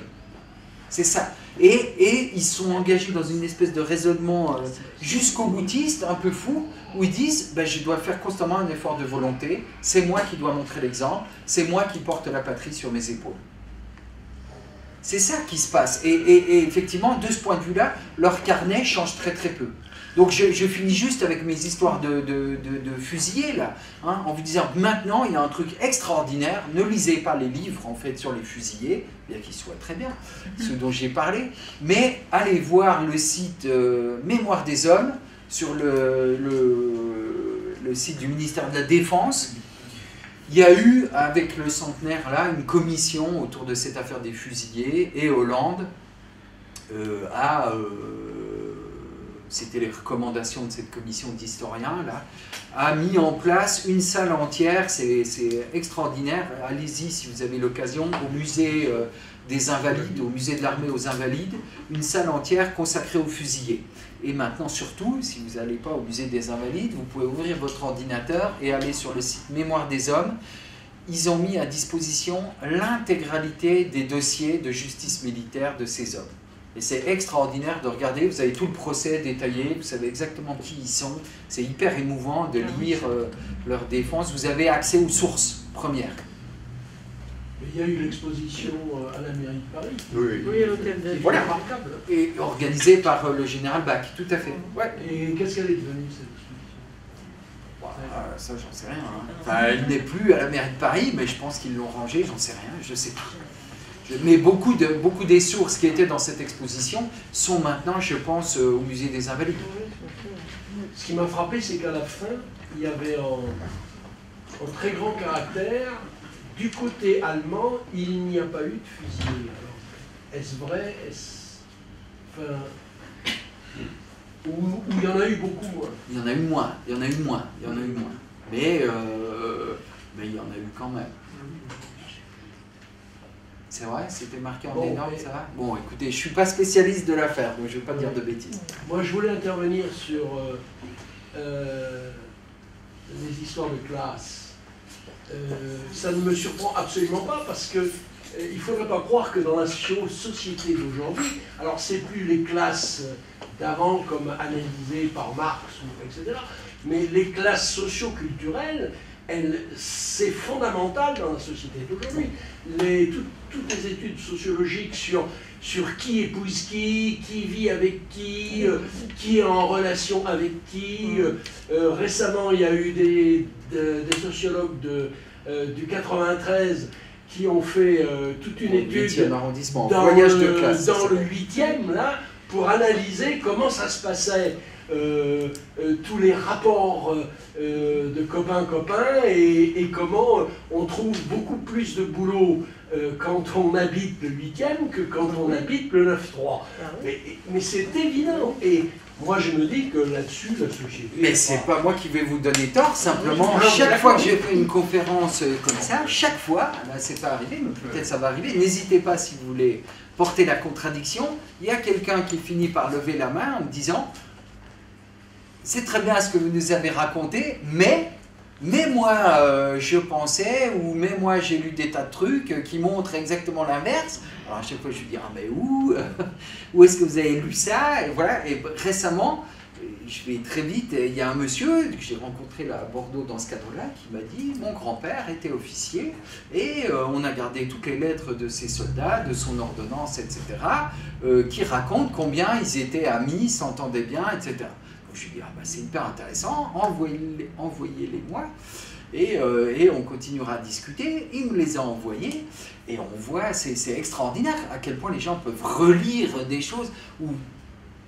C'est ça. Et ils sont engagés dans une espèce de raisonnement jusqu'au boutiste, un peu fou, où ils disent ben, je dois faire constamment un effort de volonté, c'est moi qui dois montrer l'exemple, c'est moi qui porte la patrie sur mes épaules. C'est ça qui se passe. Et effectivement, de ce point de vue-là, leur carnet change très très peu. Donc je finis juste avec mes histoires de fusillés, là, hein, en vous disant maintenant, il y a un truc extraordinaire, ne lisez pas les livres, en fait, sur les fusillés, bien qu'ils soient très bien, ceux dont j'ai parlé, mais allez voir le site Mémoire des Hommes, sur le site du ministère de la Défense. Il y a eu, avec le centenaire, là, une commission autour de cette affaire des fusillés, et Hollande c'était les recommandations de cette commission d'historiens, là, a mis en place une salle entière, c'est extraordinaire, allez-y si vous avez l'occasion, au musée des Invalides, au musée de l'armée aux Invalides, une salle entière consacrée aux fusillés. Et maintenant surtout, si vous n'allez pas au musée des Invalides, vous pouvez ouvrir votre ordinateur et aller sur le site Mémoire des Hommes. Ils ont mis à disposition l'intégralité des dossiers de justice militaire de ces hommes. Et c'est extraordinaire de regarder, vous avez tout le procès détaillé, vous savez exactement qui ils sont, c'est hyper émouvant de lire leur défense, vous avez accès aux sources premières. Il y a eu l'exposition à la mairie de Paris. Oui, à l'hôtel de voilà. Et organisée par le général Bach, tout à fait. Ouais. Et qu'est-ce qu'elle est devenue cette exposition? Ça, j'en sais rien. Hein. Enfin, elle n'est plus à la mairie de Paris, mais je pense qu'ils l'ont rangée, j'en sais rien, je sais pas. Mais beaucoup des sources qui étaient dans cette exposition sont maintenant, je pense, au musée des Invalides. Ce qui m'a frappé, c'est qu'à la fin, il y avait en très grand caractère, du côté allemand, il n'y a pas eu de fusillés. Est-ce vrai? Enfin, ou il y en a eu beaucoup moins? Il y en a eu moins, il y en a eu moins, il y en a eu moins. Mais il y en a eu quand même. C'est vrai, c'était marqué en énorme, ça va? Bon, écoutez, je ne suis pas spécialiste de l'affaire, donc je ne vais pas dire de bêtises. Moi, je voulais intervenir sur les histoires de classe. Ça ne me surprend absolument pas, parce que il ne faudrait pas croire que dans la société d'aujourd'hui, alors c'est plus les classes d'avant comme analysées par Marx, etc., mais les classes socio-culturelles, c'est fondamental dans la société d'aujourd'hui. Toutes les études sociologiques sur qui épouse qui vit avec qui est en relation avec qui. Récemment, il y a eu des sociologues du 93 qui ont fait toute une étude dans le 8e, là, pour analyser comment ça se passait. Tous les rapports de copains-copains et comment on trouve beaucoup plus de boulot quand on habite le 8e que quand on habite le 9-3. Mais c'est évident. Et moi, je me dis que là-dessus, la société... Mais c'est pas moi qui vais vous donner tort, simplement, chaque fois que j'ai fait une conférence comme ça, chaque fois, là c'est pas arrivé, mais peut-être ça va arriver, n'hésitez pas si vous voulez porter la contradiction, il y a quelqu'un qui finit par lever la main en me disant « C'est très bien ce que vous nous avez raconté, mais moi je pensais, ou mais moi j'ai lu des tas de trucs qui montrent exactement l'inverse. » Alors à chaque fois je lui dis « Ah mais où est-ce que vous avez lu ça ?» Et voilà, et récemment, je vais très vite, il y a un monsieur que j'ai rencontré là à Bordeaux dans ce cadre-là qui m'a dit « Mon grand-père était officier et on a gardé toutes les lettres de ses soldats, de son ordonnance, etc. Qui racontent combien ils étaient amis, s'entendaient bien, etc. » Je lui dis, c'est hyper intéressant, envoyez-les moi, et on continuera à discuter. Il me les a envoyés, et on voit, c'est extraordinaire à quel point les gens peuvent relire des choses, où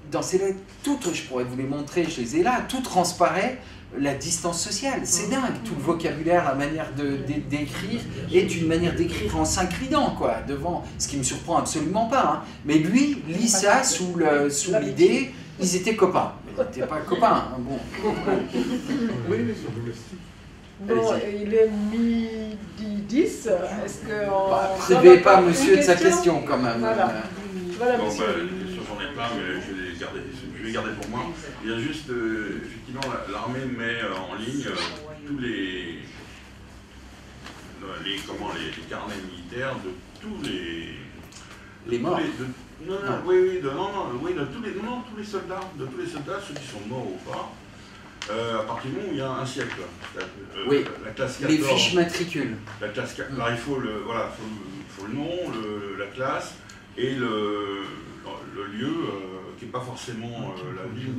dans ces lettres, toutes, je pourrais vous les montrer, je les ai là, tout transparaît la distance sociale. C'est dingue, tout le vocabulaire, la manière d'écrire, est une manière d'écrire en s'inclinant, quoi, devant, ce qui ne me surprend absolument pas, hein. Mais lui, lit ça sous l'idée, ils étaient copains. Ils n'étaient pas copains, hein, bon. Oui, bon, il est midi 10. Est-ce que... privez pas monsieur de sa question, quand même. Voilà, bon, monsieur. Les questions, j'en ai plein, mais je vais garder pour moi. Il y a juste, effectivement, l'armée met en ligne tous les carnets militaires de tous les morts. Non, oui, tous les soldats, ceux qui sont morts ou pas, à partir du moment où il y a un siècle. Oui, la classe 14, les fiches matricules. La classe, alors il faut le nom, la classe et le lieu, qui n'est pas forcément la ville,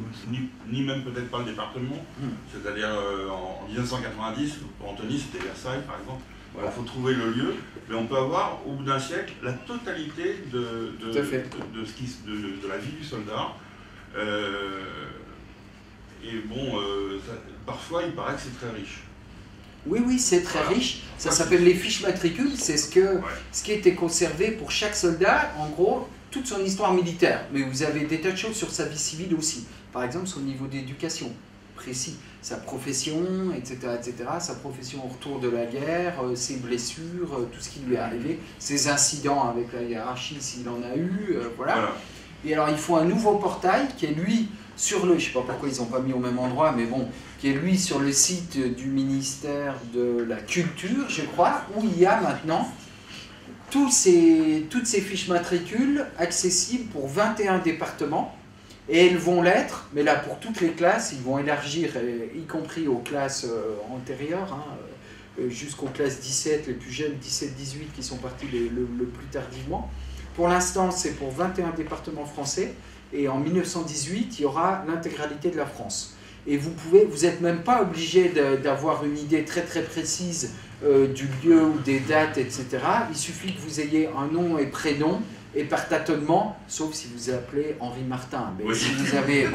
ni même peut-être pas le département. C'est-à-dire en 1990, pour Antony, c'était Versailles par exemple. Voilà, il faut trouver le lieu, mais on peut avoir au bout d'un siècle la totalité de la vie du soldat. Et bon, parfois il paraît que c'est très riche. Oui, c'est très riche. Ça s'appelle les fiches matricules. C'est ce qui a été conservé pour chaque soldat, en gros, toute son histoire militaire. Mais vous avez des tas de choses sur sa vie civile aussi. Par exemple, son niveau d'éducation précis, sa profession, etc., sa profession au retour de la guerre, ses blessures, tout ce qui lui est arrivé, ses incidents avec la hiérarchie s'il en a eu, voilà. Et alors il faut un nouveau portail qui est lui sur le, je ne sais pas pourquoi ils n'ont pas mis au même endroit, mais bon, qui est lui sur le site du ministère de la Culture, je crois, où il y a maintenant toutes ces fiches matricules accessibles pour 21 départements. Et elles vont l'être, mais là pour toutes les classes, ils vont élargir, y compris aux classes antérieures, jusqu'aux classes 17, les plus jeunes, 17-18, qui sont partis le plus tardivement. Pour l'instant, c'est pour 21 départements français, et en 1918, il y aura l'intégralité de la France. Et vous n'êtes même pas obligé d'avoir une idée très très précise du lieu ou des dates, etc. Il suffit que vous ayez un nom et prénom, et par tâtonnement, sauf si vous appelez Henri Martin. Mais si vous avez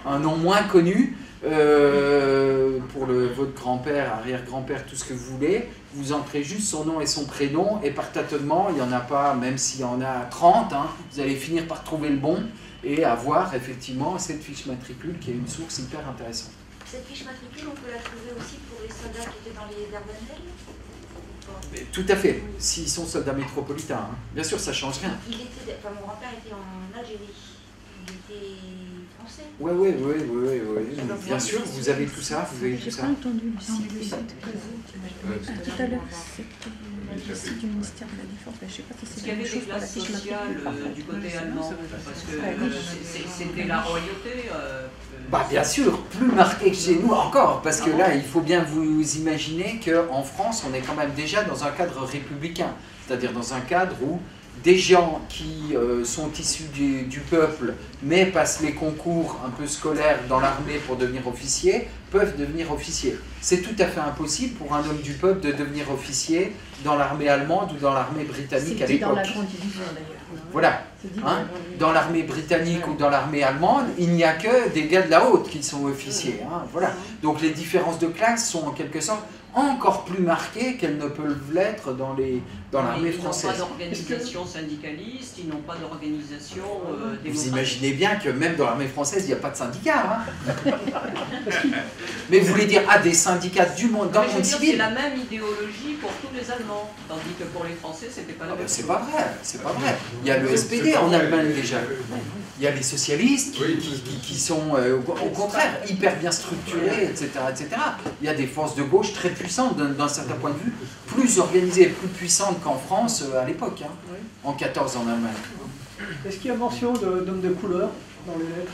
un nom moins connu, pour votre grand-père, arrière-grand-père, tout ce que vous voulez, vous entrez juste son nom et son prénom, et par tâtonnement, il n'y en a pas, même s'il y en a 30, vous allez finir par trouver le bon, et avoir effectivement cette fiche matricule qui est une source hyper intéressante. Cette fiche matricule, on peut la trouver aussi pour les soldats qui étaient dans les Dardanelles? Tout à fait, s'ils sont soldats métropolitains. Bien sûr, ça ne change rien. Mon grand-père était en Algérie. Il était français. Oui. Bien sûr, vous avez tout ça. Vous avez tout ça. J'ai pas entendu le site tout à l'heure, c'était le site du ministère de la Défense. Je ne sais pas si c'est qu'il y avait des classes sociales du côté allemand, parce que c'était la royauté. Bien sûr, plus marqué que chez nous encore, parce que là, il faut bien vous imaginer qu'en France, on est quand même déjà dans un cadre républicain, c'est-à-dire dans un cadre où des gens qui sont issus du peuple, mais passent les concours un peu scolaires dans l'armée pour devenir officier, peuvent devenir officiers. C'est tout à fait impossible pour un homme du peuple de devenir officier dans l'armée allemande ou dans l'armée britannique à l'époque. Dans la grande division d'ailleurs. Voilà. Dans l'armée britannique ou dans l'armée allemande, il n'y a que des gars de la haute qui sont officiers. Voilà. Donc les différences de classe sont en quelque sorte encore plus marquées qu'elles ne peuvent l'être dans l'armée française. Ils n'ont pas d'organisation syndicaliste, ils n'ont pas d'organisation démocratique. Vous imaginez bien que même dans l'armée française, il n'y a pas de syndicats. Mais vous voulez dire, des syndicats du monde, dans le monde civil? C'est la même idéologie pour tous les Allemands, tandis que pour les Français, c'était pas la même. C'est pas vrai. Il y a le SPD en Allemagne déjà. Il y a les socialistes qui sont au contraire hyper bien structurés, etc., Il y a des forces de gauche très puissantes d'un certain point de vue, plus organisées et plus puissantes qu'en France à l'époque, en 14 en Allemagne. Est-ce qu'il y a mention d'hommes de couleur dans les lettres?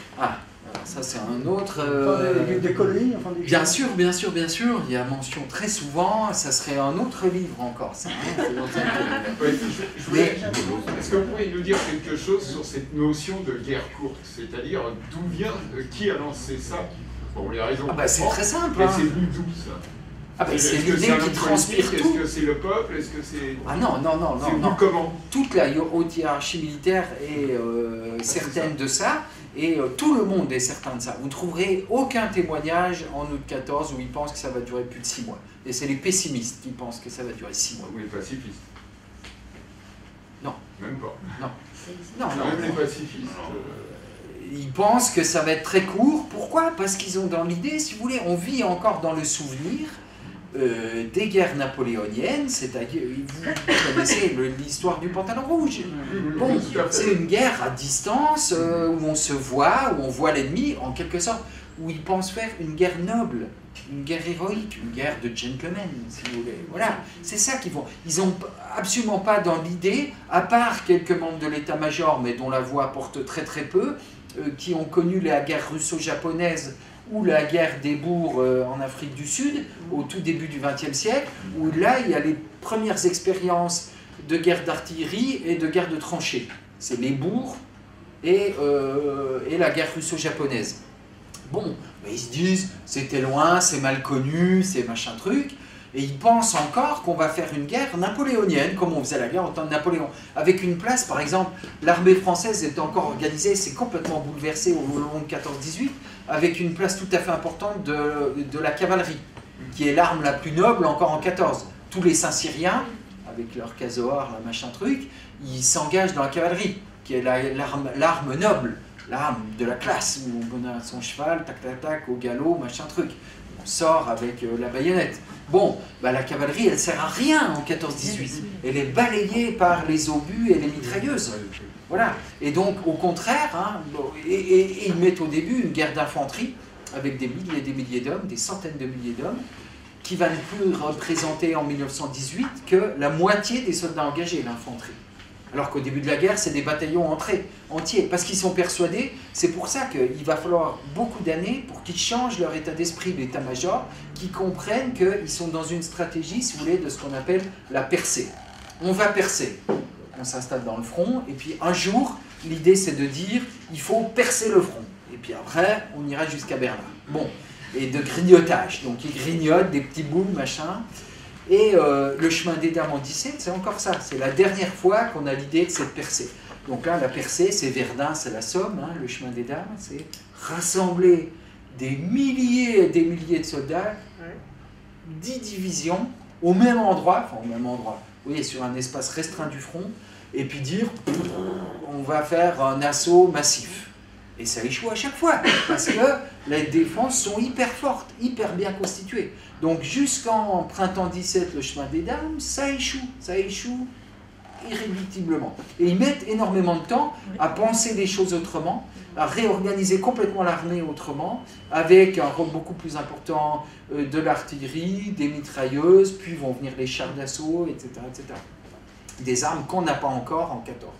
Ça c'est un autre... Des colonies, bien sûr, il y a mention très souvent, ça serait un autre livre encore, ça. Est-ce que vous pourriez nous dire quelque chose sur cette notion de guerre courte? C'est-à-dire, d'où vient, qui a lancé ça? Bon, les raisons... c'est très simple. Mais c'est venu d'où ça? C'est l'idée qui transpire tout. Est-ce que c'est le peuple? Est-ce que c'est... Non. C'est venu comment? Toute la haute hiérarchie militaire est certaine de ça. Et tout le monde est certain de ça. Vous ne trouverez aucun témoignage en août 14 où ils pensent que ça va durer plus de 6 mois. Et c'est les pessimistes qui pensent que ça va durer 6 mois. Ou les pacifistes? Non. Même pas? Non. Même les pacifistes. Ils pensent que ça va être très court. Pourquoi? Parce qu'ils ont dans l'idée, si vous voulez, on vit encore dans le souvenir des guerres napoléoniennes, c'est-à-dire, vous connaissez l'histoire du pantalon rouge. Bon, c'est une guerre à distance, où on se voit, où on voit l'ennemi, en quelque sorte, où ils pensent faire une guerre noble, une guerre héroïque, une guerre de gentlemen, si vous voulez. Voilà, c'est ça qu'ils vont. Ils n'ont absolument pas dans l'idée, à part quelques membres de l'état-major, mais dont la voix porte très très peu, qui ont connu la guerre russo-japonaise ou la guerre des bourgs en Afrique du Sud, au tout début du XXe siècle, où là, il y a les premières expériences de guerre d'artillerie et de guerre de tranchées. C'est les bourgs et la guerre russo-japonaise. Bon, mais ils se disent, c'était loin, c'est mal connu, c'est machin truc, et ils pensent encore qu'on va faire une guerre napoléonienne, comme on faisait la guerre au temps de Napoléon, avec une place, par exemple, l'armée française est encore organisée, c'est complètement bouleversé au long de 14-18, avec une place tout à fait importante de la cavalerie, qui est l'arme la plus noble encore en 14. Tous les Saint-Syriens, avec leur casoar, leur machin truc, ils s'engagent dans la cavalerie, qui est l'arme noble, l'arme de la classe, où on a son cheval, tac tac tac, au galop, machin truc. On sort avec la baïonnette. Bon, bah, la cavalerie, elle sert à rien en 14-18. Elle est balayée par les obus et les mitrailleuses. Voilà. Et donc, au contraire, hein, et ils mettent au début une guerre d'infanterie, avec des milliers et des milliers d'hommes, des centaines de milliers d'hommes, qui va ne plus représenter en 1918 que la moitié des soldats engagés, l'infanterie. Alors qu'au début de la guerre, c'est des bataillons entiers, parce qu'ils sont persuadés, c'est pour ça qu'il va falloir beaucoup d'années pour qu'ils changent leur état d'esprit, l'état-major, qu'ils comprennent qu'ils sont dans une stratégie, si vous voulez, de ce qu'on appelle la percée. On va percer, on s'installe dans le front, et puis un jour, l'idée c'est de dire, il faut percer le front. Et puis après, on ira jusqu'à Berlin. Bon, et de grignotage, donc ils grignotent des petits bouts, machin. Et le chemin des dames en 17, c'est encore ça. C'est la dernière fois qu'on a l'idée de cette percée. Donc là, la percée, c'est Verdun, c'est la Somme. Hein, le chemin des dames, c'est rassembler des milliers et des milliers de soldats, 10 divisions, au même endroit, enfin au même endroit, vous voyez, sur un espace restreint du front, et puis dire, on va faire un assaut massif. Et ça échoue à chaque fois, parce que les défenses sont hyper fortes, hyper bien constituées. Donc jusqu'en printemps 17, le chemin des dames, ça échoue irréductiblement. Et ils mettent énormément de temps à penser les choses autrement, à réorganiser complètement l'armée autrement, avec un rôle beaucoup plus important de l'artillerie, des mitrailleuses, puis vont venir les chars d'assaut, etc., etc. Des armes qu'on n'a pas encore en 14.